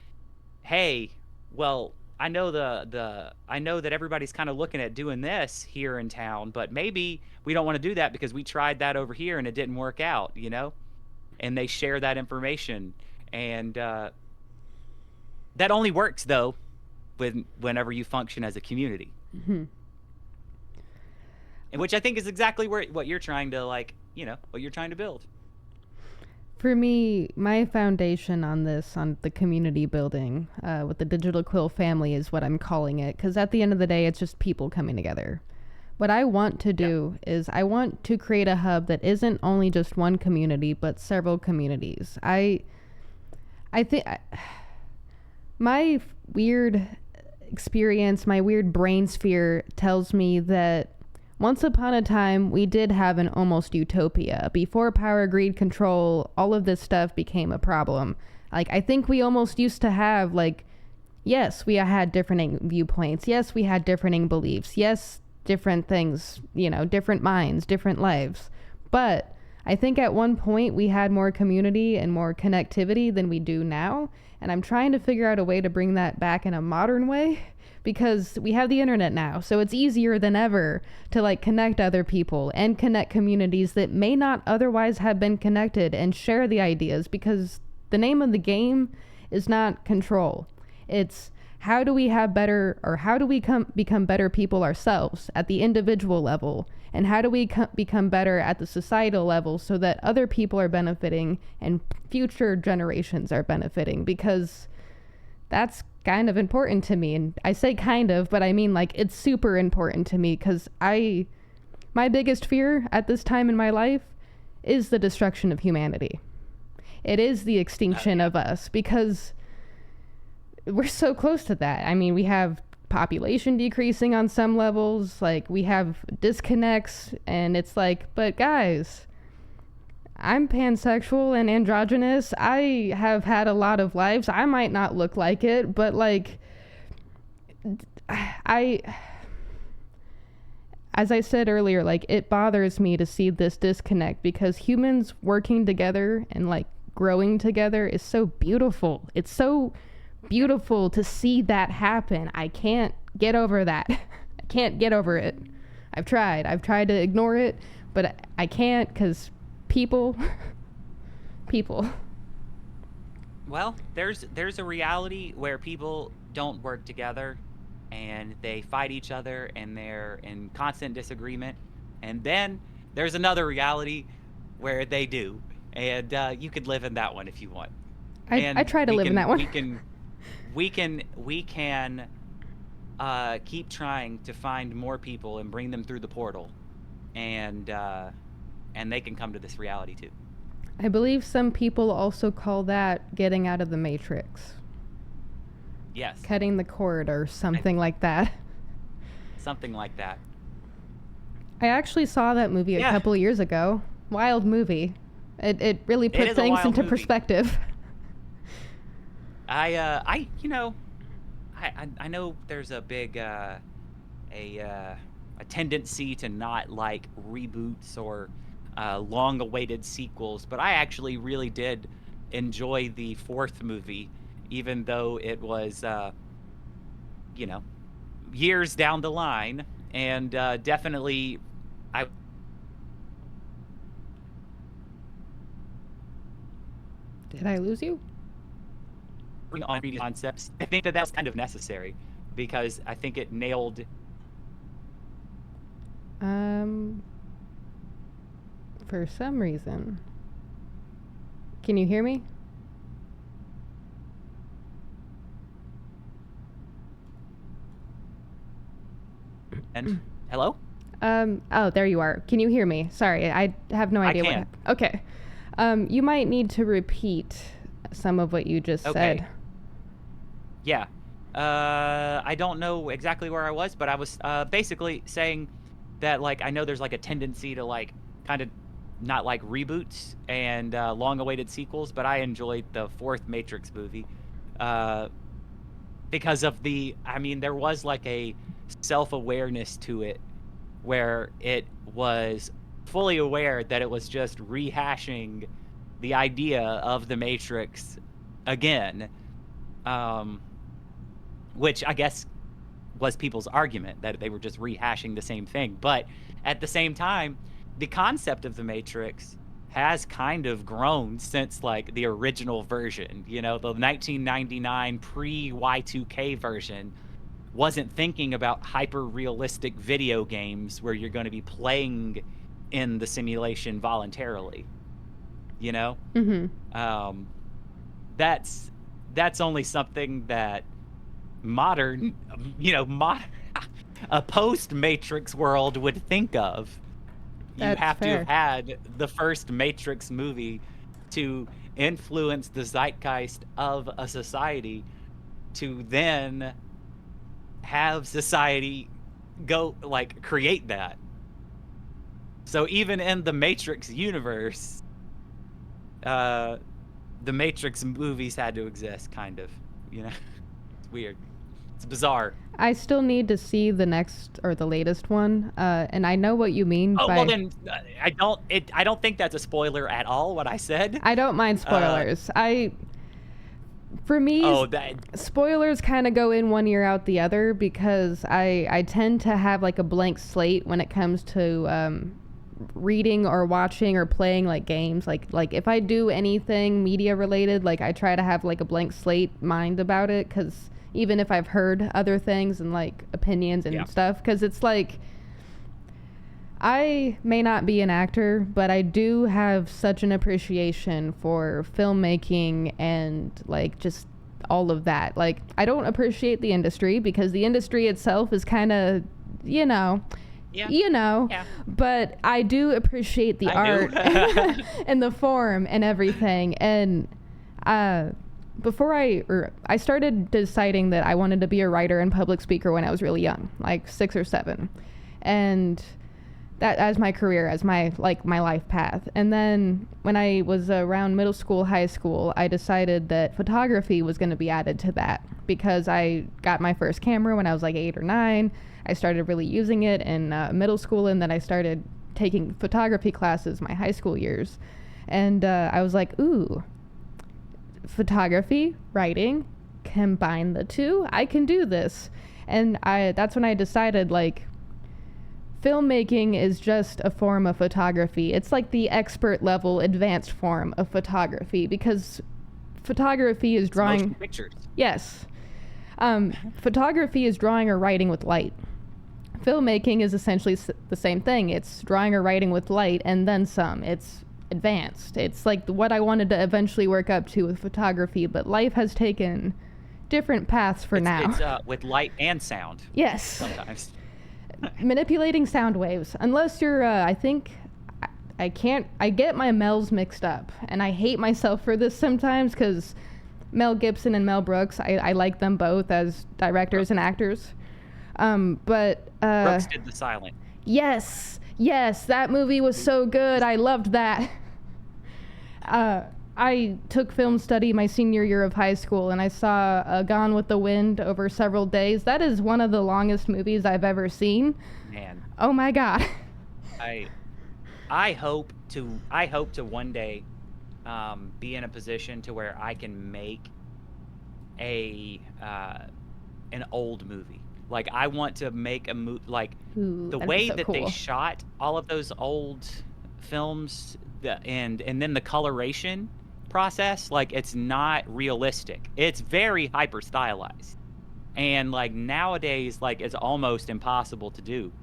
hey, well, I know that everybody's kind of looking at doing this here in town, but maybe we don't want to do that because we tried that over here and it didn't work out. And they share that information, and that only works though whenever you function as a community, Mm-hmm. and which I think is exactly what you're trying to what you're trying to build. For me, my foundation on this, on the community building with the Digital Quill family, is what I'm calling it. Because at the end of the day, it's just people coming together. What I want to do is I want to create a hub that isn't only just one community, but several communities. I think my weird experience, my weird brain sphere tells me that once upon a time, we did have an almost utopia. Before power, greed, control, all of this stuff became a problem. Like, I think we almost used to have, like, yes, we had different viewpoints. Yes, we had differing beliefs. Yes, different things, different minds, different lives. But I think at one point we had more community and more connectivity than we do now. And I'm trying to figure out a way to bring that back in a modern way, because we have the internet now, so it's easier than ever to like connect other people and connect communities that may not otherwise have been connected and share the ideas, because the name of the game is not control. It's how do we have better, or how do we become better people ourselves at the individual level, and how do we become better at the societal level so that other people are benefiting and future generations are benefiting, because that's kind of important to me. And I say kind of, but I mean like it's super important to me, because my biggest fear at this time in my life is the destruction of humanity. It is the extinction of us, because we're so close to that. I mean, we have population decreasing on some levels, like we have disconnects, and it's like, but guys, I'm pansexual and androgynous. I have had a lot of lives. I might not look like it, but like, as I said earlier, like it bothers me to see this disconnect, because humans working together and like growing together is so beautiful. It's so beautiful to see that happen. I can't get over that. I can't get over it. I've tried to ignore it, but I can't, because people. Well, there's a reality where people don't work together, and they fight each other, and they're in constant disagreement. And then there's another reality where they do, and you could live in that one if you want. I try to live in that one. We can keep trying to find more people and bring them through the portal, and they can come to this reality too. I believe some people also call that getting out of the matrix. Yes. Cutting the cord or something like that. Something like that. I actually saw that movie a couple years ago. Wild movie. It really put things into perspective. I know there's a big a tendency to not like reboots or long-awaited sequels, but I actually really did enjoy the fourth movie, even though it was years down the line, and definitely I Did I lose you? on previous concepts. I think that that's kind of necessary because I think it nailed. For some reason. Can you hear me? And hello? Oh, there you are. Can you hear me? Sorry, I have no idea I can. what. Okay. You might need to repeat some of what you just said. Yeah. I don't know exactly where I was, but I was basically saying that, like, I know there's like a tendency to like kind of not like reboots and long-awaited sequels, but I enjoyed the fourth Matrix movie because of there was like a self-awareness to it where it was fully aware that it was just rehashing the idea of the Matrix again, which I guess was people's argument, that they were just rehashing the same thing. But at the same time, the concept of the Matrix has kind of grown since like the original version. The 1999 pre-Y2K version wasn't thinking about hyper realistic video games where you're going to be playing in the simulation voluntarily. Mm-hmm. That's only something that modern a post Matrix world would think of. You That's have fair. to have had the first Matrix movie to influence the zeitgeist of a society to then have society go like create that. So even in the Matrix universe, the Matrix movies had to exist, kind of. It's weird. It's bizarre. I still need to see the next or the latest one, and I know what you mean Oh by. well, then I don't think that's a spoiler at all. What I said. I don't mind spoilers. For me, spoilers kind of go in one ear out the other because I tend to have like a blank slate when it comes to reading or watching or playing like games. Like if I do anything media related, like I try to have like a blank slate mind about it, because even if I've heard other things and like opinions and stuff, because it's like I may not be an actor, but I do have such an appreciation for filmmaking and like just all of that. Like I don't appreciate the industry because the industry itself is kind of, but I do appreciate the art and the form and everything. And before I started deciding that I wanted to be a writer and public speaker when I was really young, like 6 or 7. And that as my career, as my life path. And then when I was around middle school, high school, I decided that photography was going to be added to that because I got my first camera when I was like 8 or 9. I started really using it in middle school, and then I started taking photography classes my high school years. And I was like, ooh, photography, writing, combine the two, I can do this. And that's when I decided, like, filmmaking is just a form of photography. It's like the expert level advanced form of photography, because photography is drawing motion pictures. Yes. Photography is drawing or writing with light. Filmmaking is essentially the same thing. It's drawing or writing with light and then some. It's advanced. It's like what I wanted to eventually work up to with photography, but life has taken different paths now. It's with light and sound. Yes. Sometimes. Manipulating sound waves. Unless you're, I think, I get my Mels mixed up. And I hate myself for this sometimes, because Mel Gibson and Mel Brooks, I like them both as directors and actors. But Brooks did The Silent. Yes, that movie was so good. I loved that. I took film study my senior year of high school, and I saw Gone with the Wind over several days. That is one of the longest movies I've ever seen. Man. Oh my God. I hope to one day be in a position to where I can make an old movie. Like, I want to make a movie, like, the way that they shot all of those old films, and then the coloration process. Like it's not realistic. It's very hyper stylized. And like nowadays, like it's almost impossible to do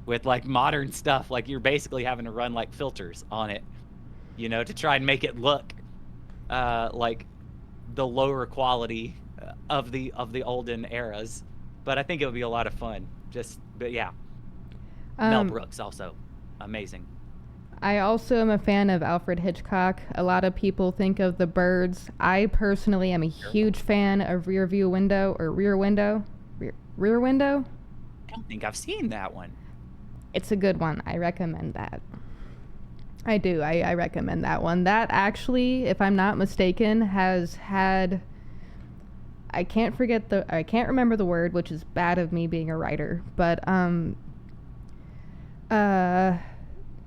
with like modern stuff. Like you're basically having to run like filters on it, to try and make it look like the lower quality of the olden eras. But I think it would be a lot of fun. But yeah, Mel Um, Brooks also amazing. I also am a fan of Alfred Hitchcock. A lot of people think of The Birds. I personally am a Sure. huge fan of Rear View Window or Rear Window. Rear Window? I don't think I've seen that one. It's a good one. I recommend that. I do. I recommend that one. That actually, if I'm not mistaken, has had. I can't remember the word, which is bad of me being a writer, but uh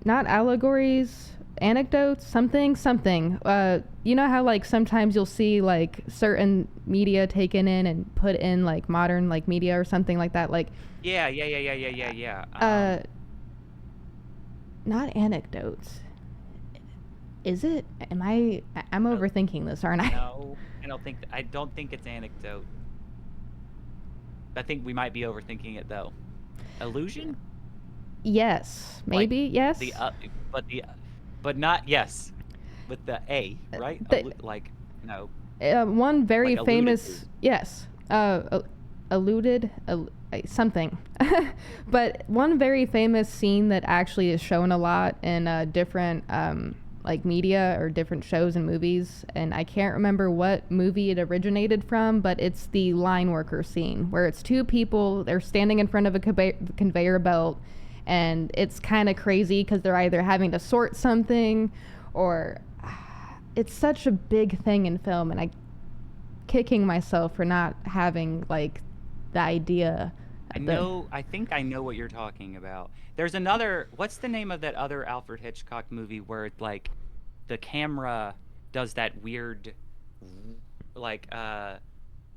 not allegories, anecdotes, something. You know how like sometimes you'll see like certain media taken in and put in like modern like media or something like that, like Yeah, yeah, yeah, yeah, yeah, yeah, yeah. uh not anecdotes. Is it? I'm Uh, overthinking this, aren't I? no, I don't think it's anecdote. I think we might be overthinking it though. Illusion? Yes. Like Maybe. the Yes. but the but not yes with the A, right? The Like no, one very like alluded to. famous, yes, alluded, something. But one very famous scene that actually is shown a lot in different like media or different shows and movies, and I can't remember what movie it originated from, but it's the line worker scene where it's two people, they're standing in front of a conveyor belt, and it's kind of crazy because they're either having to sort something or it's such a big thing in film, and I kicking myself for not having like the idea of the I think I know what you're talking about. What's the name of that other Alfred Hitchcock movie where like the camera does that weird, like,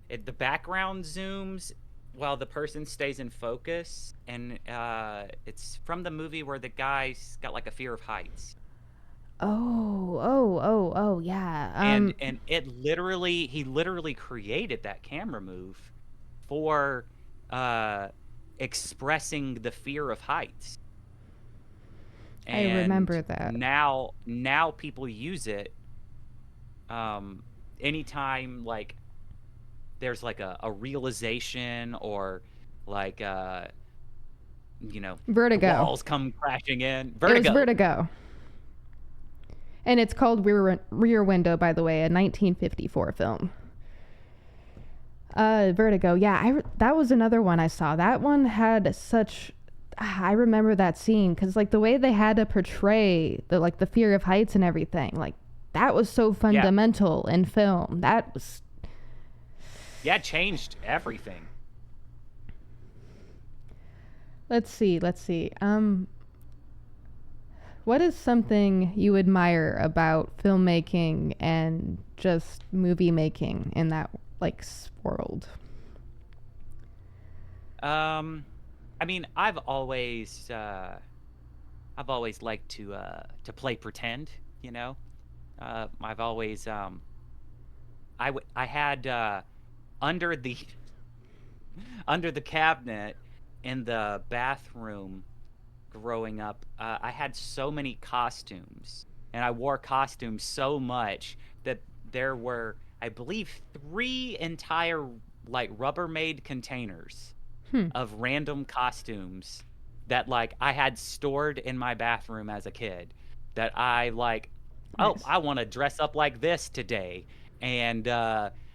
the background zooms while the person stays in focus, and it's from the movie where the guy's got like a fear of heights. oh yeah And he literally created that camera move for uh expressing the fear of heights. I And remember that. now people use it um anytime like there's like a realization, or like the Vertigo. walls come crashing in. It was Vertigo. Vertigo. And it's called Rear Window, by the way, a 1954 film. Vertigo. Yeah, that was another one I saw. That one had such. I remember that scene because like the way they had to portray the fear of heights and everything, like that was so Yeah. fundamental in film. That was. Yeah, it changed everything. Let's see. Let's see. What is something you admire about filmmaking and just movie making in that like world? Um I mean, I've always liked to play pretend, you know. I've always I had under the under the cabinet in the bathroom growing up, I had so many costumes, and I wore costumes so much that there were, I believe, three entire like Rubbermaid containers Hmm. of random costumes that like I had stored in my bathroom as a kid, that I like, oh, Nice. I want to dress up like this today. And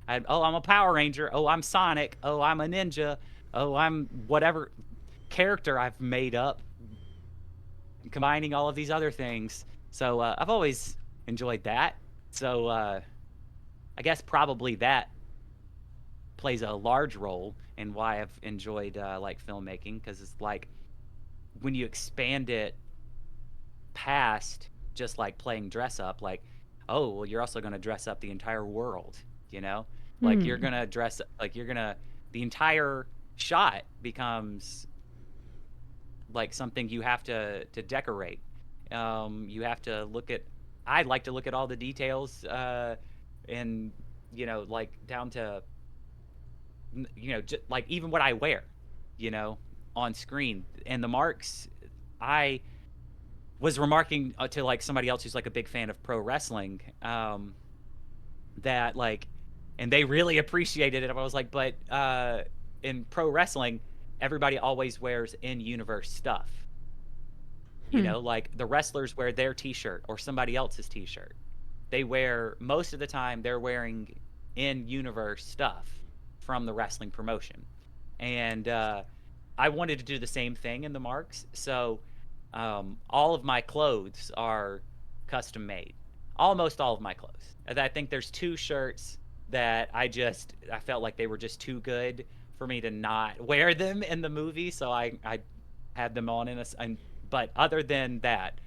I'm a Power Ranger. Oh, I'm Sonic. Oh, I'm a ninja. Oh, I'm whatever character I've made up, combining all of these other things. So I've always enjoyed that. So I guess probably that plays a large role in why I've enjoyed like filmmaking, because it's like when you expand it past just like playing dress up, like, oh, well, you're also going to dress up the entire world, you know? Like you're Hmm. going to dress like you're going to the entire shot becomes like something you have to decorate. You have to look at I like to look at all the details, and like down to like even what I wear, you know, on screen. And the marks, I was remarking to like somebody else who's like a big fan of pro wrestling, that like, and they really appreciated it. I was like, but in pro wrestling, everybody always wears in universe stuff. Hmm. Like the wrestlers wear their t-shirt or somebody else's t-shirt. They wear, most of the time they're wearing in universe stuff from the wrestling promotion. And I wanted to do the same thing in the marks. So all of my clothes are custom made. Almost all of my clothes. And I think there's two shirts that I felt like they were just too good for me to not wear them in the movie. So I had them on but other than that,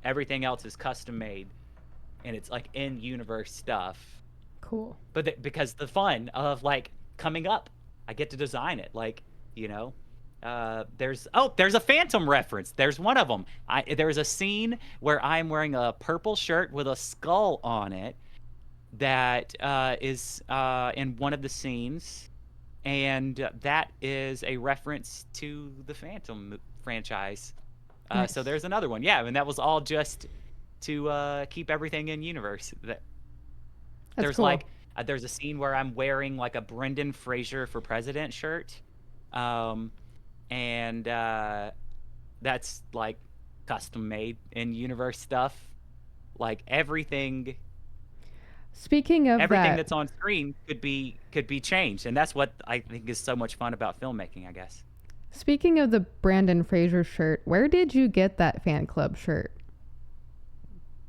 everything else is custom made, and it's like in universe stuff. Cool. But because the fun of like coming up, I get to design it. Like, you know, there's a Phantom reference. There's one of them. There's a scene where I'm wearing a purple shirt with a skull on it that is in one of the scenes, and that is a reference to the Phantom franchise. So Nice. there's another one. Yeah, and that was all just to keep everything in universe. That's There's cool. like there's a scene where I'm wearing like a Brendan Fraser for President shirt, um, and that's like custom made in universe stuff. Like Speaking of everything that, that's on screen could be changed, and that's what I think is so much fun about filmmaking, I guess. speaking of the Brandon Fraser shirt, where did you get that fan club shirt?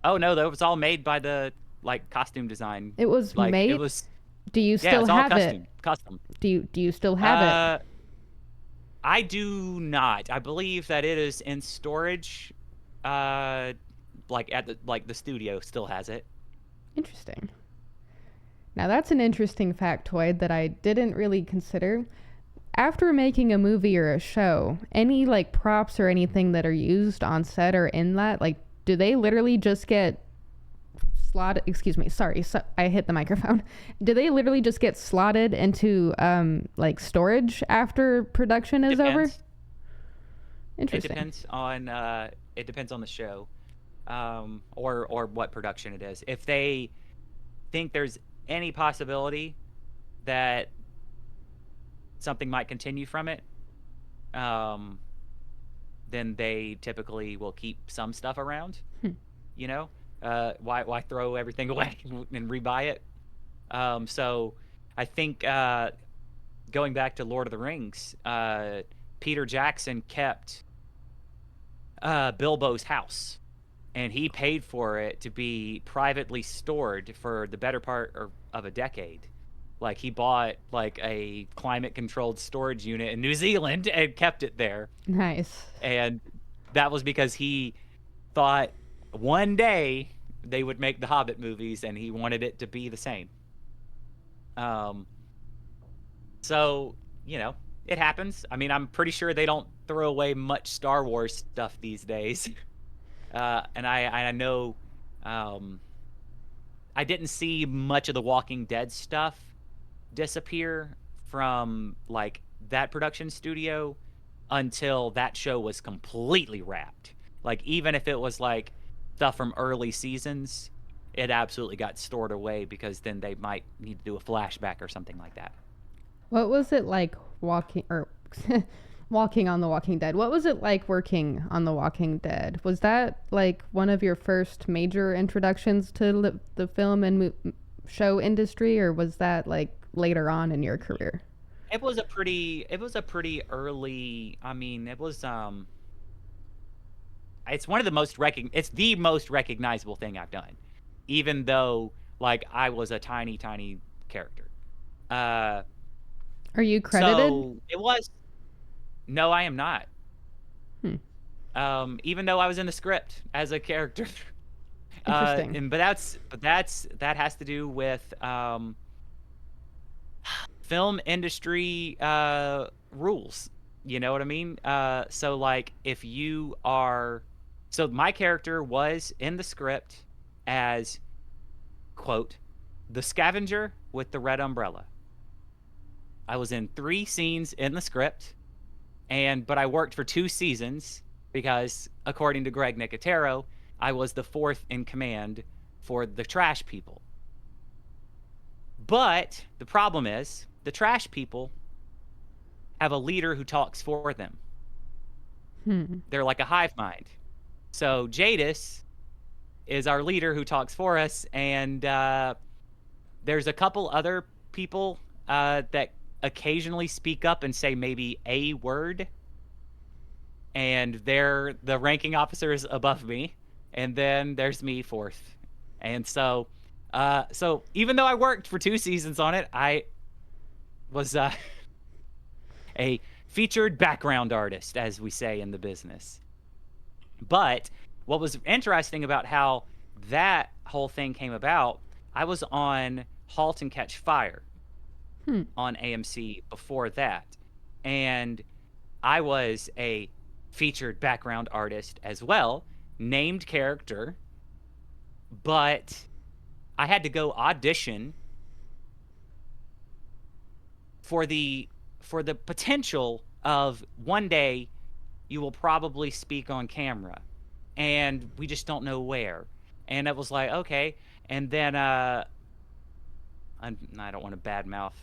Oh no, that was all made by the like costume design. It was Like it made. was, Do you yeah, still it's all have it? custom. Do you still have it? Uh, I do not. I believe that it is in storage. Uh, like at the studio still has it. Interesting. Now that's an interesting factoid that I didn't really consider. After making a movie or a show, any like props or anything that are used on set or in that, like, do they literally just get slotted? Excuse me, sorry, so I hit the microphone. Do they literally just get slotted into like storage after production is over? Depends. It Interesting. depends on the show, or what production it is. If they think there's any possibility that something might continue from it, um, then they typically will keep some stuff around. Hmm. You know, why throw everything away and rebuy it? So I think going back to Lord of the Rings, Peter Jackson kept Bilbo's house, and he paid for it to be privately stored for the better part of a decade. Like he bought like a climate controlled storage unit in New Zealand and kept it there. Nice. And that was because he thought one day they would make the Hobbit movies, and he wanted it to be the same. Um, so it happens. I mean, I'm pretty sure they don't throw away much Star Wars stuff these days. And I know, um, I didn't see much of the Walking Dead stuff disappear from like that production studio until that show was completely wrapped. Like even if it was like stuff from early seasons, it absolutely got stored away because then they might need to do a flashback or something like that. What was it like walking or walking on The Walking Dead? What was it like working on The Walking Dead? Was that like one of your first major introductions to the film and show industry, or was that like later on in your career? It was a pretty early. I mean, it's one of the most it's the most recognizable thing I've done, even though like I was a tiny tiny character. Uh Are you credited? so it was No, I am not. Hmm. Even though I was in the script as a character. Interesting. And that has to do with film industry rules. You know what I mean? So like if you are so my character was in the script, as, quote, the scavenger with the red umbrella. I was in 3 scenes in the script, but I worked for 2 seasons because, according to Greg Nicotero, I was the 4th in command for the trash people. But the problem is, the trash people have a leader who talks for them. They're like a hive mind. So Jadis is our leader who talks for us, and there's a couple other people that occasionally speak up and say maybe a word, and they're the ranking officers above me, and then there's me 4th. And so even though I worked for 2 seasons on it, I was a featured background artist, as we say in the business. But what was interesting about how that whole thing came about, I was on Halt and Catch Fire on AMC before that. And I was a featured background artist as well, named character, but I had to go audition for the potential of one day you will probably speak on camera, and we just don't know where. And it was like, okay. And then I don't want to badmouth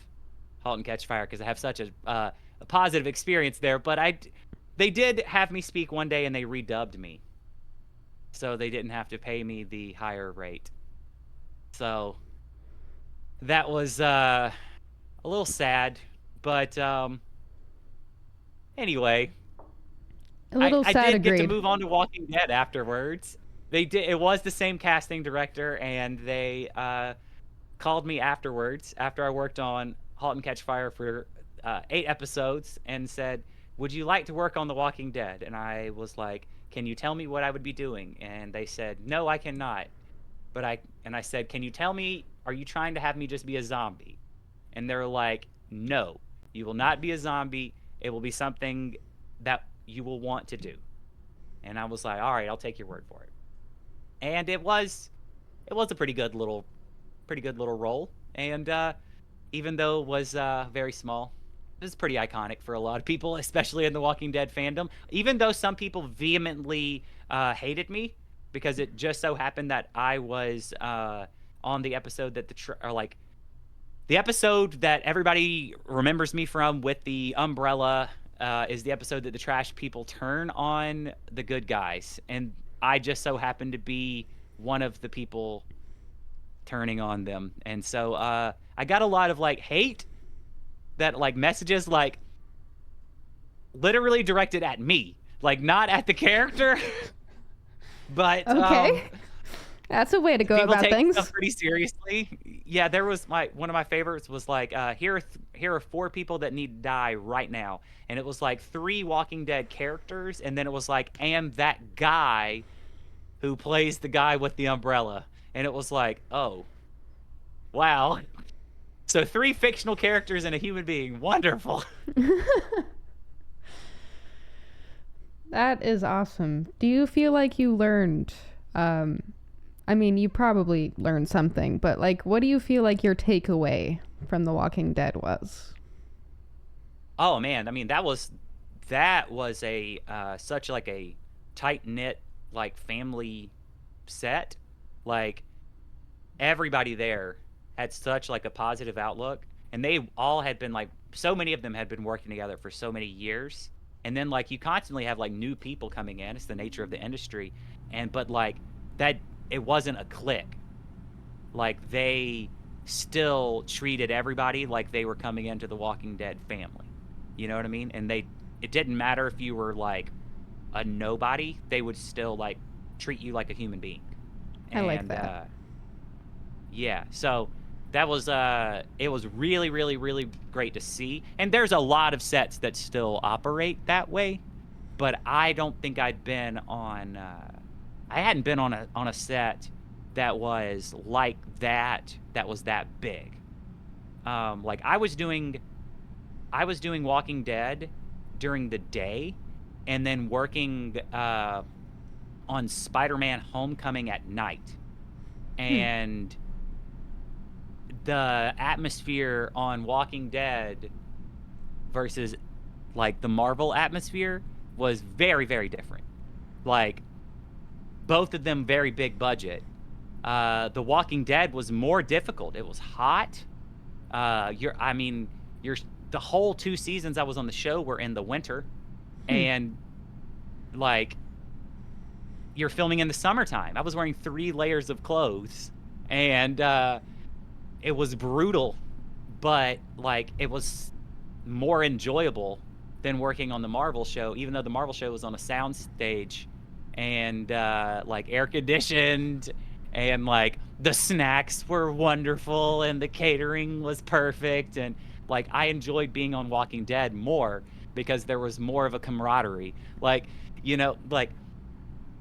Halt and Catch Fire because I have such a positive experience there, but they did have me speak one day and they redubbed me, so they didn't have to pay me the higher rate. So that was a little sad, but anyway, A little I sad, did get to agreed. move on to Walking Dead afterwards. They did. It was the same casting director, and they called me afterwards after I worked on *Halt and Catch Fire* for 8 episodes, and said, "Would you like to work on The Walking Dead?" And I was like, "Can you tell me what I would be doing?" And they said, "No, I cannot." But I said, "Can you tell me? Are you trying to have me just be a zombie?" And they're like, "No, you will not be a zombie. It will be something that you will want to do." And I was like, "All right, I'll take your word for it." And it was a pretty good little role. And even though it was very small, it was pretty iconic for a lot of people, especially in the Walking Dead fandom. Even though some people vehemently hated me because it just so happened that I was on the episode that the episode that everybody remembers me from with the umbrella is the episode that the trash people turn on the good guys, and I just so happened to be one of the people turning on them. And so I got a lot of hate, that messages literally directed at me, not at the character. But Okay. That's a way to go people about take things. stuff pretty seriously. Yeah, there was one of my favorites was here are 4 people that need to die right now, and it was 3 Walking Dead characters, and then it was and that guy who plays the guy with the umbrella, and it was oh, wow. So 3 fictional characters and a human being, wonderful. That is awesome. Do you feel like you learned I mean, you probably learned something, but what do you feel like your takeaway from The Walking Dead was? Oh man, I mean that was a such a tight knit family set. Like everybody there had such a positive outlook, and they all had been so many of them had been working together for so many years. And then you constantly have new people coming in. It's the nature of the industry. But that, it wasn't a clique. They still treated everybody like they were coming into the Walking Dead family. You know what I mean? And it didn't matter if you were a nobody, they would still treat you like a human being. I like that. Yeah, so that was it was really, really, really great to see. And there's a lot of sets that still operate that way, but I don't think I'd been on I hadn't been on a set that was that was that big. I was doing Walking Dead during the day, and then working on Spider-Man Homecoming at night. Hmm. and the atmosphere on Walking Dead versus like the Marvel atmosphere was very, very different. Like both of them very big budget. The Walking Dead was more difficult. It was hot. I mean, you're the whole 2 seasons I was on the show were in the winter, Hmm. and like you're filming in the summertime. I was wearing 3 layers of clothes, and it was brutal, but like it was more enjoyable than working on the Marvel show, even though the Marvel show was on a sound stage and like air conditioned, and like the snacks were wonderful and the catering was perfect, and like I enjoyed being on Walking Dead more because there was more of a camaraderie. Like, like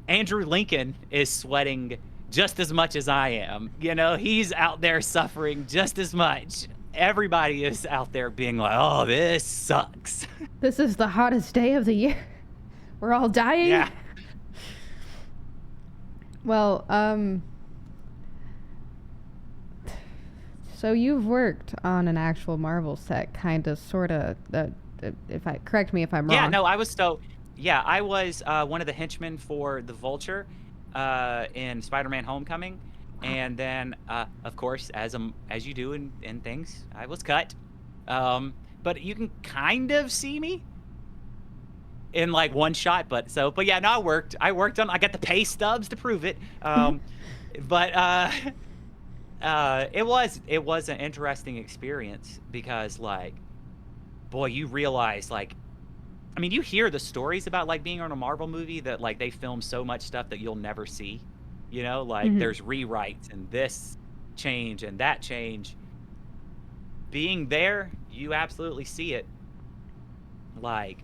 Andrew Lincoln is sweating just as much as I am. He's out there suffering just as much. Everybody is out there being like, "Oh, this sucks." This is the hottest day of the year. We're all dying. Yeah. Well, so you've worked on an actual Marvel set, kind of, sort of. If I correct me if I'm Yeah, wrong. no, I was so yeah, I was one of the henchmen for the Vulture in Spider-Man Homecoming. And then of course, as you do in things, I was cut. But you can kind of see me in like one shot, but yeah, no, I got the pay stubs to prove it. But it was an interesting experience because like, boy, you realize like, I mean, you hear the stories about like being on a Marvel movie that like they film so much stuff that you'll never see. Like Hmm. there's rewrites and this change and that change. Being there, you absolutely see it. Like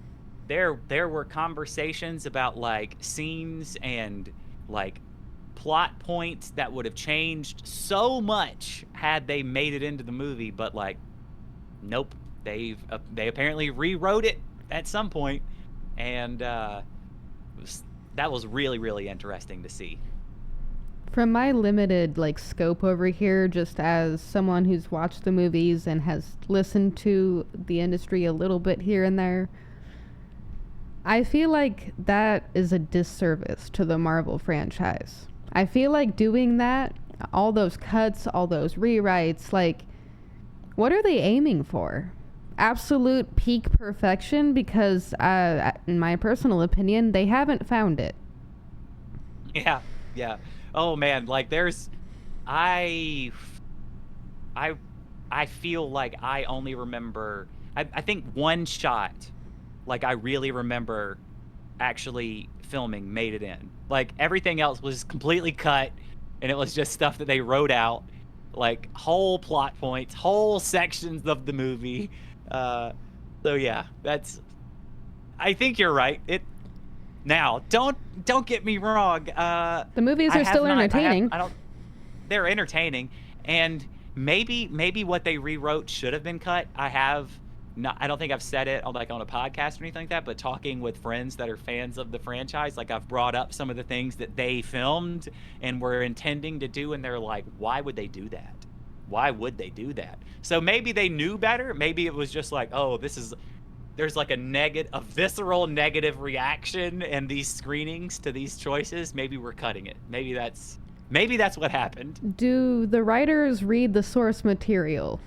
there were conversations about like scenes and like plot points that would have changed so much had they made it into the movie, but like nope, they apparently rewrote it at some point, and that was really, really interesting to see. From my limited like scope over here, just as someone who's watched the movies and has listened to the industry a little bit here and there, I feel like that is a disservice to the Marvel franchise. I feel like doing that, all those cuts, all those rewrites, like, what are they aiming for? Absolute peak perfection? Because, in my personal opinion, they haven't found it. Yeah, yeah. Oh man, like I, I, I feel like I only remember. I think one shot, like I really remember actually filming made it in. Like everything else was completely cut, and it was just stuff that they wrote out, like whole plot points, whole sections of the movie. Uh, so yeah, that's. I think you're right. Now, don't get me wrong. The movies I are have still not. entertaining. I don't. They're entertaining, and maybe what they rewrote should have been cut. I have not. I don't think I've said it on like on a podcast or anything like that. But talking with friends that are fans of the franchise, like I've brought up some of the things that they filmed and were intending to do, and they're like, "Why would they do that? Why would they do that?" So maybe they knew better. Maybe it was just like, "Oh, there's like a visceral negative reaction in these screenings to these choices. Maybe we're cutting it. Maybe that's what happened." Do the writers read the source material?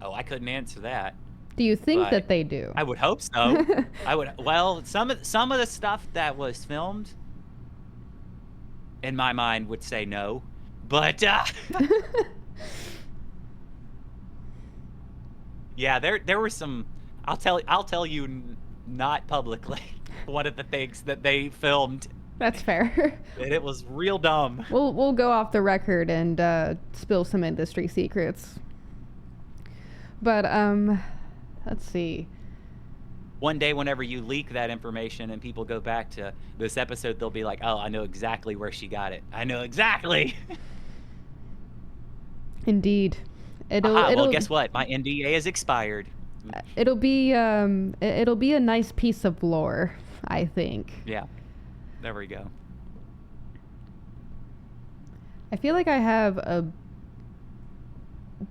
Oh, I couldn't answer that, Do you think but that they do? I would hope so. Well, some of the stuff that was filmed in my mind would say no, but yeah, there were some. I'll tell you, not publicly, one of the things that they filmed, That's fair. and it was real dumb. We'll go off the record and spill some industry secrets. But let's see. One day, whenever you leak that information and people go back to this episode, they'll be like, "Oh, I know exactly where she got it. I know exactly." Indeed, it'll Aha, well, it'll guess what? My NDA is expired. it'll be a nice piece of lore, I think. Yeah, there we go. I feel like I have a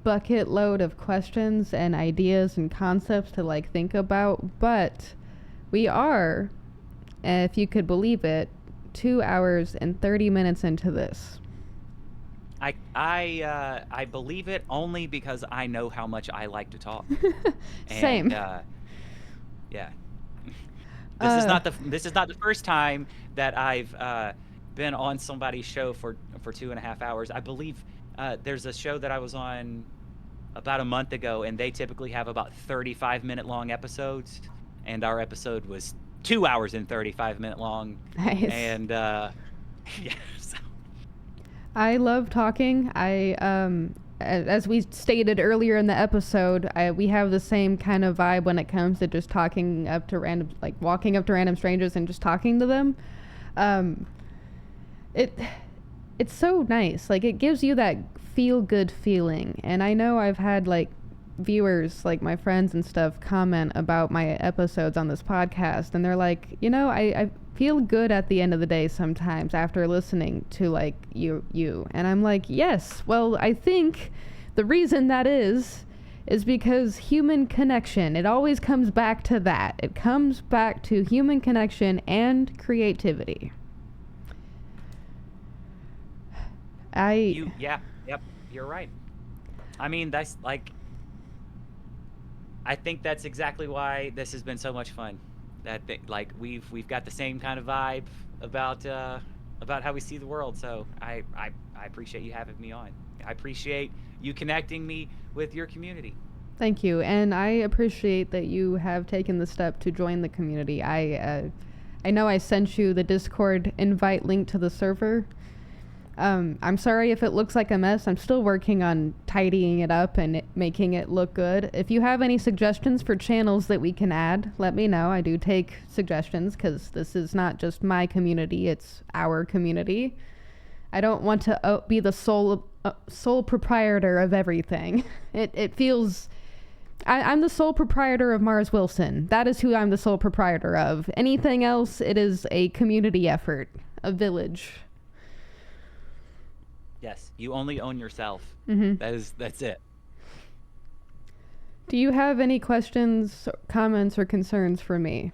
bucket load of questions and ideas and concepts to like think about, but we are, if you could believe it, 2 hours and 30 minutes into this. I believe it only because I know how much I like to talk, and Same. yeah, Uh, this is not the first time that I've been on somebody's show for 2.5 hours. I believe there's a show that I was on about a month ago, and they typically have about 35-minute long episodes, and our episode was 2 hours and 35-minute long, nice. and yeah, so, I love talking. As we stated earlier in the episode, we have the same kind of vibe when it comes to just talking up to random, like walking up to random strangers and just talking to them. Um, it, it's so nice. Like it gives you that feel good feeling. And I know I've had like viewers, like my friends and stuff, comment about my episodes on this podcast, and they're like, I feel good at the end of the day sometimes after listening to like you. And I'm like, yes. Well, I think the reason that is because human connection. It always comes back to that. It comes back to human connection and creativity. I yeah, yep, you're right. I mean, that's like, I think that's exactly why this has been so much fun. Like we've got the same kind of vibe about how we see the world. So I appreciate you having me on. I appreciate you connecting me with your community. Thank you, and I appreciate that you have taken the step to join the community. I know I sent you the Discord invite link to the server. I'm sorry if it looks like a mess. I'm still working on tidying it up and making it look good. If you have any suggestions for channels that we can add, let me know. I do take suggestions because this is not just my community; it's our community. I don't want to be the sole proprietor of everything. It feels I'm the sole proprietor of Mars Wilson. That is who I'm the sole proprietor of. Anything else, it is a community effort, a village. Yes, you only own yourself. Mm-hmm. That's it. Do you have any questions, comments, or concerns for me?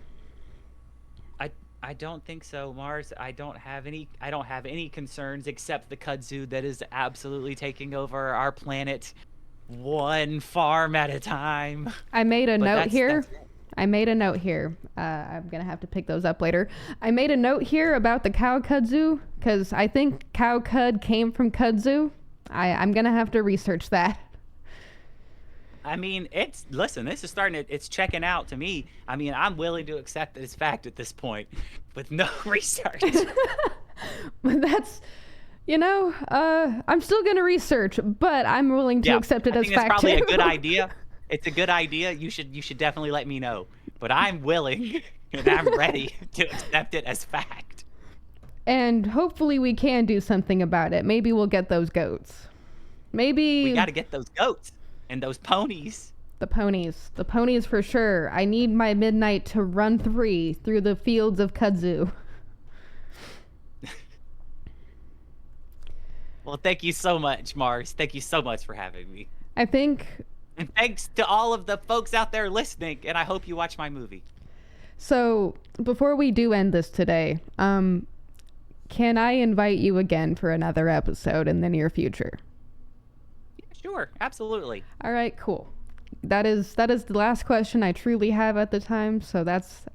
I don't think so, Mars. I don't have any concerns except the kudzu that is absolutely taking over our planet one farm at a time. I made a But note here. that's it. I made a note here. I'm going to have to pick those up later. I made a note here about the cow kudzu because I think cow cud came from kudzu. I'm going to have to research that. I mean, listen, this is it's checking out to me. I mean, I'm willing to accept that it's fact at this point with no research. But that's, I'm still going to research, but I'm willing to Yeah, accept it I as think it's fact probably too. a good idea. It's a good idea. You should definitely let me know. But I'm willing and I'm ready to accept it as fact. And hopefully we can do something about it. Maybe we'll get those goats. We Maybe got to get those goats and those ponies. the ponies. The ponies for sure. I need my midnight to run through the fields of kudzu. Well, thank you so much, Mars. Thank you so much for having me. I think And thanks to all of the folks out there listening, and I hope you watch my movie. so. Before we do end this today, can I invite you again for another episode in the near future? Yeah, sure, absolutely. All right, cool. That is the last question I truly have at the time, so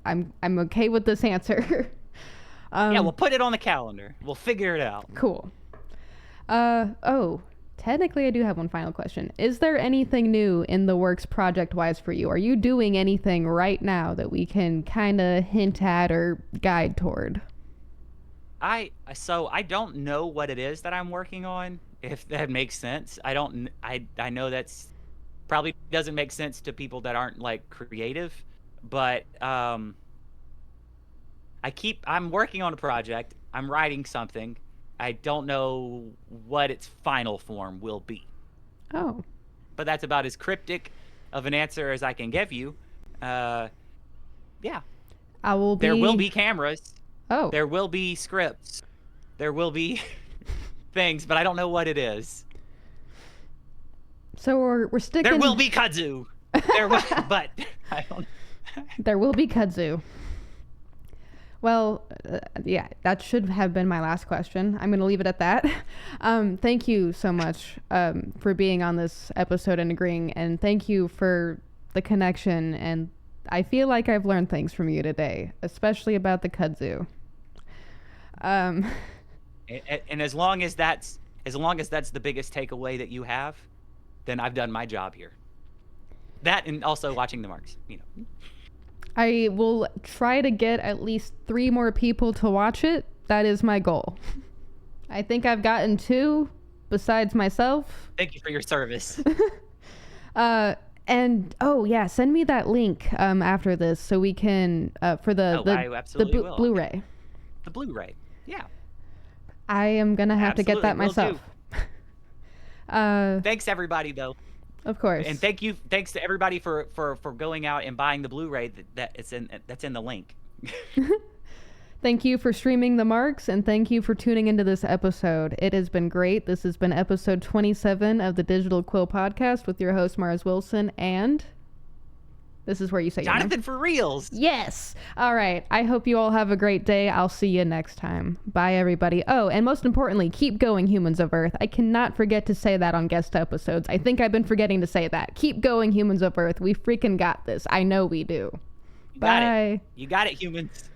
I'm okay with this answer. Yeah, we'll put it on the calendar. We'll figure it out. Cool. Oh, technically I do have one final question. Is there anything new in the works project-wise for you? Are you doing anything right now that we can kind of hint at or guide toward? So I don't know what it is that I'm working on, if that makes sense. I know that's probably doesn't make sense to people that aren't like creative, but I'm working on a project. I'm writing something. I don't know what its final form will be, Oh, but that's about as cryptic of an answer as I can give you. Yeah, I will be. there will be cameras. Oh, There will be scripts. There will be things, but I don't know what it is. So we're sticking. There will be kudzu. There will, but I don't. There will be kudzu. Well, yeah, that should have been my last question. I'm going to leave it at that. Thank you so much for being on this episode and agreeing, and thank you for the connection. And I feel like I've learned things from you today, especially about the kudzu. And as long as that's the biggest takeaway that you have, then I've done my job here. That, and also watching the marks, you know. I will try to get at least 3 more people to watch it. That is my goal. I think I've gotten 2 besides myself. Thank you for your service. And oh yeah, send me that link after this so we can for the Blu-ray. The Blu-ray. Yeah. I am going to have to get that myself. Thanks everybody though. Of course. And thanks to everybody for going out and buying the Blu-ray that's in the link. Thank you for streaming the marks, and thank you for tuning into this episode. It has been great. This has been episode 27 of the Digital Quill Podcast with your host Mars Wilson, and this is where you say Jonathan your name. for Realz. Yes. All right. I hope you all have a great day. I'll see you next time. Bye, everybody. Oh, and most importantly, keep going, humans of Earth. I cannot forget to say that on guest episodes. I think I've been forgetting to say that. Keep going, humans of Earth. We freaking got this. I know we do. Bye. You got it, humans.